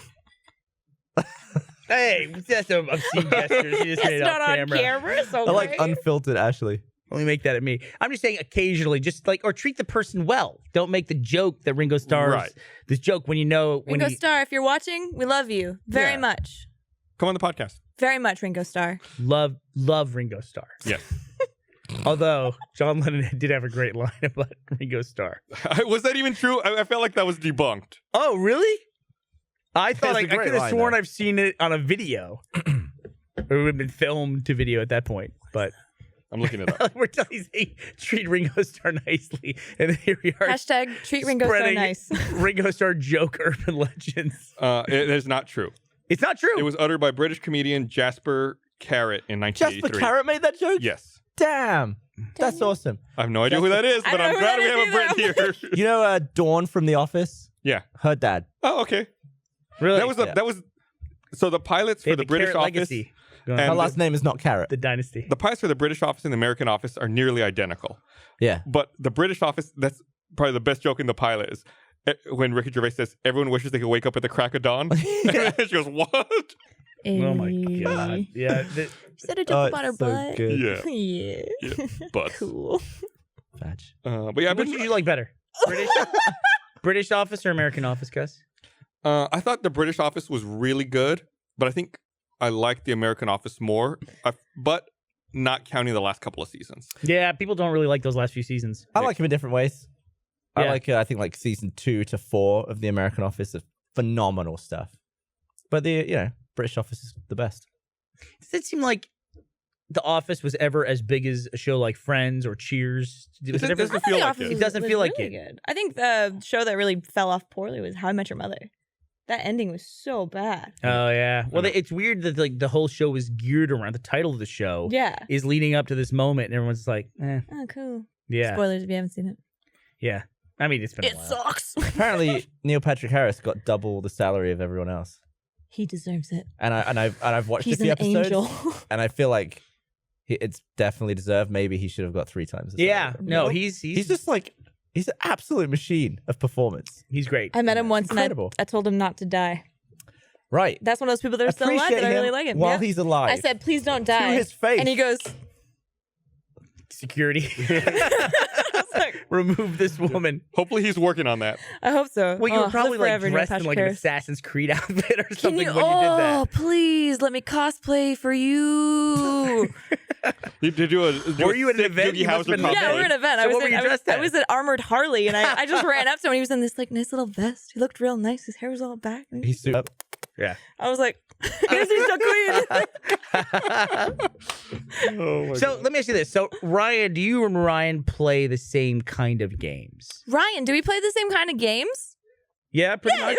[SPEAKER 3] Hey, that's an obscene gesture. She just made it
[SPEAKER 5] It's
[SPEAKER 3] off
[SPEAKER 5] not on
[SPEAKER 3] camera.
[SPEAKER 5] camera, so
[SPEAKER 4] I like
[SPEAKER 5] great.
[SPEAKER 4] unfiltered Ashley.
[SPEAKER 3] Only make that at me. I'm just saying occasionally, just like, or treat the person well. Don't make the joke that Ringo Starr's
[SPEAKER 2] Right.
[SPEAKER 3] this joke when you know when
[SPEAKER 5] Ringo
[SPEAKER 3] he
[SPEAKER 5] Starr, if you're watching, we love you very
[SPEAKER 2] Yeah.
[SPEAKER 5] much.
[SPEAKER 2] Come on the podcast.
[SPEAKER 5] Very much, Ringo Starr.
[SPEAKER 3] love Ringo Starr.
[SPEAKER 2] Yes.
[SPEAKER 3] Although John Lennon did have a great line about Ringo Starr.
[SPEAKER 2] Was that even true? I felt like that was debunked.
[SPEAKER 3] Oh, really? I thought
[SPEAKER 4] It's a
[SPEAKER 3] I
[SPEAKER 4] great
[SPEAKER 3] could have
[SPEAKER 4] line,
[SPEAKER 3] sworn
[SPEAKER 4] though.
[SPEAKER 3] I've seen it on a video. It would have been filmed to video at that point, but
[SPEAKER 2] I'm looking it up.
[SPEAKER 3] we're telling you, hey, treat Ringo Starr nicely, and then here we are.
[SPEAKER 5] Hashtag treat Ringo Starr
[SPEAKER 3] spreading
[SPEAKER 5] nice.
[SPEAKER 3] Ringo Starr joke urban legends.
[SPEAKER 2] It is not true.
[SPEAKER 3] It's not true.
[SPEAKER 2] It was uttered by British comedian Jasper Carrott in 1983.
[SPEAKER 4] Jasper Carrot made that joke?
[SPEAKER 2] Yes.
[SPEAKER 4] Damn. That's awesome.
[SPEAKER 2] I have no idea who that is,
[SPEAKER 5] I
[SPEAKER 2] but
[SPEAKER 5] don't
[SPEAKER 2] I'm
[SPEAKER 5] know
[SPEAKER 2] glad
[SPEAKER 5] who
[SPEAKER 2] we
[SPEAKER 5] that
[SPEAKER 2] have a
[SPEAKER 5] is
[SPEAKER 2] Brit here.
[SPEAKER 4] You know Dawn from The Office?
[SPEAKER 2] Yeah.
[SPEAKER 4] Her dad.
[SPEAKER 2] Oh, okay.
[SPEAKER 3] really
[SPEAKER 2] That was so the pilots
[SPEAKER 3] They
[SPEAKER 2] for
[SPEAKER 3] had
[SPEAKER 2] the British
[SPEAKER 3] Carrot
[SPEAKER 2] office.
[SPEAKER 3] legacy going
[SPEAKER 2] and
[SPEAKER 4] Her
[SPEAKER 3] on.
[SPEAKER 4] last name is not Carrot.
[SPEAKER 3] The dynasty.
[SPEAKER 2] The pilots for the British office and the American office are nearly identical.
[SPEAKER 4] Yeah.
[SPEAKER 2] But the British office, that's probably the best joke in the pilot is when Ricky Gervais says, everyone wishes they could wake up at the crack of dawn. And she goes, what?
[SPEAKER 3] Oh my god! Yeah,
[SPEAKER 5] Is that a joke about her
[SPEAKER 4] it's so
[SPEAKER 5] butt?
[SPEAKER 4] good.
[SPEAKER 2] Yeah.
[SPEAKER 5] Yeah.
[SPEAKER 2] Yeah. But,
[SPEAKER 5] Cool.
[SPEAKER 4] Fudge.
[SPEAKER 2] but yeah, I've
[SPEAKER 3] which
[SPEAKER 2] been,
[SPEAKER 3] did you like better? British Office or American Office, Gus?
[SPEAKER 2] I thought the British office was really good, but I think I liked the American office more, but not counting the last couple of seasons.
[SPEAKER 3] Yeah, people don't really like those last few seasons.
[SPEAKER 4] I like him in different ways. I
[SPEAKER 3] Yeah.
[SPEAKER 4] like, I think, like season 2 to 4 of The American Office are phenomenal stuff. But the, British Office is the best.
[SPEAKER 3] Does it seem like The Office was ever as big as a show like Friends or Cheers? Was it ever?
[SPEAKER 2] doesn't feel
[SPEAKER 5] The
[SPEAKER 2] like
[SPEAKER 5] Office
[SPEAKER 2] it.
[SPEAKER 3] It doesn't feel like
[SPEAKER 5] really
[SPEAKER 3] it.
[SPEAKER 5] Good. I think the show that really fell off poorly was How I Met Your Mother. That ending was so bad.
[SPEAKER 3] Oh yeah. Well,
[SPEAKER 2] know.
[SPEAKER 3] it's weird that like the whole show is geared around the title of the show.
[SPEAKER 5] Yeah.
[SPEAKER 3] Is leading up to this moment, and everyone's like,
[SPEAKER 5] Oh, cool.
[SPEAKER 3] yeah,
[SPEAKER 5] Spoilers if you haven't seen it.
[SPEAKER 3] yeah. I mean, it's been a
[SPEAKER 5] It
[SPEAKER 3] while.
[SPEAKER 5] sucks.
[SPEAKER 4] Apparently, Neil Patrick Harris got double the salary of everyone else.
[SPEAKER 5] He deserves it.
[SPEAKER 4] and I've watched
[SPEAKER 5] He's
[SPEAKER 4] a few
[SPEAKER 5] an
[SPEAKER 4] episodes,
[SPEAKER 5] angel.
[SPEAKER 4] and I feel like it's definitely deserved. Maybe he should have got 3 times.
[SPEAKER 3] Yeah, no, he's
[SPEAKER 4] He's an absolute machine of performance.
[SPEAKER 3] he's great.
[SPEAKER 5] I met him once
[SPEAKER 4] Incredible.
[SPEAKER 5] and I told him not to die.
[SPEAKER 4] Right.
[SPEAKER 5] That's one of those people that are still alive
[SPEAKER 4] Appreciate
[SPEAKER 5] that I really
[SPEAKER 4] him
[SPEAKER 5] like him.
[SPEAKER 4] while
[SPEAKER 5] Yeah.
[SPEAKER 4] he's alive.
[SPEAKER 5] I said, please don't die.
[SPEAKER 4] his face.
[SPEAKER 5] And he goes,
[SPEAKER 3] Security.
[SPEAKER 5] I was like,
[SPEAKER 3] Remove this woman.
[SPEAKER 2] Hopefully he's working on that.
[SPEAKER 5] I hope so.
[SPEAKER 3] Well, you were
[SPEAKER 5] Oh,
[SPEAKER 3] probably
[SPEAKER 5] live
[SPEAKER 3] like
[SPEAKER 5] forever,
[SPEAKER 3] dressed in
[SPEAKER 5] Natasha
[SPEAKER 3] like an
[SPEAKER 5] Paris.
[SPEAKER 3] Assassin's Creed outfit or
[SPEAKER 5] Can
[SPEAKER 3] something
[SPEAKER 5] you,
[SPEAKER 3] when you did that.
[SPEAKER 5] please let me cosplay for you.
[SPEAKER 2] You did do a
[SPEAKER 3] Were you at an
[SPEAKER 2] sick
[SPEAKER 3] event?
[SPEAKER 2] Doogie
[SPEAKER 3] You must
[SPEAKER 2] Howser
[SPEAKER 3] have been-
[SPEAKER 5] Yeah, we were at an event.
[SPEAKER 3] So what were you dressed
[SPEAKER 5] I
[SPEAKER 3] as?
[SPEAKER 5] was an armored Harley, and I just ran up to him. And he was in this like nice little vest. He looked real nice. His hair was all back.
[SPEAKER 4] He's suited up.
[SPEAKER 3] Yeah.
[SPEAKER 5] I was like, "Yes, he's so clean."
[SPEAKER 2] Oh my
[SPEAKER 3] So let me ask you this. So Ryan, do you and Ryan play the same kind of games?
[SPEAKER 5] Ryan, do we play the same kind of games?
[SPEAKER 3] Yeah, pretty much.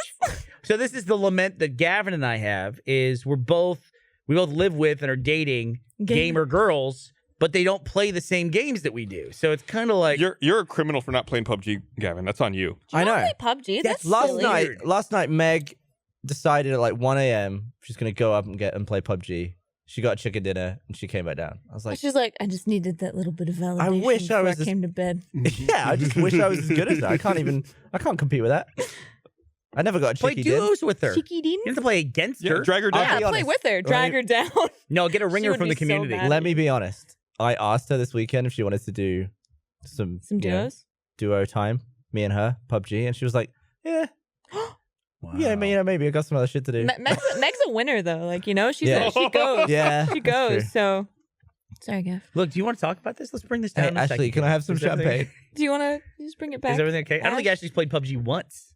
[SPEAKER 3] So this is the lament that Gavin and I have is we both live with and are dating gamer girls, but they don't play the same games that we do. So it's kind of like
[SPEAKER 2] You're a criminal for not playing PUBG, Gavin. That's on you.
[SPEAKER 4] I know.
[SPEAKER 5] Play PUBG. That's
[SPEAKER 4] Last
[SPEAKER 5] silly.
[SPEAKER 4] night, Meg decided at like 1 a.m. she's gonna go up and play PUBG. She got chicken dinner and she came back down. I was like,
[SPEAKER 5] She's like, I just needed that little bit of validation.
[SPEAKER 4] I wish I
[SPEAKER 5] before
[SPEAKER 4] was
[SPEAKER 5] I came to bed.
[SPEAKER 4] yeah, I just wish I was as good as her. I can't compete with that. I never got a
[SPEAKER 3] play
[SPEAKER 4] chicky din.
[SPEAKER 3] duos with her.
[SPEAKER 5] Cheeky Dean?
[SPEAKER 3] You have to play against
[SPEAKER 2] Yeah,
[SPEAKER 3] her.
[SPEAKER 2] drag her down.
[SPEAKER 4] I'll be
[SPEAKER 5] Yeah, play
[SPEAKER 4] honest.
[SPEAKER 5] with her. Drag her down.
[SPEAKER 3] No, get a ringer
[SPEAKER 5] would
[SPEAKER 3] from the
[SPEAKER 5] be so
[SPEAKER 3] community.
[SPEAKER 5] mad.
[SPEAKER 4] Let me be honest. I asked her this weekend if she wanted to do some
[SPEAKER 5] Some
[SPEAKER 4] you know,
[SPEAKER 5] duos?
[SPEAKER 4] duo time, me and her, PUBG, and she was like, yeah. Yeah, maybe I got some other shit to do.
[SPEAKER 5] Meg's a winner, though. Like, you know, she
[SPEAKER 4] Yeah.
[SPEAKER 5] she goes.
[SPEAKER 4] Yeah,
[SPEAKER 5] She
[SPEAKER 4] that's
[SPEAKER 5] goes.
[SPEAKER 4] true.
[SPEAKER 5] So, sorry, Gav.
[SPEAKER 3] Look, do you want to talk about this? Let's bring this down.
[SPEAKER 4] Hey,
[SPEAKER 3] in a
[SPEAKER 4] Ashley,
[SPEAKER 3] second.
[SPEAKER 4] can I have some
[SPEAKER 3] Is everything-
[SPEAKER 4] champagne?
[SPEAKER 5] Do you want to just bring it back?
[SPEAKER 3] Is everything okay? I don't think
[SPEAKER 5] Ash?
[SPEAKER 3] Ashley's played PUBG once.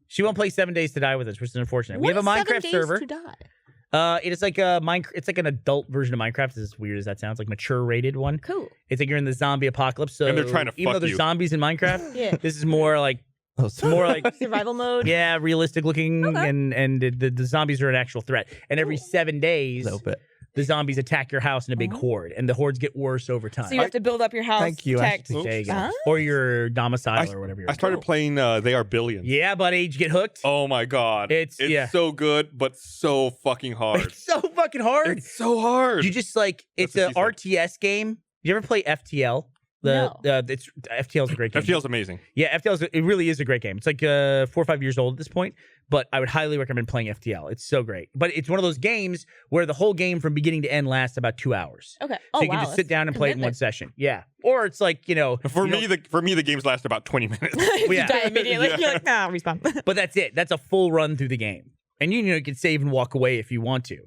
[SPEAKER 3] She won't play 7 Days to Die with us, which is unfortunate.
[SPEAKER 5] What
[SPEAKER 3] we have a
[SPEAKER 5] is 7
[SPEAKER 3] Minecraft
[SPEAKER 5] days
[SPEAKER 3] server.
[SPEAKER 5] to die?
[SPEAKER 3] It is like a It's like an adult version of Minecraft. It's as weird as that sounds, like mature rated one.
[SPEAKER 5] Cool.
[SPEAKER 3] It's like you're in the zombie apocalypse. So
[SPEAKER 2] And they're trying to
[SPEAKER 3] even though
[SPEAKER 2] fuck
[SPEAKER 3] there's
[SPEAKER 2] you.
[SPEAKER 3] zombies in Minecraft,
[SPEAKER 5] Yeah.
[SPEAKER 3] this is more like
[SPEAKER 4] Oh,
[SPEAKER 3] more like
[SPEAKER 5] Survival mode.
[SPEAKER 3] yeah, realistic looking,
[SPEAKER 5] Okay.
[SPEAKER 3] and the zombies are an actual threat. And every 7 days,
[SPEAKER 4] a little bit.
[SPEAKER 3] the zombies attack your house in a big horde, and the hordes get worse over time.
[SPEAKER 5] So you have to build up your house.
[SPEAKER 4] Thank you,
[SPEAKER 5] protect.
[SPEAKER 4] Ashley.
[SPEAKER 3] There you go.
[SPEAKER 5] Huh?
[SPEAKER 3] Or your domicile or whatever.
[SPEAKER 2] I started playing They Are Billions.
[SPEAKER 3] Yeah, buddy, did you get hooked?
[SPEAKER 2] Oh my god.
[SPEAKER 3] It's- yeah.
[SPEAKER 2] so good, but so fucking hard.
[SPEAKER 3] It's so fucking hard.
[SPEAKER 2] It's so hard.
[SPEAKER 3] You just like it's
[SPEAKER 2] That's
[SPEAKER 3] a
[SPEAKER 2] what she
[SPEAKER 3] RTS game. You ever play FTL?
[SPEAKER 5] No.
[SPEAKER 3] It's FTL is a great game.
[SPEAKER 2] FTL's amazing.
[SPEAKER 3] Yeah, it really is a great game. It's like 4 or 5 years old at this point, but I would highly recommend playing FTL. It's so great. But it's one of those games where the whole game from beginning to end lasts about 2 hours.
[SPEAKER 5] Okay.
[SPEAKER 3] So
[SPEAKER 5] Oh,
[SPEAKER 3] you can
[SPEAKER 5] wow,
[SPEAKER 3] just sit down and play it in one
[SPEAKER 5] commitment.
[SPEAKER 3] session. Yeah. Or it's like,
[SPEAKER 2] For me, the games last about 20 minutes.
[SPEAKER 5] You
[SPEAKER 3] Yeah.
[SPEAKER 5] die immediately.
[SPEAKER 2] Yeah.
[SPEAKER 5] You're like, nah, respawn.
[SPEAKER 3] but that's it. That's a full run through the game. And you can save and walk away if you want to,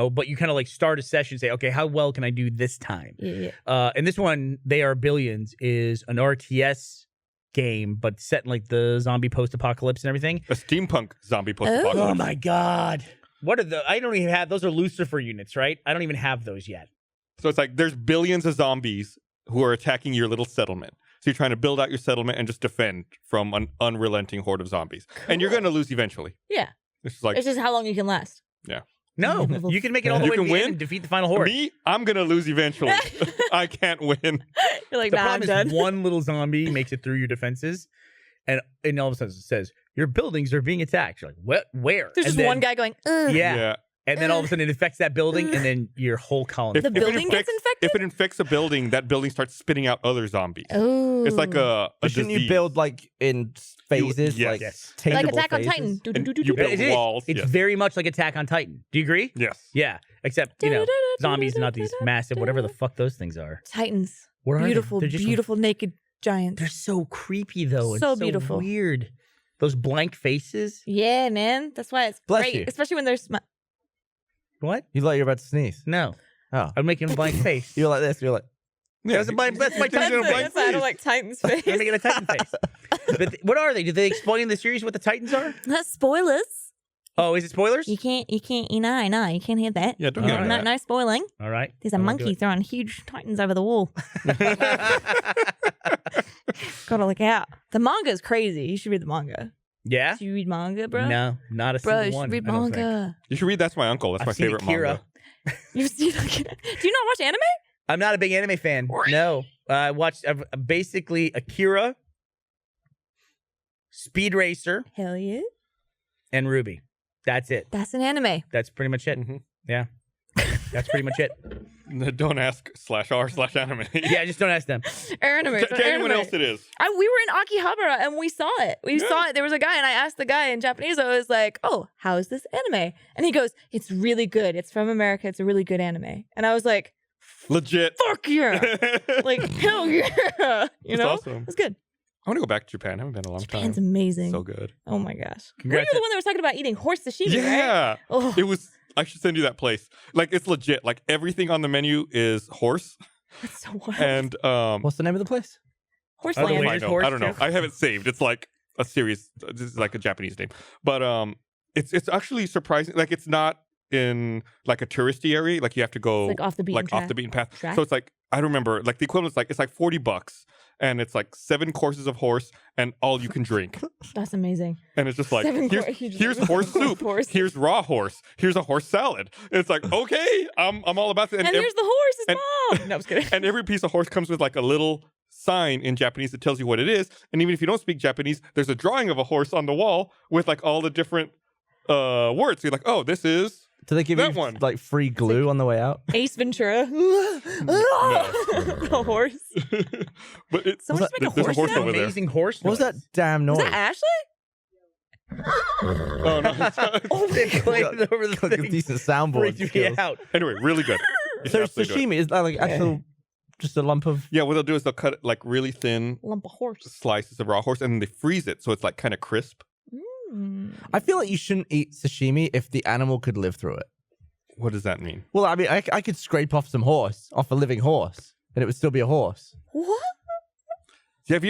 [SPEAKER 3] but you kind of like start a session and say, okay, how well can I do this time?
[SPEAKER 5] Yeah.
[SPEAKER 3] And this one, They Are Billions, is an RTS game, but set in like the zombie post-apocalypse and everything.
[SPEAKER 2] A steampunk zombie post-apocalypse.
[SPEAKER 3] Oh my God. What are I don't even have, those are Lucifer units, right? I don't even have those yet.
[SPEAKER 2] So it's like there's billions of zombies who are attacking your little settlement. So you're trying to build out your settlement and just defend from an unrelenting horde of zombies. And you're going to lose eventually.
[SPEAKER 5] Yeah.
[SPEAKER 2] It's just like,
[SPEAKER 5] It's just how long you can last.
[SPEAKER 3] No,
[SPEAKER 5] Level-
[SPEAKER 3] you can make it all the
[SPEAKER 2] You
[SPEAKER 3] way to
[SPEAKER 2] can
[SPEAKER 3] the
[SPEAKER 2] win?
[SPEAKER 3] end and defeat the final horde.
[SPEAKER 2] me, I'm going to lose eventually. I can't win.
[SPEAKER 5] You're like,
[SPEAKER 3] The
[SPEAKER 5] nah, I'm
[SPEAKER 3] problem
[SPEAKER 5] done.
[SPEAKER 3] is one little zombie makes it through your defenses, and all of a sudden it says, your buildings are being attacked. You're like, what? Where?
[SPEAKER 5] There's
[SPEAKER 3] And
[SPEAKER 5] just
[SPEAKER 3] then-
[SPEAKER 5] one guy going, ugh.
[SPEAKER 3] Yeah. And then all of a sudden it infects that building, and then your whole colony.
[SPEAKER 5] The building gets infected?
[SPEAKER 2] If it infects a building, that building starts spitting out other zombies.
[SPEAKER 5] Oh.
[SPEAKER 2] It's like a
[SPEAKER 4] But shouldn't you
[SPEAKER 2] disease.
[SPEAKER 4] build like in phases?
[SPEAKER 2] yes.
[SPEAKER 4] Like,
[SPEAKER 2] Yes.
[SPEAKER 5] like
[SPEAKER 4] tangible
[SPEAKER 5] Attack on
[SPEAKER 4] phases?
[SPEAKER 5] Titan. Do, do,
[SPEAKER 2] And
[SPEAKER 5] do, do,
[SPEAKER 2] you
[SPEAKER 5] do.
[SPEAKER 2] build
[SPEAKER 3] It is.
[SPEAKER 2] walls.
[SPEAKER 3] It's
[SPEAKER 2] yes.
[SPEAKER 3] very much like Attack on Titan. Do you agree?
[SPEAKER 2] Yes.
[SPEAKER 3] Yeah. Except, zombies, not these massive, whatever the fuck those things are.
[SPEAKER 5] Titans.
[SPEAKER 3] What are they?
[SPEAKER 5] Beautiful,
[SPEAKER 3] They're just-
[SPEAKER 5] beautiful naked giants.
[SPEAKER 3] They're so creepy though.
[SPEAKER 5] So
[SPEAKER 3] and
[SPEAKER 5] beautiful.
[SPEAKER 3] Weird. Those blank faces.
[SPEAKER 5] Yeah, man. That's why it's
[SPEAKER 4] Bless
[SPEAKER 5] great,
[SPEAKER 4] you.
[SPEAKER 5] especially when they're
[SPEAKER 3] What?
[SPEAKER 4] You like you're about to sneeze.
[SPEAKER 3] No.
[SPEAKER 4] Oh,
[SPEAKER 3] I'm making a blank face.
[SPEAKER 4] you're like this. You're like.
[SPEAKER 3] That's my
[SPEAKER 2] He's
[SPEAKER 3] Titan
[SPEAKER 2] doing a blank
[SPEAKER 5] That's why I
[SPEAKER 2] face.
[SPEAKER 5] don't like Titan's face.
[SPEAKER 3] I'm making a Titan face. But what are they? Did they explain in the series what the Titans are?
[SPEAKER 5] Not spoilers.
[SPEAKER 3] Oh, is it spoilers?
[SPEAKER 5] You can't, no, you can't hear that.
[SPEAKER 2] Yeah, don't get
[SPEAKER 3] Alright.
[SPEAKER 2] into that.
[SPEAKER 5] No spoiling.
[SPEAKER 3] All right.
[SPEAKER 5] There's a
[SPEAKER 3] I won't do
[SPEAKER 5] monkey
[SPEAKER 3] it.
[SPEAKER 5] throwing huge Titans over the wall. Gotta look out. The manga is crazy. You should read the manga.
[SPEAKER 3] Yeah?
[SPEAKER 5] Do you read manga, bro?
[SPEAKER 3] No, not a
[SPEAKER 5] Bro,
[SPEAKER 3] single
[SPEAKER 5] you
[SPEAKER 3] one.
[SPEAKER 5] should read
[SPEAKER 3] I don't think.
[SPEAKER 5] manga.
[SPEAKER 2] You should read That's My Uncle. That's
[SPEAKER 3] I've
[SPEAKER 2] my
[SPEAKER 3] seen
[SPEAKER 2] favorite
[SPEAKER 3] Akira.
[SPEAKER 2] manga.
[SPEAKER 5] You've seen, do you not watch anime?
[SPEAKER 3] I'm not a big anime fan. No. I watched basically Akira, Speed Racer,
[SPEAKER 5] Hell yeah.
[SPEAKER 3] and Ruby. That's it.
[SPEAKER 5] That's an anime.
[SPEAKER 3] That's pretty much it.
[SPEAKER 2] Mhm.
[SPEAKER 3] Yeah. That's pretty much it.
[SPEAKER 2] Don't ask /r/anime.
[SPEAKER 3] Yeah, just don't ask them.
[SPEAKER 5] Anime. It's an
[SPEAKER 2] To anyone
[SPEAKER 5] anime.
[SPEAKER 2] else, it is.
[SPEAKER 5] We were in Akihabara and we saw it. We saw it. There was a guy and I asked the guy in Japanese. I was like, "Oh, how is this anime?" And he goes, "It's really good. It's from America. It's a really good anime." And I was like,
[SPEAKER 2] Legit.
[SPEAKER 5] "Fuck yeah!" Like hell yeah. You
[SPEAKER 2] That's
[SPEAKER 5] know,
[SPEAKER 2] awesome.
[SPEAKER 5] it's good.
[SPEAKER 2] I want to go back to Japan. I haven't been in a long
[SPEAKER 5] Japan's
[SPEAKER 2] time.
[SPEAKER 5] amazing.
[SPEAKER 2] So good.
[SPEAKER 5] Oh my gosh. Were you
[SPEAKER 3] Congrats.
[SPEAKER 5] the one that was talking about eating horse sashimi, right?
[SPEAKER 2] Yeah.
[SPEAKER 5] Oh.
[SPEAKER 2] It was. I should send you that place. Like it's legit. Like everything on the menu is horse.
[SPEAKER 5] That's so wild.
[SPEAKER 2] And
[SPEAKER 4] What's the name of the place?
[SPEAKER 5] Horse
[SPEAKER 3] Oh, the
[SPEAKER 5] land.
[SPEAKER 2] I
[SPEAKER 3] waiter's
[SPEAKER 2] know.
[SPEAKER 3] horse
[SPEAKER 2] I don't know.
[SPEAKER 3] too?
[SPEAKER 2] I have it saved. It's like a series. This is like a Japanese name, but it's actually surprising. Like it's not in like a touristy area. Like you have to go
[SPEAKER 5] It's like off the beaten
[SPEAKER 2] off the beaten path.
[SPEAKER 5] track.
[SPEAKER 2] So it's like I remember like the equivalent's like it's like $40, and it's like 7 courses of horse and all you can drink.
[SPEAKER 5] That's amazing.
[SPEAKER 2] And it's just like
[SPEAKER 5] 7
[SPEAKER 2] here's,
[SPEAKER 5] course- you just
[SPEAKER 2] here's
[SPEAKER 5] like,
[SPEAKER 2] horse soup,
[SPEAKER 5] horse.
[SPEAKER 2] here's raw horse, here's a horse salad. And it's like okay, I'm all about it.
[SPEAKER 5] And here's the horse, his
[SPEAKER 2] and-
[SPEAKER 5] mom. No, I was kidding.
[SPEAKER 2] And every piece of horse comes with like a little sign in Japanese that tells you what it is. And even if you don't speak Japanese, there's a drawing of a horse on the wall with like all the different words. So you're like, oh, this is
[SPEAKER 4] Do they give
[SPEAKER 2] That
[SPEAKER 4] you
[SPEAKER 2] one.
[SPEAKER 4] like free glue on the way out?
[SPEAKER 5] Ace Ventura. The horse.
[SPEAKER 2] but it's
[SPEAKER 5] Someone just make a
[SPEAKER 2] there's
[SPEAKER 5] horse
[SPEAKER 2] a horse
[SPEAKER 5] sound?
[SPEAKER 2] over there.
[SPEAKER 3] Amazing horse.
[SPEAKER 4] What was that damn noise?
[SPEAKER 5] Is that Ashley?
[SPEAKER 2] Oh no. it's not.
[SPEAKER 3] Oh, they played it over the
[SPEAKER 4] Got a
[SPEAKER 3] thing.
[SPEAKER 4] decent soundboard.
[SPEAKER 3] Freaked me
[SPEAKER 4] skills.
[SPEAKER 3] out.
[SPEAKER 2] Anyway, really good. You should
[SPEAKER 4] So
[SPEAKER 2] absolutely do it.
[SPEAKER 4] sashimi is that like actual, just a lump of?
[SPEAKER 2] Yeah, what they'll do is they'll cut it like really thin
[SPEAKER 5] Lump of horse.
[SPEAKER 2] slices of raw horse and then they freeze it so it's like kind of crisp.
[SPEAKER 5] Mm.
[SPEAKER 4] I feel like you shouldn't eat sashimi if the animal could live through it.
[SPEAKER 2] What does that mean?
[SPEAKER 4] Well, I mean, I could scrape off some horse, off a living horse, and it would still be a horse.
[SPEAKER 5] What?
[SPEAKER 2] Yeah, have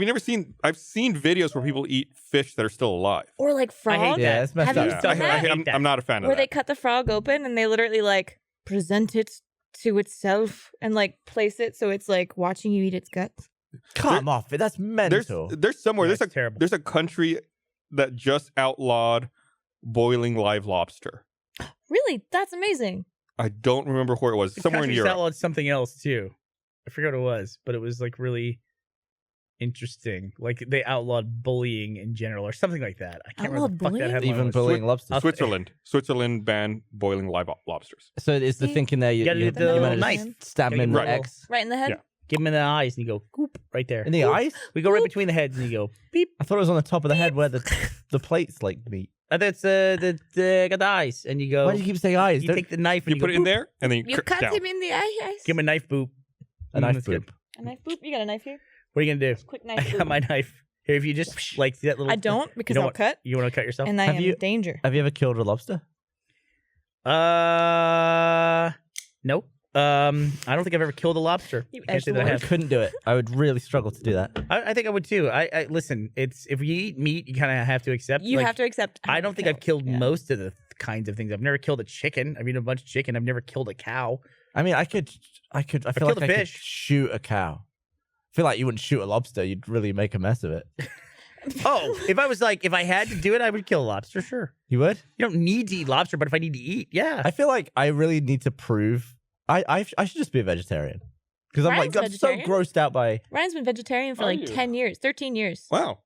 [SPEAKER 2] you never seen? I've seen videos where people eat fish that are still alive.
[SPEAKER 5] Or like frog?
[SPEAKER 4] Yeah, it's messed
[SPEAKER 5] Have
[SPEAKER 4] up.
[SPEAKER 5] you
[SPEAKER 2] Yeah,
[SPEAKER 5] done that?
[SPEAKER 2] I'm not a fan of
[SPEAKER 5] Where they
[SPEAKER 2] that.
[SPEAKER 5] cut the frog open and they literally like present it to itself and like place it so it's like watching you eat its guts.
[SPEAKER 4] Come off it. That's mental.
[SPEAKER 2] There's somewhere
[SPEAKER 3] Yeah,
[SPEAKER 2] there's
[SPEAKER 3] it's terrible.
[SPEAKER 2] there's a country that just outlawed boiling live lobster.
[SPEAKER 5] Really? That's amazing.
[SPEAKER 2] I don't remember where it was.
[SPEAKER 3] The
[SPEAKER 2] Somewhere in
[SPEAKER 3] country's
[SPEAKER 2] Europe.
[SPEAKER 3] outlawed something else too. I forget what it was, but it was like really interesting. Like they outlawed bullying in general or something like that. I can't remember
[SPEAKER 5] Outlawed
[SPEAKER 3] the fuck that
[SPEAKER 5] bullying?
[SPEAKER 3] headline
[SPEAKER 4] Even
[SPEAKER 3] was.
[SPEAKER 4] bullying lobsters.
[SPEAKER 2] Switzerland banned boiling live lobsters.
[SPEAKER 4] So is the
[SPEAKER 5] See?
[SPEAKER 4] thinking there you
[SPEAKER 3] gotta do the
[SPEAKER 4] you
[SPEAKER 3] little
[SPEAKER 4] manage
[SPEAKER 3] knife.
[SPEAKER 4] to stab him
[SPEAKER 3] Gotta
[SPEAKER 4] in
[SPEAKER 3] get
[SPEAKER 4] the
[SPEAKER 3] the
[SPEAKER 4] X
[SPEAKER 5] Right in the head?
[SPEAKER 2] Yeah.
[SPEAKER 3] Give him in the eyes and you go goop right there.
[SPEAKER 4] in the eyes?
[SPEAKER 3] We go right between the heads and you go beep.
[SPEAKER 4] I thought it was on the top of the head where the plates like meet.
[SPEAKER 3] That's the got the eyes and you go.
[SPEAKER 4] Why do you keep saying eyes?
[SPEAKER 3] You
[SPEAKER 4] Don't-
[SPEAKER 3] take the knife and
[SPEAKER 2] You
[SPEAKER 3] you
[SPEAKER 2] put
[SPEAKER 3] go
[SPEAKER 2] it in
[SPEAKER 3] boop.
[SPEAKER 2] there and then you,
[SPEAKER 5] You
[SPEAKER 2] cut
[SPEAKER 5] cut
[SPEAKER 2] down.
[SPEAKER 5] him in the eyes.
[SPEAKER 3] Give him a knife boop.
[SPEAKER 4] a knife
[SPEAKER 3] that's good.
[SPEAKER 4] boop.
[SPEAKER 5] A knife boop? You got a knife here?
[SPEAKER 3] What are you gonna do?
[SPEAKER 5] Quick
[SPEAKER 3] I
[SPEAKER 5] knife
[SPEAKER 3] got
[SPEAKER 5] boop.
[SPEAKER 3] my knife. Here, if you just like see that little.
[SPEAKER 5] I don't because
[SPEAKER 3] don't
[SPEAKER 5] I'll
[SPEAKER 3] want-
[SPEAKER 5] cut
[SPEAKER 3] You want to cut yourself?
[SPEAKER 5] and I
[SPEAKER 4] Have
[SPEAKER 5] am
[SPEAKER 4] you-
[SPEAKER 5] danger.
[SPEAKER 4] Have you ever killed a lobster?
[SPEAKER 3] Nope. I don't think I've ever killed a lobster.
[SPEAKER 5] You
[SPEAKER 3] I can't say that I
[SPEAKER 4] I
[SPEAKER 3] have.
[SPEAKER 4] couldn't do it. I would really struggle to do that.
[SPEAKER 3] I think I would too. I listen. It's if you eat meat, you kind of have to accept.
[SPEAKER 5] You
[SPEAKER 3] like,
[SPEAKER 5] have to accept.
[SPEAKER 3] I don't think I've killed
[SPEAKER 5] Yeah.
[SPEAKER 3] most of the kinds of things. I've never killed a chicken. I've eaten a bunch of chicken. I've never killed a cow.
[SPEAKER 4] I mean, I feel like
[SPEAKER 3] killed
[SPEAKER 4] I
[SPEAKER 3] a
[SPEAKER 4] could
[SPEAKER 3] fish.
[SPEAKER 4] shoot a cow. I feel like you wouldn't shoot a lobster. You'd really make a mess of it.
[SPEAKER 3] Oh, if I had to do it, I would kill a lobster. Sure.
[SPEAKER 4] You would?
[SPEAKER 3] You don't need to eat lobster, but if I need to eat, yeah.
[SPEAKER 4] I feel like I really need to prove. I should just be a vegetarian because I'm
[SPEAKER 5] Ryan's
[SPEAKER 4] like I'm so
[SPEAKER 5] vegetarian?
[SPEAKER 4] grossed out by.
[SPEAKER 5] Ryan's been vegetarian for
[SPEAKER 2] Are
[SPEAKER 5] like
[SPEAKER 2] you?
[SPEAKER 5] 10 years, 13 years.
[SPEAKER 2] Wow.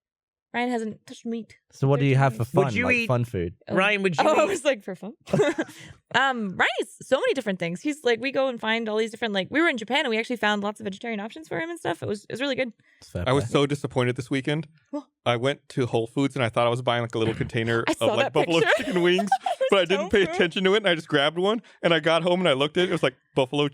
[SPEAKER 5] Ryan hasn't touched meat.
[SPEAKER 4] So what do you have for fun?
[SPEAKER 3] Would you
[SPEAKER 4] like
[SPEAKER 3] eat-
[SPEAKER 4] fun food?
[SPEAKER 3] Ryan, would you?
[SPEAKER 5] Oh, I
[SPEAKER 3] eat-
[SPEAKER 5] was like for fun. Ryan eats so many different things. He's like, we go and find all these different, like, we were in Japan and we actually found lots of vegetarian options for him and stuff. It was really good.
[SPEAKER 4] It's fair
[SPEAKER 2] I was
[SPEAKER 4] play.
[SPEAKER 2] so disappointed this weekend.
[SPEAKER 5] What?
[SPEAKER 2] I went to Whole Foods and I thought I was buying like a little container
[SPEAKER 5] I
[SPEAKER 2] of
[SPEAKER 5] saw
[SPEAKER 2] like
[SPEAKER 5] that
[SPEAKER 2] buffalo
[SPEAKER 5] picture.
[SPEAKER 2] chicken wings, but I didn't pay attention to it and I just grabbed one and I got home and I looked at it. It was like buffalo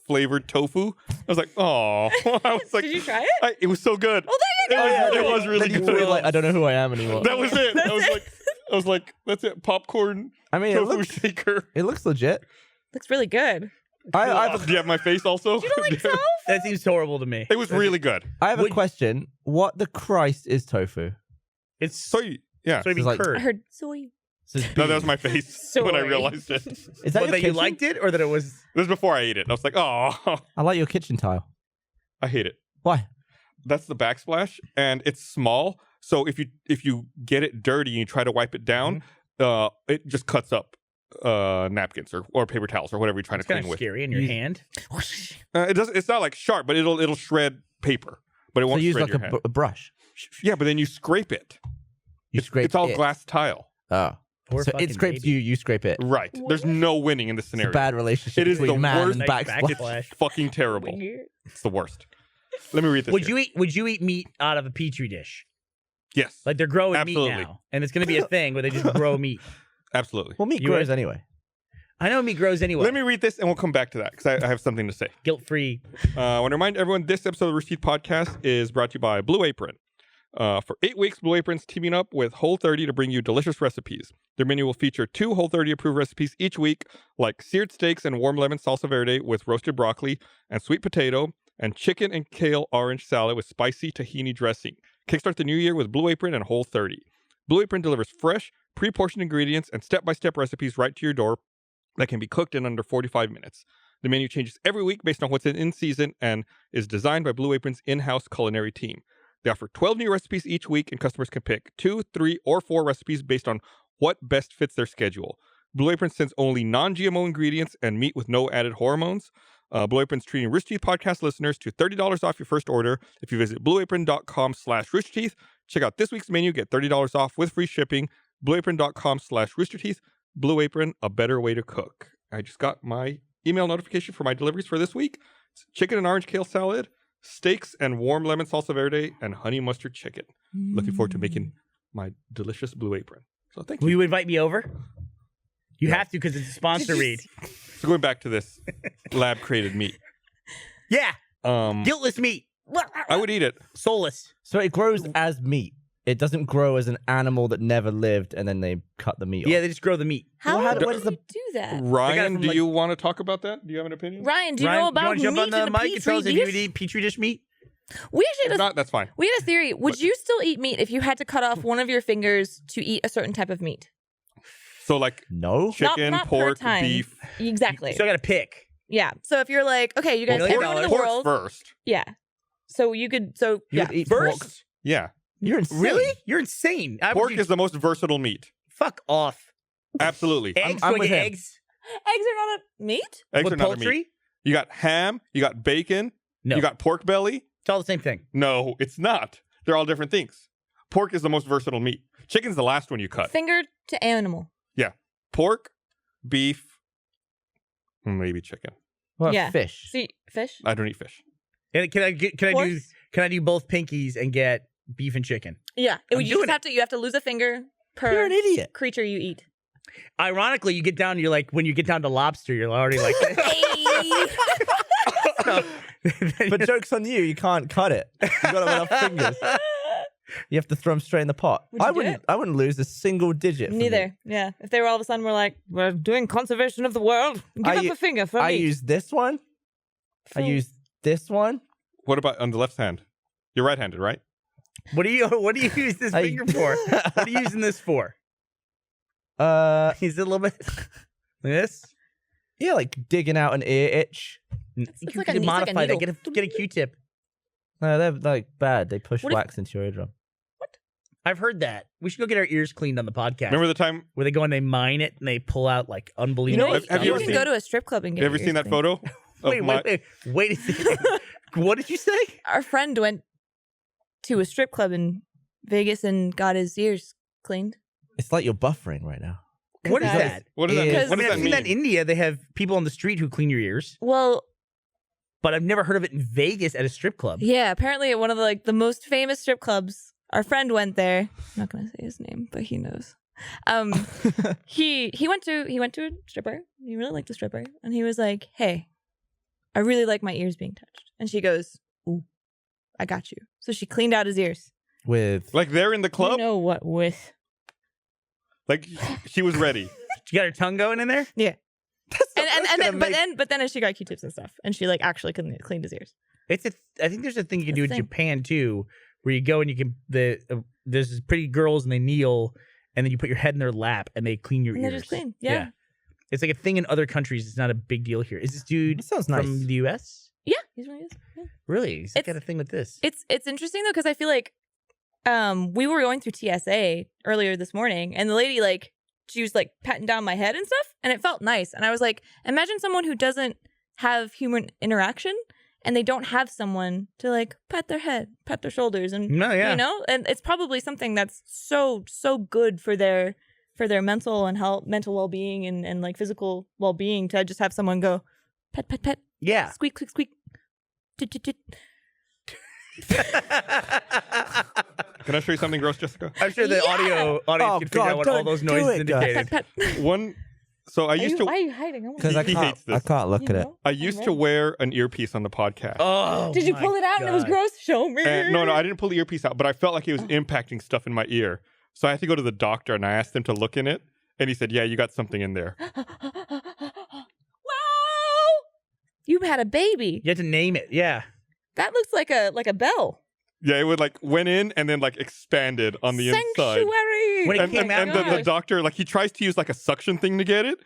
[SPEAKER 2] flavored tofu. I was like, oh, I was like,
[SPEAKER 5] Did you try it?
[SPEAKER 2] it was so good.
[SPEAKER 5] Oh, there you go.
[SPEAKER 2] It was really
[SPEAKER 4] Then you
[SPEAKER 2] good.
[SPEAKER 4] feel like I don't know who I am anymore.
[SPEAKER 2] That was it. I was like, that's it. Popcorn
[SPEAKER 4] I mean,
[SPEAKER 2] tofu shaker.
[SPEAKER 4] it looks legit.
[SPEAKER 5] Looks really good.
[SPEAKER 4] I
[SPEAKER 2] Do you have my face also?
[SPEAKER 5] You don't like tofu?
[SPEAKER 3] That seems horrible to me.
[SPEAKER 2] It was really good.
[SPEAKER 4] have a
[SPEAKER 3] Would-
[SPEAKER 4] question. What the Christ is tofu?
[SPEAKER 3] It's
[SPEAKER 2] So yeah.
[SPEAKER 3] soybean
[SPEAKER 4] like-
[SPEAKER 5] I
[SPEAKER 3] curd.
[SPEAKER 5] heard soy.
[SPEAKER 4] So it's
[SPEAKER 2] No, that was my face when I
[SPEAKER 5] Soy.
[SPEAKER 2] realized it.
[SPEAKER 4] Is that
[SPEAKER 3] Well,
[SPEAKER 4] your
[SPEAKER 3] that you
[SPEAKER 4] kitchen?
[SPEAKER 3] liked it, or that it was?
[SPEAKER 2] This was before I ate it. I was like, oh,
[SPEAKER 4] I like your kitchen tile.
[SPEAKER 2] I hate it.
[SPEAKER 4] Why?
[SPEAKER 2] That's the backsplash, and it's small. So if you get it dirty and you try to wipe it down, it just cuts up napkins or paper towels or whatever you're trying
[SPEAKER 3] It's
[SPEAKER 2] to
[SPEAKER 3] kind
[SPEAKER 2] clean
[SPEAKER 3] of
[SPEAKER 2] with.
[SPEAKER 3] scary in your
[SPEAKER 4] You-
[SPEAKER 3] hand.
[SPEAKER 2] It does. It's not like sharp, but it'll shred paper, but it
[SPEAKER 4] So
[SPEAKER 2] won't
[SPEAKER 4] use
[SPEAKER 2] shred
[SPEAKER 4] like
[SPEAKER 2] your
[SPEAKER 4] a
[SPEAKER 2] hand.
[SPEAKER 4] brush.
[SPEAKER 2] Yeah, but then you scrape it.
[SPEAKER 4] You scrape
[SPEAKER 2] It's all
[SPEAKER 4] it.
[SPEAKER 2] glass tile.
[SPEAKER 4] Oh.
[SPEAKER 3] Poor
[SPEAKER 4] So
[SPEAKER 3] fucking
[SPEAKER 4] it scrapes
[SPEAKER 3] baby.
[SPEAKER 4] you scrape it.
[SPEAKER 2] Right. There's no winning in this
[SPEAKER 4] It's a
[SPEAKER 2] scenario.
[SPEAKER 4] bad relationship
[SPEAKER 2] It is
[SPEAKER 4] between
[SPEAKER 2] the
[SPEAKER 4] man
[SPEAKER 2] worst-
[SPEAKER 4] and
[SPEAKER 3] Like
[SPEAKER 4] backsplash.
[SPEAKER 3] backsplash.
[SPEAKER 2] It's fucking terrible. It's the worst. Let me read this.
[SPEAKER 3] Would
[SPEAKER 2] here.
[SPEAKER 3] you eat meat out of a petri dish?
[SPEAKER 2] Yes.
[SPEAKER 3] Like they're growing
[SPEAKER 2] Absolutely.
[SPEAKER 3] meat now, and it's going to be a thing where they just grow meat.
[SPEAKER 2] Absolutely.
[SPEAKER 4] Well, meat
[SPEAKER 3] You
[SPEAKER 4] grows
[SPEAKER 3] would?
[SPEAKER 4] anyway.
[SPEAKER 3] I know meat grows anyway.
[SPEAKER 2] Let me read this and we'll come back to that because I have something to say.
[SPEAKER 3] Guilt-free.
[SPEAKER 2] I want to remind everyone this episode of the Rooster Teeth Podcast is brought to you by Blue Apron. For 8 weeks, Blue Apron's teaming up with Whole30 to bring you delicious recipes. Their menu will feature 2 Whole30 approved recipes each week, like seared steaks and warm lemon salsa verde with roasted broccoli and sweet potato, and chicken and kale orange salad with spicy tahini dressing. Kickstart the new year with Blue Apron and Whole30. Blue Apron delivers fresh, pre-portioned ingredients and step-by-step recipes right to your door that can be cooked in under 45 minutes. The menu changes every week based on what's in season and is designed by Blue Apron's in-house culinary team. They offer 12 new recipes each week, and customers can pick 2, 3, or 4 recipes based on what best fits their schedule. Blue Apron sends only non-GMO ingredients and meat with no added hormones. Blue Apron's treating Rooster Teeth podcast listeners to $30 off your first order if you visit blueapron.com/roosterteeth. Check out this week's menu, get $30 off with free shipping. Blueapron.com/roosterteeth. Blue Apron, a better way to cook. I just got my email notification for my deliveries for this week. It's chicken and orange kale salad, steaks and warm lemon salsa verde, and honey mustard chicken. Looking forward to making my delicious Blue Apron. So thank
[SPEAKER 3] Will
[SPEAKER 2] you.
[SPEAKER 3] you invite me over? You
[SPEAKER 2] No.
[SPEAKER 3] have to because it's a sponsor read.
[SPEAKER 2] So going back to this lab-created meat.
[SPEAKER 3] Yeah.
[SPEAKER 2] Um,
[SPEAKER 3] Guiltless meat.
[SPEAKER 2] I would eat it.
[SPEAKER 3] Soulless.
[SPEAKER 4] So it grows as meat. It doesn't grow as an animal that never lived, and then they cut the meat
[SPEAKER 3] Yeah,
[SPEAKER 4] off.
[SPEAKER 3] they just grow the meat.
[SPEAKER 5] How
[SPEAKER 4] Well,
[SPEAKER 5] do
[SPEAKER 4] what
[SPEAKER 5] you
[SPEAKER 4] is the-
[SPEAKER 5] do that?
[SPEAKER 2] Ryan,
[SPEAKER 3] from,
[SPEAKER 2] do
[SPEAKER 3] like-
[SPEAKER 2] you want to talk about that? Do you have an opinion?
[SPEAKER 5] Ryan, do you
[SPEAKER 3] Ryan,
[SPEAKER 5] know about
[SPEAKER 3] want to jump
[SPEAKER 5] meat
[SPEAKER 3] on the
[SPEAKER 5] in a
[SPEAKER 3] mic and tell us
[SPEAKER 5] petri
[SPEAKER 3] if you would
[SPEAKER 5] dish?
[SPEAKER 3] eat petri dish meat?
[SPEAKER 5] We actually
[SPEAKER 2] If
[SPEAKER 5] had a,
[SPEAKER 2] not, that's fine.
[SPEAKER 5] we had a theory. Would you still eat meat if you had to cut off one of your fingers to eat a certain type of meat?
[SPEAKER 2] So like
[SPEAKER 4] No?
[SPEAKER 2] chicken,
[SPEAKER 5] not per
[SPEAKER 2] pork,
[SPEAKER 5] time.
[SPEAKER 2] beef.
[SPEAKER 5] Exactly.
[SPEAKER 3] So I got to pick.
[SPEAKER 5] Yeah. So if you're like, okay, you guys,
[SPEAKER 3] $1 million
[SPEAKER 5] everyone in the
[SPEAKER 2] Pork's
[SPEAKER 5] world,
[SPEAKER 2] first.
[SPEAKER 5] yeah. So you could, so
[SPEAKER 4] You
[SPEAKER 5] yeah.
[SPEAKER 4] would eat
[SPEAKER 3] First?
[SPEAKER 4] pork?
[SPEAKER 2] Yeah.
[SPEAKER 4] You're insane.
[SPEAKER 3] Really? You're insane. I would
[SPEAKER 2] Pork
[SPEAKER 3] do-
[SPEAKER 2] is the most versatile meat.
[SPEAKER 3] Fuck off.
[SPEAKER 2] Absolutely.
[SPEAKER 3] Eggs?
[SPEAKER 4] I'm
[SPEAKER 3] Do I
[SPEAKER 4] with
[SPEAKER 3] get
[SPEAKER 4] him.
[SPEAKER 3] eggs?
[SPEAKER 5] Eggs are not a meat.
[SPEAKER 2] Eggs
[SPEAKER 3] With
[SPEAKER 2] are not a
[SPEAKER 3] poultry?
[SPEAKER 2] meat. You got ham, you got bacon,
[SPEAKER 3] No.
[SPEAKER 2] you got pork belly.
[SPEAKER 3] It's all the same thing.
[SPEAKER 2] No, it's not. They're all different things. Pork is the most versatile meat. Chicken's the last one you cut.
[SPEAKER 5] Finger to animal.
[SPEAKER 2] Pork, beef, maybe chicken.
[SPEAKER 4] What about
[SPEAKER 5] Yeah.
[SPEAKER 4] fish?
[SPEAKER 5] See, fish.
[SPEAKER 2] I don't eat fish.
[SPEAKER 3] Can
[SPEAKER 5] Horse?
[SPEAKER 3] I do both pinkies and get beef and chicken?
[SPEAKER 5] Yeah.
[SPEAKER 3] I'm
[SPEAKER 5] You just
[SPEAKER 3] doing
[SPEAKER 5] have to. You have to lose a finger per
[SPEAKER 4] You're an idiot.
[SPEAKER 5] creature you eat.
[SPEAKER 3] Ironically, you get down, you're like, when you get down to lobster, you're already like,
[SPEAKER 4] But joke's on you. You can't cut it. You got enough fingers. You have to throw them straight in the pot.
[SPEAKER 5] Would you do it?
[SPEAKER 4] I wouldn't lose a single digit. for
[SPEAKER 5] Neither.
[SPEAKER 4] meat.
[SPEAKER 5] Yeah. If they were all of a sudden, we're like, we're doing conservation of the world. Give
[SPEAKER 4] I
[SPEAKER 5] up
[SPEAKER 4] u-
[SPEAKER 5] a finger for
[SPEAKER 4] I
[SPEAKER 5] meat.
[SPEAKER 4] use this one. I use this one.
[SPEAKER 2] What about on the left hand? You're right-handed, right?
[SPEAKER 3] what do you use this
[SPEAKER 4] I-
[SPEAKER 3] finger for? What are you using this for? Is it a little bit like this?
[SPEAKER 4] Yeah, like digging out an ear itch.
[SPEAKER 3] You
[SPEAKER 5] like
[SPEAKER 3] can
[SPEAKER 5] a- it's like a
[SPEAKER 3] modify that.
[SPEAKER 5] needle.
[SPEAKER 3] Get a Q-tip.
[SPEAKER 4] No, they're like bad. They push
[SPEAKER 5] What if-
[SPEAKER 4] wax into your eardrum.
[SPEAKER 3] I've heard that. We should go get our ears cleaned on the podcast.
[SPEAKER 2] Remember the time?
[SPEAKER 3] where they go and they mine it and they pull out like
[SPEAKER 5] You
[SPEAKER 3] unbelievable.
[SPEAKER 5] know,
[SPEAKER 2] have
[SPEAKER 3] stuff.
[SPEAKER 2] you
[SPEAKER 5] you
[SPEAKER 2] ever
[SPEAKER 5] can
[SPEAKER 2] seen-
[SPEAKER 5] go to a strip club and get
[SPEAKER 2] You ever
[SPEAKER 5] your
[SPEAKER 2] seen
[SPEAKER 5] ears
[SPEAKER 2] that
[SPEAKER 5] cleaned.
[SPEAKER 2] photo? Of
[SPEAKER 3] Wait a second. What did you say?
[SPEAKER 5] Our friend went to a strip club in Vegas and got his ears cleaned.
[SPEAKER 4] It's like you're buffering right now.
[SPEAKER 3] What is
[SPEAKER 5] that-
[SPEAKER 3] that?
[SPEAKER 2] What does that
[SPEAKER 4] Because-
[SPEAKER 2] mean?
[SPEAKER 3] I
[SPEAKER 2] What
[SPEAKER 3] mean,
[SPEAKER 2] does
[SPEAKER 3] I've
[SPEAKER 2] that
[SPEAKER 3] seen that in
[SPEAKER 2] mean?
[SPEAKER 3] India. They have people on the street who clean your ears,
[SPEAKER 5] Well,
[SPEAKER 3] but I've never heard of it in Vegas at a strip club.
[SPEAKER 5] yeah, apparently at one of the most famous strip clubs. Our friend went there. I'm not gonna say his name, but he knows. He went to a stripper. He really liked the stripper, and he was like, "Hey, I really like my ears being touched." And she goes, "Ooh, I got you." So she cleaned out his ears.
[SPEAKER 4] With
[SPEAKER 2] Like they're in the club?
[SPEAKER 5] You know what with?
[SPEAKER 2] Like she was ready.
[SPEAKER 3] She got her tongue going in there.
[SPEAKER 5] But then as she got Q-tips and stuff, and she like actually cleaned his ears.
[SPEAKER 3] I think there's a thing you can do in
[SPEAKER 5] That's the thing.
[SPEAKER 3] Japan too, where you go and you can there's these pretty girls and they kneel and then you put your head in their lap and they clean your
[SPEAKER 5] And
[SPEAKER 3] ears.
[SPEAKER 5] they're just clean. Yeah.
[SPEAKER 3] It's like a thing in other countries. It's not a big deal here. Is this dude
[SPEAKER 4] That sounds nice.
[SPEAKER 3] from the U.S.?
[SPEAKER 5] Yeah, he's really is. Yeah.
[SPEAKER 3] Really? He's
[SPEAKER 5] It's-
[SPEAKER 3] got a thing with this.
[SPEAKER 5] It's interesting though because I feel like we were going through TSA earlier this morning, and the lady like she was like patting down my head and stuff, and it felt nice. And I was like, imagine someone who doesn't have human interaction, and they don't have someone to like pat their head, pat their shoulders, and
[SPEAKER 3] No, yeah.
[SPEAKER 5] you know, and it's probably something that's so good for their for their mental well-being and like physical well-being to just have someone go pet pet pet
[SPEAKER 3] Yeah.
[SPEAKER 5] squeak squeak squeak. Tit, tit, tit.
[SPEAKER 2] Can I show you something gross, Jessica?
[SPEAKER 3] I'm sure the audience
[SPEAKER 4] Oh,
[SPEAKER 3] can figure
[SPEAKER 4] God,
[SPEAKER 3] out what all
[SPEAKER 4] don't
[SPEAKER 3] those
[SPEAKER 4] do
[SPEAKER 3] noises
[SPEAKER 4] it, guys.
[SPEAKER 3] indicated.
[SPEAKER 5] Pet pet.
[SPEAKER 2] One. So I used to.
[SPEAKER 5] Why are you hiding? I wanna
[SPEAKER 4] Because
[SPEAKER 5] see.
[SPEAKER 4] I
[SPEAKER 2] He
[SPEAKER 4] can't.
[SPEAKER 2] hates this.
[SPEAKER 4] I can't look at it.
[SPEAKER 2] I used to wear an earpiece on the podcast.
[SPEAKER 3] Oh,
[SPEAKER 5] Did you
[SPEAKER 3] my
[SPEAKER 5] pull it out and it was
[SPEAKER 3] God.
[SPEAKER 5] gross? Show me.
[SPEAKER 2] And, no, I didn't pull the earpiece out, but I felt like it was impacting stuff in my ear. So I had to go to the doctor and I asked him to look in it. And he said, yeah, you got something in there.
[SPEAKER 5] Wow! You had a baby.
[SPEAKER 3] You had to name it. Yeah.
[SPEAKER 5] That looks like a bell.
[SPEAKER 2] Yeah, it would like went in and then like expanded on the inside.
[SPEAKER 5] Sanctuary.
[SPEAKER 3] When it
[SPEAKER 2] And,
[SPEAKER 3] came
[SPEAKER 2] and,
[SPEAKER 3] out,
[SPEAKER 2] and the doctor, like he tries to use like a suction thing to get it.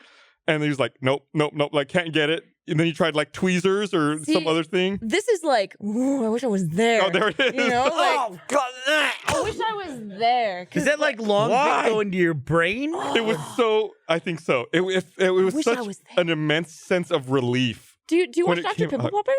[SPEAKER 2] And he was like, nope, like can't get it. And then he tried like tweezers or
[SPEAKER 5] See,
[SPEAKER 2] some other thing.
[SPEAKER 5] This is like, ooh, I wish I was there.
[SPEAKER 2] Oh, there it is.
[SPEAKER 5] You know, like
[SPEAKER 4] God!
[SPEAKER 5] I wish I was there.
[SPEAKER 3] is that like long
[SPEAKER 4] Why?
[SPEAKER 3] go into your brain?
[SPEAKER 2] It was so, I think so. It was
[SPEAKER 5] wish I
[SPEAKER 2] such
[SPEAKER 5] was there.
[SPEAKER 2] an immense sense of relief.
[SPEAKER 5] Do you
[SPEAKER 2] when
[SPEAKER 5] watch
[SPEAKER 2] it
[SPEAKER 5] Dr.
[SPEAKER 2] came
[SPEAKER 5] Pimple
[SPEAKER 2] out.
[SPEAKER 5] Popper?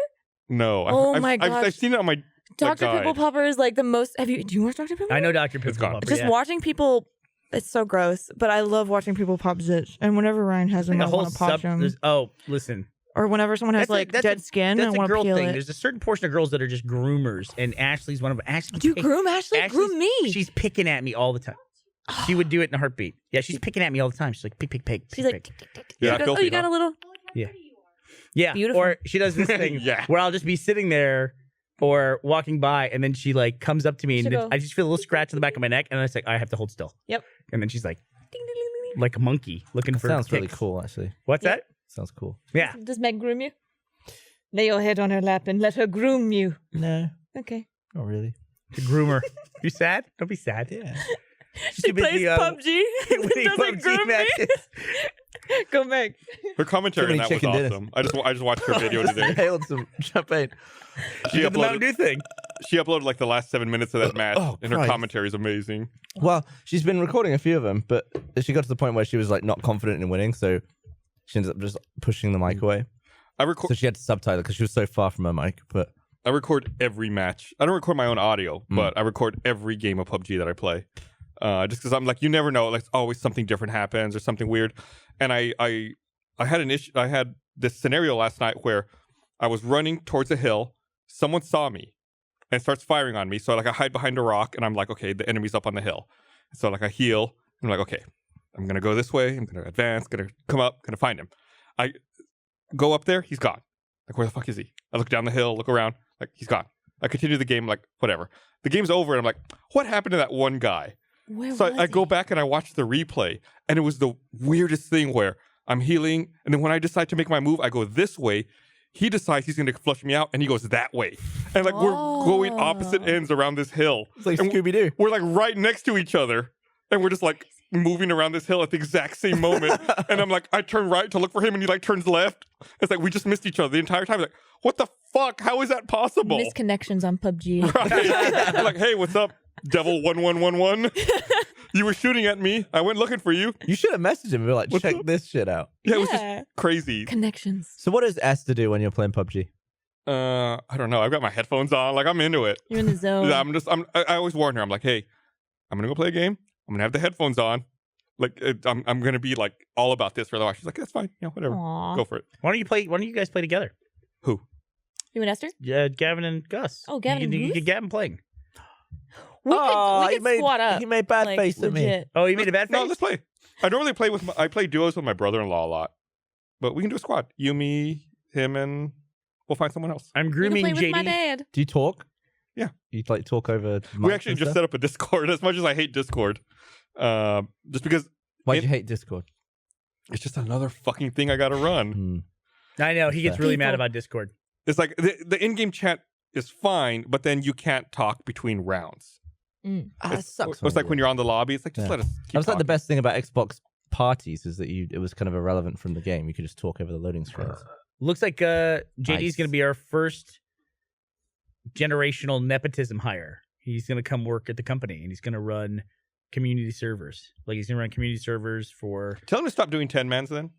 [SPEAKER 2] No.
[SPEAKER 5] Oh
[SPEAKER 2] I've,
[SPEAKER 5] my
[SPEAKER 2] I've
[SPEAKER 5] gosh.
[SPEAKER 2] seen it on my
[SPEAKER 5] Dr.
[SPEAKER 2] guide.
[SPEAKER 5] Pimple Popper is like the most. Do you watch Dr. Pimple?
[SPEAKER 3] I know Dr.
[SPEAKER 2] It's
[SPEAKER 3] Pimple
[SPEAKER 2] gone.
[SPEAKER 3] Popper.
[SPEAKER 5] Just
[SPEAKER 3] yeah.
[SPEAKER 5] watching people. It's so gross, but I love watching people pop zits. And whenever Ryan has
[SPEAKER 3] Like
[SPEAKER 5] them,
[SPEAKER 3] a
[SPEAKER 5] I
[SPEAKER 3] whole
[SPEAKER 5] want to pop them.
[SPEAKER 3] Oh, listen.
[SPEAKER 5] Or whenever someone has like dead skin, I
[SPEAKER 3] That's a
[SPEAKER 5] want to
[SPEAKER 3] girl
[SPEAKER 5] peel
[SPEAKER 3] thing.
[SPEAKER 5] it.
[SPEAKER 3] There's a certain portion of girls that are just groomers, and Ashley's one of them. Ashley,
[SPEAKER 5] Do you groom Ashley? Groom me.
[SPEAKER 3] She's picking at me all the time. She would do it in a heartbeat. Yeah, she's picking at me all the time. She's like, pick.
[SPEAKER 5] She's like,
[SPEAKER 3] pick.
[SPEAKER 5] tick, tick, tick.
[SPEAKER 2] Yeah,
[SPEAKER 5] She goes,
[SPEAKER 2] filthy,
[SPEAKER 5] oh, you got
[SPEAKER 2] huh?
[SPEAKER 5] a little.
[SPEAKER 3] Yeah.
[SPEAKER 5] Beautiful.
[SPEAKER 3] Or she does this thing
[SPEAKER 2] Yeah.
[SPEAKER 3] where I'll just be sitting there or walking by, and then she like comes up to me, and
[SPEAKER 5] She'll go-
[SPEAKER 3] I just feel a little scratch on the back of my neck, and then it's like I have to hold still.
[SPEAKER 5] Yep.
[SPEAKER 3] And then she's like,
[SPEAKER 5] Ding, ding, ding, ding, ding.
[SPEAKER 3] like a monkey looking for.
[SPEAKER 4] Sounds really
[SPEAKER 3] kicks.
[SPEAKER 4] cool, actually.
[SPEAKER 3] What's
[SPEAKER 5] Yeah.
[SPEAKER 3] that?
[SPEAKER 4] Sounds cool.
[SPEAKER 3] Yeah.
[SPEAKER 5] Does Meg groom you? Lay your head on her lap and let her groom you.
[SPEAKER 4] No,
[SPEAKER 5] Okay.
[SPEAKER 4] not really.
[SPEAKER 3] The groomer. You sad? Don't be sad.
[SPEAKER 4] Yeah.
[SPEAKER 3] She's
[SPEAKER 5] She
[SPEAKER 3] too busy,
[SPEAKER 5] plays PUBG.
[SPEAKER 3] winning
[SPEAKER 5] Doesn't
[SPEAKER 3] PUBG
[SPEAKER 5] groom me.
[SPEAKER 3] matches.
[SPEAKER 5] Go Meg.
[SPEAKER 2] Her commentary
[SPEAKER 4] Too
[SPEAKER 2] on
[SPEAKER 4] many
[SPEAKER 2] that was
[SPEAKER 4] chicken dinners.
[SPEAKER 2] awesome. I just watched her video today.
[SPEAKER 4] Hailed some champagne.
[SPEAKER 2] She
[SPEAKER 3] Did the Mountain
[SPEAKER 2] uploaded,
[SPEAKER 3] Dew thing.
[SPEAKER 2] she uploaded like the last 7 minutes of that match,
[SPEAKER 4] Oh,
[SPEAKER 2] and her
[SPEAKER 4] Christ.
[SPEAKER 2] commentary is amazing.
[SPEAKER 4] Well, she's been recording a few of them, but she got to the point where she was like not confident in winning, so she ended up just pushing the mic away.
[SPEAKER 2] I record
[SPEAKER 4] So she had to subtitle because she was so far from her mic. But
[SPEAKER 2] I record every match. I don't record my own audio, but I record every game of PUBG that I play. Just because I'm like, you never know, like always something different happens or something weird. And I had an issue. I had this scenario last night where I was running towards a hill. Someone saw me and starts firing on me. So like I hide behind a rock and I'm like, okay, the enemy's up on the hill. So like I heal. I'm like, okay, I'm gonna go this way. I'm gonna advance. Gonna come up. Gonna find him. I go up there. He's gone. Like where the fuck is he? I look down the hill. Look around. Like he's gone. I continue the game. Like whatever. The game's over and I'm like, what happened to that one guy?
[SPEAKER 5] Where
[SPEAKER 2] So
[SPEAKER 5] was
[SPEAKER 2] I go
[SPEAKER 5] he?
[SPEAKER 2] back and I watch the replay, and it was the weirdest thing where I'm healing, and then when I decide to make my move, I go this way. He decides he's going to flush me out, and he goes that way. And like we're going opposite ends around this hill.
[SPEAKER 4] it's like
[SPEAKER 2] And
[SPEAKER 4] Scooby Doo.
[SPEAKER 2] we're like right next to each other, and we're just like moving around this hill at the exact same moment. And I'm like, I turn right to look for him, and he like turns left. It's like we just missed each other the entire time. Like, what the fuck? How is that possible?
[SPEAKER 5] Misconnections on PUBG.
[SPEAKER 2] Right. I'm like, hey, what's up, Devil 1111? You were shooting at me. I went looking for you.
[SPEAKER 4] You should have messaged him and be like, check this shit out.
[SPEAKER 2] Yeah, it was
[SPEAKER 5] Yeah.
[SPEAKER 2] just crazy.
[SPEAKER 5] Connections.
[SPEAKER 4] So what does Esther do when you're playing PUBG?
[SPEAKER 2] I don't know. I've got my headphones on. Like I'm into it.
[SPEAKER 5] You're in the zone.
[SPEAKER 2] Yeah, I always warn her. I'm like, hey, I'm gonna go play a game. I'm gonna have the headphones on. Like I'm gonna be like all about this for the while. She's like, that's fine. Yeah, whatever.
[SPEAKER 5] Aw.
[SPEAKER 2] Go for it.
[SPEAKER 3] Why don't you guys play together?
[SPEAKER 2] Who?
[SPEAKER 5] You and Esther?
[SPEAKER 3] Gavin and Gus.
[SPEAKER 5] Oh, Gavin and
[SPEAKER 3] you
[SPEAKER 5] Goose?
[SPEAKER 3] get Gavin playing.
[SPEAKER 5] We
[SPEAKER 4] Oh,
[SPEAKER 5] could squat up.
[SPEAKER 4] He made bad
[SPEAKER 5] like,
[SPEAKER 4] face at me.
[SPEAKER 5] legit.
[SPEAKER 3] Oh, you made a bad face?
[SPEAKER 2] No, let's play. I normally play with. I play duos with my brother-in-law a lot, but we can do a squad. You, me, him, and we'll find someone else.
[SPEAKER 3] I'm
[SPEAKER 5] You can
[SPEAKER 3] grooming
[SPEAKER 5] play with my
[SPEAKER 3] JD.
[SPEAKER 5] dad.
[SPEAKER 4] Do you talk?
[SPEAKER 2] Yeah.
[SPEAKER 4] You like talk over
[SPEAKER 2] We
[SPEAKER 4] mics
[SPEAKER 2] actually
[SPEAKER 4] and
[SPEAKER 2] just
[SPEAKER 4] stuff?
[SPEAKER 2] set up a Discord. As much as I hate Discord, just because
[SPEAKER 4] Why do
[SPEAKER 2] it-
[SPEAKER 4] you hate Discord?
[SPEAKER 2] it's just another fucking thing I got to run.
[SPEAKER 4] Hmm.
[SPEAKER 3] I know he gets really mad
[SPEAKER 5] People.
[SPEAKER 3] about Discord.
[SPEAKER 2] It's like the in-game chat is fine, but then you can't talk between rounds.
[SPEAKER 4] It sucks.
[SPEAKER 2] It's like when you're on the lobby. It's like just
[SPEAKER 4] Yeah.
[SPEAKER 2] let us.
[SPEAKER 4] That
[SPEAKER 2] Keep
[SPEAKER 4] was like the
[SPEAKER 2] talking.
[SPEAKER 4] best thing about Xbox parties is that it was kind of irrelevant from the game. You could just talk over the loading screens.
[SPEAKER 3] Looks like JD's
[SPEAKER 4] Nice.
[SPEAKER 3] going to be our first generational nepotism hire. He's going to come work at the company, and he's going to run community servers. Like he's going to run community servers for.
[SPEAKER 2] Tell him to stop doing 10-mans then.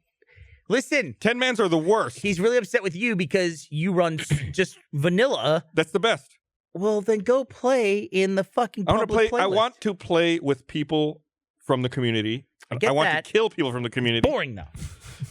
[SPEAKER 3] Listen,
[SPEAKER 2] 10-mans are the worst.
[SPEAKER 3] he's really upset with you because you run just vanilla.
[SPEAKER 2] That's the best.
[SPEAKER 3] Well, then go play in the fucking
[SPEAKER 2] I want
[SPEAKER 3] public
[SPEAKER 2] to play. I
[SPEAKER 3] playlist.
[SPEAKER 2] want to play with people from the community.
[SPEAKER 3] get
[SPEAKER 2] I want
[SPEAKER 3] that.
[SPEAKER 2] to kill people from the community.
[SPEAKER 3] Boring though.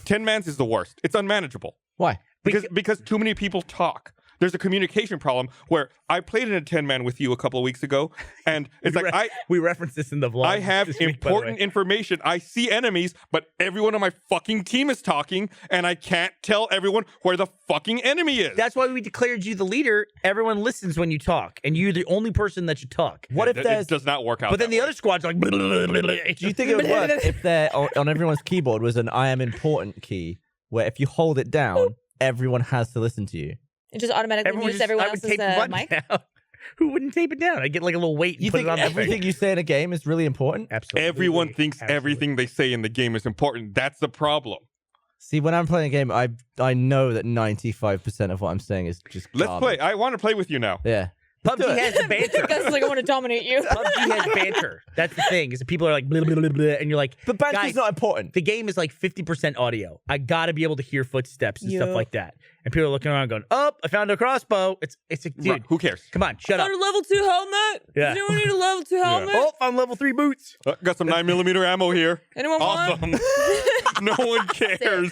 [SPEAKER 2] 10-mans is the worst. It's unmanageable.
[SPEAKER 4] Why?
[SPEAKER 2] Because too many people talk. There's a communication problem where I played in a 10-man with you a couple of weeks ago, and it's like
[SPEAKER 3] we referenced this in the vlog.
[SPEAKER 2] I have
[SPEAKER 3] this week, by the way.
[SPEAKER 2] important information. I see enemies, but everyone on my fucking team is talking, and I can't tell everyone where the fucking enemy is.
[SPEAKER 3] That's why we declared you the leader. Everyone listens when you talk, and you're the only person that should talk.
[SPEAKER 4] What if there's?
[SPEAKER 2] It does not work out.
[SPEAKER 3] But then
[SPEAKER 2] that
[SPEAKER 3] the
[SPEAKER 2] way.
[SPEAKER 3] other squad's like.
[SPEAKER 4] Do you think it would work if there on everyone's keyboard was an "I am important" key, where if you hold it down, everyone has to listen to you?
[SPEAKER 5] It just automatically mutes everyone
[SPEAKER 3] I would
[SPEAKER 5] else's
[SPEAKER 3] tape the button
[SPEAKER 5] mic.
[SPEAKER 3] down. Who wouldn't tape it down? I get like a little weight and
[SPEAKER 4] You
[SPEAKER 3] put
[SPEAKER 4] think
[SPEAKER 3] it on my
[SPEAKER 4] everything
[SPEAKER 3] thing.
[SPEAKER 4] you say in a game is really important?
[SPEAKER 3] Absolutely.
[SPEAKER 2] Everyone thinks
[SPEAKER 3] Absolutely.
[SPEAKER 2] everything they say in the game is important. That's the problem.
[SPEAKER 4] See, when I'm playing a game, I know that 95% of what I'm saying is just
[SPEAKER 2] Let's
[SPEAKER 4] garbage.
[SPEAKER 2] play. I want to play with you now.
[SPEAKER 4] Yeah.
[SPEAKER 3] PUBG has banter.
[SPEAKER 5] Gus is like, I want to dominate you.
[SPEAKER 3] PUBG has banter. That's the thing. Is that people are like, blah, blah, blah, blah, and you're like,
[SPEAKER 4] But banter's
[SPEAKER 3] guys,
[SPEAKER 4] not important.
[SPEAKER 3] the game is like 50% audio. I gotta be able to hear footsteps and stuff
[SPEAKER 5] Yo.
[SPEAKER 3] like that. And people are looking around going, "Oh, I found a crossbow." It's a dude.
[SPEAKER 2] Right, who cares?
[SPEAKER 3] Come on, shut up.
[SPEAKER 5] Got a level 2 helmet?
[SPEAKER 3] Yeah.
[SPEAKER 5] Does anyone need a level 2 helmet?
[SPEAKER 3] Oh, I'm level 3 boots.
[SPEAKER 2] Got some 9mm ammo here.
[SPEAKER 5] Anyone want?
[SPEAKER 2] Awesome. No one cares.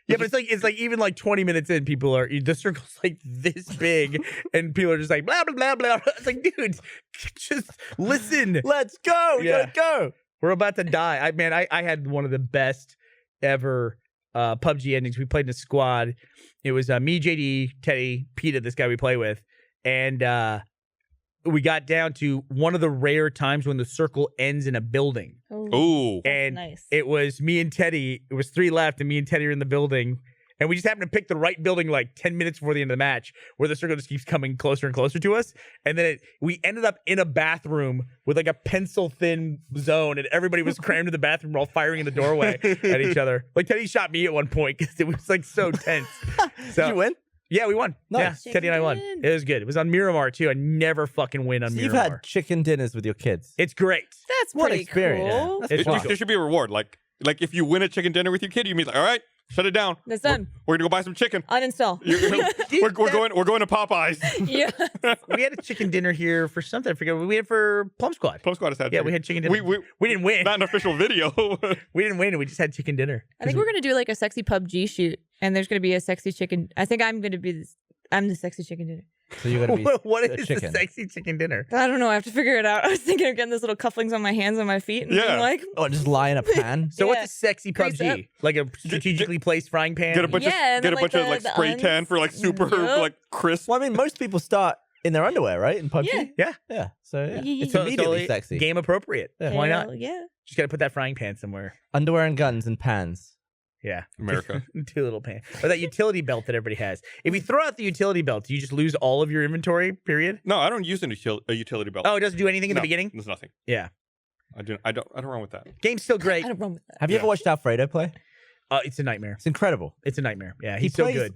[SPEAKER 3] Yeah, but it's like even like 20 minutes in, people are the circle's like this big, and people are just like blah blah blah blah. It's like, dude, just listen.
[SPEAKER 4] Let's go. We
[SPEAKER 3] Yeah.
[SPEAKER 4] gotta go.
[SPEAKER 3] We're about to die. I had one of the best ever PUBG endings. We played in a squad. It was me, JD, Teddy, Peter, this guy we play with, and we got down to one of the rare times when the circle ends in a building.
[SPEAKER 2] Ooh.
[SPEAKER 3] And
[SPEAKER 5] nice.
[SPEAKER 3] it was me and Teddy. It was 3 left, and me and Teddy are in the building. And we just happened to pick the right building like 10 minutes before the end of the match, where the circle just keeps coming closer and closer to us. And then we ended up in a bathroom with like a pencil-thin zone, and everybody was crammed in the bathroom, all firing in the doorway at each other. Like Teddy shot me at one point because it was like so tense. So,
[SPEAKER 4] Did you win?
[SPEAKER 3] yeah, we won.
[SPEAKER 4] Nice.
[SPEAKER 3] Yeah, Teddy and I won.
[SPEAKER 5] Chicken
[SPEAKER 3] It was good. It was on Miramar too. I never fucking win on
[SPEAKER 4] So you've
[SPEAKER 3] Miramar.
[SPEAKER 4] had chicken dinners with your kids.
[SPEAKER 3] It's great.
[SPEAKER 5] That's
[SPEAKER 4] What
[SPEAKER 5] pretty
[SPEAKER 4] experience.
[SPEAKER 5] cool.
[SPEAKER 4] That's
[SPEAKER 3] It's
[SPEAKER 4] fun.
[SPEAKER 3] fun.
[SPEAKER 2] There should be a reward. Like if you win a chicken dinner with your kid, you mean like, all right, shut it down.
[SPEAKER 5] That's done.
[SPEAKER 2] We're gonna go buy some chicken.
[SPEAKER 5] Uninstall.
[SPEAKER 2] We're going to Popeyes.
[SPEAKER 5] Yeah.
[SPEAKER 3] We had a chicken dinner here for something. I forget what we had for Plum Squad.
[SPEAKER 2] Plum Squad has had
[SPEAKER 3] Yeah,
[SPEAKER 2] chicken.
[SPEAKER 3] we had chicken dinner.
[SPEAKER 2] We
[SPEAKER 3] didn't win.
[SPEAKER 2] not an official video.
[SPEAKER 3] We didn't win. We just had chicken dinner.
[SPEAKER 5] I think we're gonna do like a sexy PUBG shoot, and there's gonna be a sexy chicken. I think I'm gonna be. I'm the sexy chicken dinner.
[SPEAKER 4] So you're gonna be
[SPEAKER 3] What
[SPEAKER 4] a
[SPEAKER 3] is
[SPEAKER 4] chicken.
[SPEAKER 3] the sexy chicken dinner?
[SPEAKER 5] I don't know. I have to figure it out. I was thinking of getting those little cufflinks on my hands and my feet, and being
[SPEAKER 2] Yeah.
[SPEAKER 5] like,
[SPEAKER 4] Oh, just lie in a pan.
[SPEAKER 3] So
[SPEAKER 5] Yeah.
[SPEAKER 3] what's a sexy
[SPEAKER 5] Grease
[SPEAKER 3] PUBG?
[SPEAKER 5] up.
[SPEAKER 3] Like a strategically placed frying pan?
[SPEAKER 2] Get a bunch
[SPEAKER 5] Yeah,
[SPEAKER 2] of
[SPEAKER 5] and
[SPEAKER 2] get a
[SPEAKER 5] then,
[SPEAKER 2] bunch
[SPEAKER 5] like,
[SPEAKER 2] of like
[SPEAKER 5] the
[SPEAKER 2] spray tan for like super
[SPEAKER 5] Yup.
[SPEAKER 2] like crisp.
[SPEAKER 4] Well, I mean, most people start in their underwear, right? In PUBG.
[SPEAKER 5] Yeah.
[SPEAKER 3] Yeah.
[SPEAKER 4] Yeah. So yeah.
[SPEAKER 5] Yeah.
[SPEAKER 4] it's
[SPEAKER 5] So-
[SPEAKER 4] immediately
[SPEAKER 3] like,
[SPEAKER 4] sexy.
[SPEAKER 3] Game appropriate.
[SPEAKER 4] Yeah.
[SPEAKER 3] Why not?
[SPEAKER 5] hell yeah.
[SPEAKER 3] Just got to put that frying pan somewhere.
[SPEAKER 4] Underwear and guns and pans.
[SPEAKER 3] Yeah.
[SPEAKER 2] America.
[SPEAKER 3] 2 little pans. Or that utility belt that everybody has. If you throw out the utility belt, do you just lose all of your inventory, period?
[SPEAKER 2] No, I don't use a utility belt.
[SPEAKER 3] Oh, it doesn't do anything in the
[SPEAKER 2] No,
[SPEAKER 3] beginning?
[SPEAKER 2] There's nothing.
[SPEAKER 3] Yeah.
[SPEAKER 2] I don't run with that.
[SPEAKER 3] Game's still great.
[SPEAKER 5] I don't run with that.
[SPEAKER 4] Have you ever watched Alfredo play?
[SPEAKER 3] It's a nightmare.
[SPEAKER 4] It's incredible.
[SPEAKER 3] It's a nightmare. Yeah,
[SPEAKER 4] He
[SPEAKER 3] he's so
[SPEAKER 4] plays-
[SPEAKER 3] good.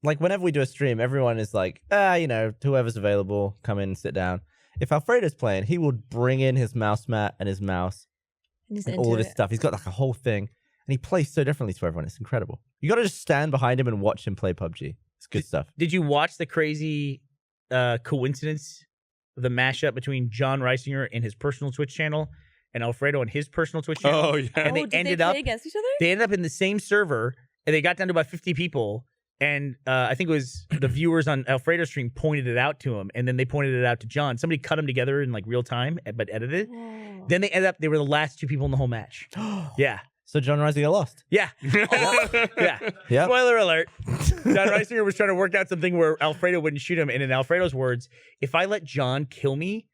[SPEAKER 4] Like whenever we do a stream, everyone is like, whoever's available, come in and sit down. If Alfredo's playing, he will bring in his mouse mat and his mouse
[SPEAKER 5] I'm just
[SPEAKER 4] and
[SPEAKER 5] into
[SPEAKER 4] all of his
[SPEAKER 5] it.
[SPEAKER 4] stuff. He's got like a whole thing, and he plays so differently to everyone. It's incredible. You got to just stand behind him and watch him play PUBG. It's good stuff.
[SPEAKER 3] Did you watch the crazy coincidence of the mashup between John Reisinger and his personal Twitch channel and Alfredo on his personal Twitch channel?
[SPEAKER 2] Oh yeah.
[SPEAKER 3] And they
[SPEAKER 5] did
[SPEAKER 3] ended
[SPEAKER 5] play
[SPEAKER 3] up-
[SPEAKER 5] against each other?
[SPEAKER 3] They ended up in the same server, and they got down to about 50 people. And I think it was the viewers on Alfredo's stream pointed it out to him, and then they pointed it out to John. Somebody cut them together in like real time, but edited.
[SPEAKER 5] Whoa.
[SPEAKER 3] Then they were the last 2 people in the whole match. Yeah.
[SPEAKER 4] So John Reisinger lost.
[SPEAKER 3] Yeah. Yeah.
[SPEAKER 4] Yep.
[SPEAKER 3] Spoiler alert. John Reisinger was trying to work out something where Alfredo wouldn't shoot him. And in Alfredo's words, if I let John kill me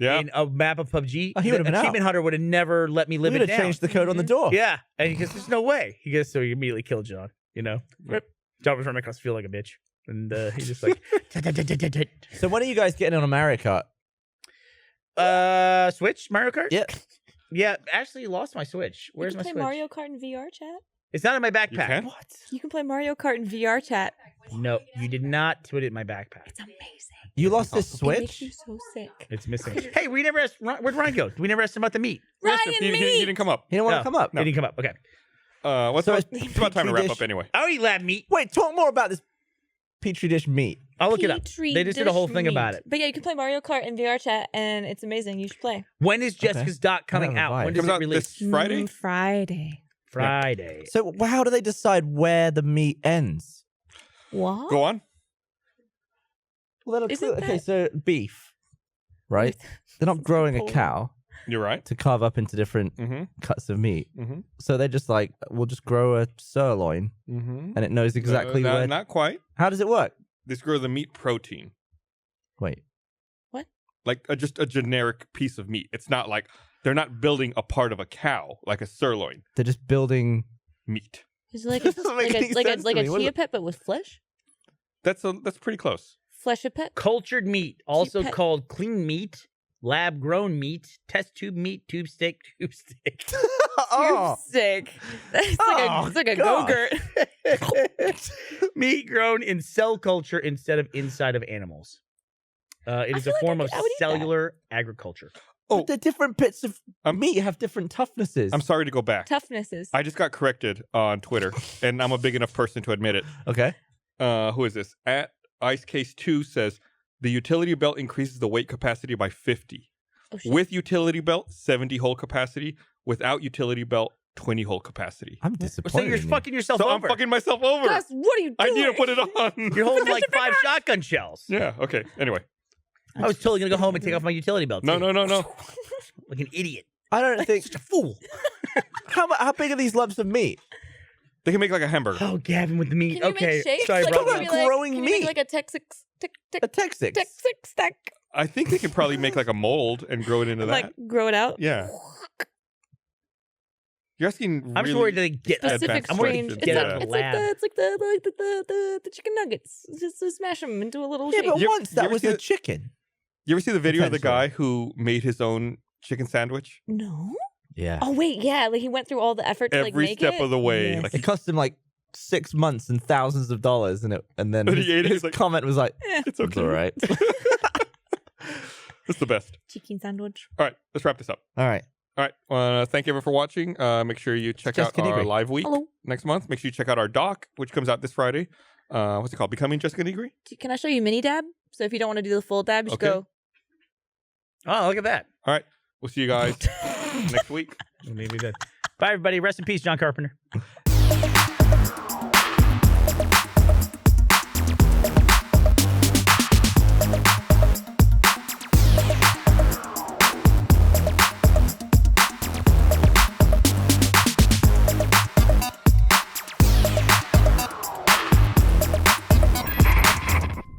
[SPEAKER 2] Yeah.
[SPEAKER 3] in a map of PUBG,
[SPEAKER 4] Oh, he
[SPEAKER 3] the
[SPEAKER 4] would've been out.
[SPEAKER 3] achievement hunter would have never let me live
[SPEAKER 4] We
[SPEAKER 3] it
[SPEAKER 4] would have
[SPEAKER 3] down.
[SPEAKER 4] changed the code on the door.
[SPEAKER 3] Yeah. And he goes, there's no way. He goes, so he immediately killed John, you know?
[SPEAKER 2] Yep.
[SPEAKER 3] John was running across the field like a bitch. And he's just like,
[SPEAKER 4] So when are you guys getting on a Mario Kart?
[SPEAKER 3] Switch? Mario Kart?
[SPEAKER 4] Yeah.
[SPEAKER 3] Yeah, actually lost my Switch. Where's
[SPEAKER 5] you
[SPEAKER 3] my
[SPEAKER 5] can
[SPEAKER 3] Switch?
[SPEAKER 5] play Mario Kart in VR chat?
[SPEAKER 3] It's not in my
[SPEAKER 2] You
[SPEAKER 3] backpack.
[SPEAKER 2] can?
[SPEAKER 4] What?
[SPEAKER 5] You can play Mario Kart in VR chat.
[SPEAKER 3] No, you did not put it in my backpack.
[SPEAKER 5] It's amazing.
[SPEAKER 4] You lost this
[SPEAKER 5] It makes
[SPEAKER 4] Switch?
[SPEAKER 5] you so sick.
[SPEAKER 3] It's missing. Hey, we never asked, where'd Ryan go? We never asked him about the meat.
[SPEAKER 5] Ryan,
[SPEAKER 2] he
[SPEAKER 5] meat!
[SPEAKER 2] didn't come up.
[SPEAKER 4] He didn't want
[SPEAKER 3] No.
[SPEAKER 4] to come up.
[SPEAKER 3] He didn't come up. Okay.
[SPEAKER 2] It's
[SPEAKER 4] So
[SPEAKER 2] about
[SPEAKER 4] it's
[SPEAKER 2] time to wrap
[SPEAKER 4] Petri
[SPEAKER 2] up
[SPEAKER 4] dish.
[SPEAKER 2] anyway.
[SPEAKER 3] I'll eat lab meat.
[SPEAKER 4] Wait, talk more about this Petri dish meat.
[SPEAKER 3] I'll look it up.
[SPEAKER 5] Petri
[SPEAKER 3] They just did a whole
[SPEAKER 5] dish
[SPEAKER 3] thing about
[SPEAKER 5] meat.
[SPEAKER 3] it.
[SPEAKER 5] But yeah, you can play Mario Kart in VR chat, and it's amazing. You should play.
[SPEAKER 3] When is Jessica's doc coming
[SPEAKER 4] have a
[SPEAKER 3] out?
[SPEAKER 4] vibe.
[SPEAKER 3] When does
[SPEAKER 2] Comes
[SPEAKER 3] it
[SPEAKER 2] out
[SPEAKER 3] release?
[SPEAKER 2] this Friday.
[SPEAKER 5] Friday.
[SPEAKER 3] Friday.
[SPEAKER 4] So how do they decide where the meat ends?
[SPEAKER 5] What?
[SPEAKER 2] Go on.
[SPEAKER 4] Well,
[SPEAKER 5] Isn't
[SPEAKER 4] okay,
[SPEAKER 5] that-
[SPEAKER 4] so beef, right? They're not growing a cow
[SPEAKER 2] You're right.
[SPEAKER 4] to carve up into different
[SPEAKER 2] Mm-hmm.
[SPEAKER 4] cuts of meat.
[SPEAKER 2] Mm-hmm.
[SPEAKER 4] So they're just like, we'll just grow a sirloin,
[SPEAKER 2] Mm-hmm.
[SPEAKER 4] and it knows exactly where.
[SPEAKER 2] Not quite.
[SPEAKER 4] How does it work?
[SPEAKER 2] This grows the meat protein,
[SPEAKER 4] Wait,
[SPEAKER 2] like just a generic piece of meat. It's not like they're not building a part of a cow like a sirloin
[SPEAKER 4] they're just building.
[SPEAKER 2] meat.
[SPEAKER 5] It's like a,
[SPEAKER 4] Doesn't make any
[SPEAKER 5] like a
[SPEAKER 4] sense
[SPEAKER 5] like
[SPEAKER 4] to
[SPEAKER 5] a
[SPEAKER 4] me. What is
[SPEAKER 5] chia
[SPEAKER 4] it?
[SPEAKER 5] pet, but with flesh.
[SPEAKER 2] That's pretty close.
[SPEAKER 5] Flesh a pet.
[SPEAKER 3] Cultured meat, also
[SPEAKER 5] pet-
[SPEAKER 3] called clean meat, lab grown meat, test tube meat, tube steak, tube steak.
[SPEAKER 4] Oh,
[SPEAKER 5] Sick. It's like a
[SPEAKER 4] gosh.
[SPEAKER 5] go-gurt.
[SPEAKER 3] Meat grown in cell culture instead of inside of animals. It is
[SPEAKER 5] feel
[SPEAKER 3] a
[SPEAKER 5] like
[SPEAKER 3] form
[SPEAKER 5] I
[SPEAKER 3] of
[SPEAKER 5] would eat that.
[SPEAKER 3] cellular agriculture.
[SPEAKER 2] Oh.
[SPEAKER 4] But the different bits of
[SPEAKER 2] I'm-
[SPEAKER 4] meat have different toughnesses.
[SPEAKER 2] I'm sorry to go back.
[SPEAKER 5] Toughnesses.
[SPEAKER 2] I just got corrected on Twitter, and I'm a big enough person to admit it.
[SPEAKER 4] Okay.
[SPEAKER 2] Who is this? At IceCase2 says the utility belt increases the weight capacity by 50.
[SPEAKER 5] Oh, shit.
[SPEAKER 2] With utility belt, 70 hole capacity. Without utility belt, 20 hole capacity.
[SPEAKER 4] I'm
[SPEAKER 3] So
[SPEAKER 4] disappointed.
[SPEAKER 3] you're
[SPEAKER 4] in you.
[SPEAKER 3] fucking yourself
[SPEAKER 2] So I'm
[SPEAKER 3] over.
[SPEAKER 2] fucking myself over.
[SPEAKER 5] Gus, what are you doing?
[SPEAKER 2] I need to put it on.
[SPEAKER 3] You're holding like 5 shotgun shells.
[SPEAKER 2] Yeah. Okay. Anyway.
[SPEAKER 3] I was totally gonna go home and take off my utility belt.
[SPEAKER 2] No.
[SPEAKER 3] too.
[SPEAKER 2] No.
[SPEAKER 3] Like an idiot.
[SPEAKER 4] I don't think.
[SPEAKER 3] Such a fool.
[SPEAKER 4] How big are these lumps of meat?
[SPEAKER 2] They can make like a hamburger.
[SPEAKER 3] Oh, Gavin with the meat.
[SPEAKER 5] Can you
[SPEAKER 3] Okay,
[SPEAKER 5] make shapes?
[SPEAKER 3] sorry,
[SPEAKER 5] like,
[SPEAKER 3] bro.
[SPEAKER 4] Talk
[SPEAKER 5] can
[SPEAKER 4] about
[SPEAKER 5] you make-
[SPEAKER 4] growing
[SPEAKER 5] can you make
[SPEAKER 4] meat.
[SPEAKER 5] like a Texas
[SPEAKER 4] A Texas.
[SPEAKER 5] stack.
[SPEAKER 2] I think they can probably make like a mold and grow it into that.
[SPEAKER 5] Like grow it out.
[SPEAKER 2] Yeah. You're asking
[SPEAKER 3] I'm
[SPEAKER 2] really
[SPEAKER 3] just worried that they get
[SPEAKER 5] Specific
[SPEAKER 3] I'm worried
[SPEAKER 5] strange.
[SPEAKER 3] to
[SPEAKER 5] It's
[SPEAKER 3] get
[SPEAKER 5] like
[SPEAKER 3] out of the
[SPEAKER 5] it's like
[SPEAKER 3] lab.
[SPEAKER 5] the chicken nuggets. Just to smash them into a little
[SPEAKER 4] Yeah,
[SPEAKER 5] shape.
[SPEAKER 4] but
[SPEAKER 2] You-
[SPEAKER 4] once
[SPEAKER 2] you
[SPEAKER 4] that
[SPEAKER 2] ever
[SPEAKER 4] was
[SPEAKER 2] see
[SPEAKER 4] a
[SPEAKER 2] the-
[SPEAKER 4] chicken.
[SPEAKER 2] You ever see the video of the
[SPEAKER 4] Potentially.
[SPEAKER 2] guy who made his own chicken sandwich?
[SPEAKER 5] No.
[SPEAKER 4] Yeah.
[SPEAKER 5] Oh wait, yeah. Like he went through all the effort to like
[SPEAKER 2] Every
[SPEAKER 5] make
[SPEAKER 2] step
[SPEAKER 5] it.
[SPEAKER 2] of the way.
[SPEAKER 5] Yes.
[SPEAKER 2] Like
[SPEAKER 4] It cost him like 6 months and thousands of dollars, and then
[SPEAKER 2] And he
[SPEAKER 4] his,
[SPEAKER 2] ate it,
[SPEAKER 4] his
[SPEAKER 2] he's like,
[SPEAKER 4] comment was like,
[SPEAKER 2] it's
[SPEAKER 4] "It's
[SPEAKER 2] okay.
[SPEAKER 4] all right."
[SPEAKER 2] It's the best.
[SPEAKER 5] chicken sandwich.
[SPEAKER 2] All right, let's wrap this up.
[SPEAKER 4] All right.
[SPEAKER 2] All right. Thank you everyone for watching. Make sure you check
[SPEAKER 4] Jessica
[SPEAKER 2] out our
[SPEAKER 4] Nigri.
[SPEAKER 2] live week
[SPEAKER 5] Hello.
[SPEAKER 2] next month. Make sure you check out our doc, which comes out this Friday. What's it called? Becoming Jessica Nigri?
[SPEAKER 5] Can I show you mini dab? So if you don't want to do the full dab, just
[SPEAKER 2] Okay.
[SPEAKER 5] go.
[SPEAKER 3] Oh, look at that.
[SPEAKER 2] All right. We'll see you guys next week.
[SPEAKER 3] Maybe that. Bye, everybody. Rest in peace, John Carpenter.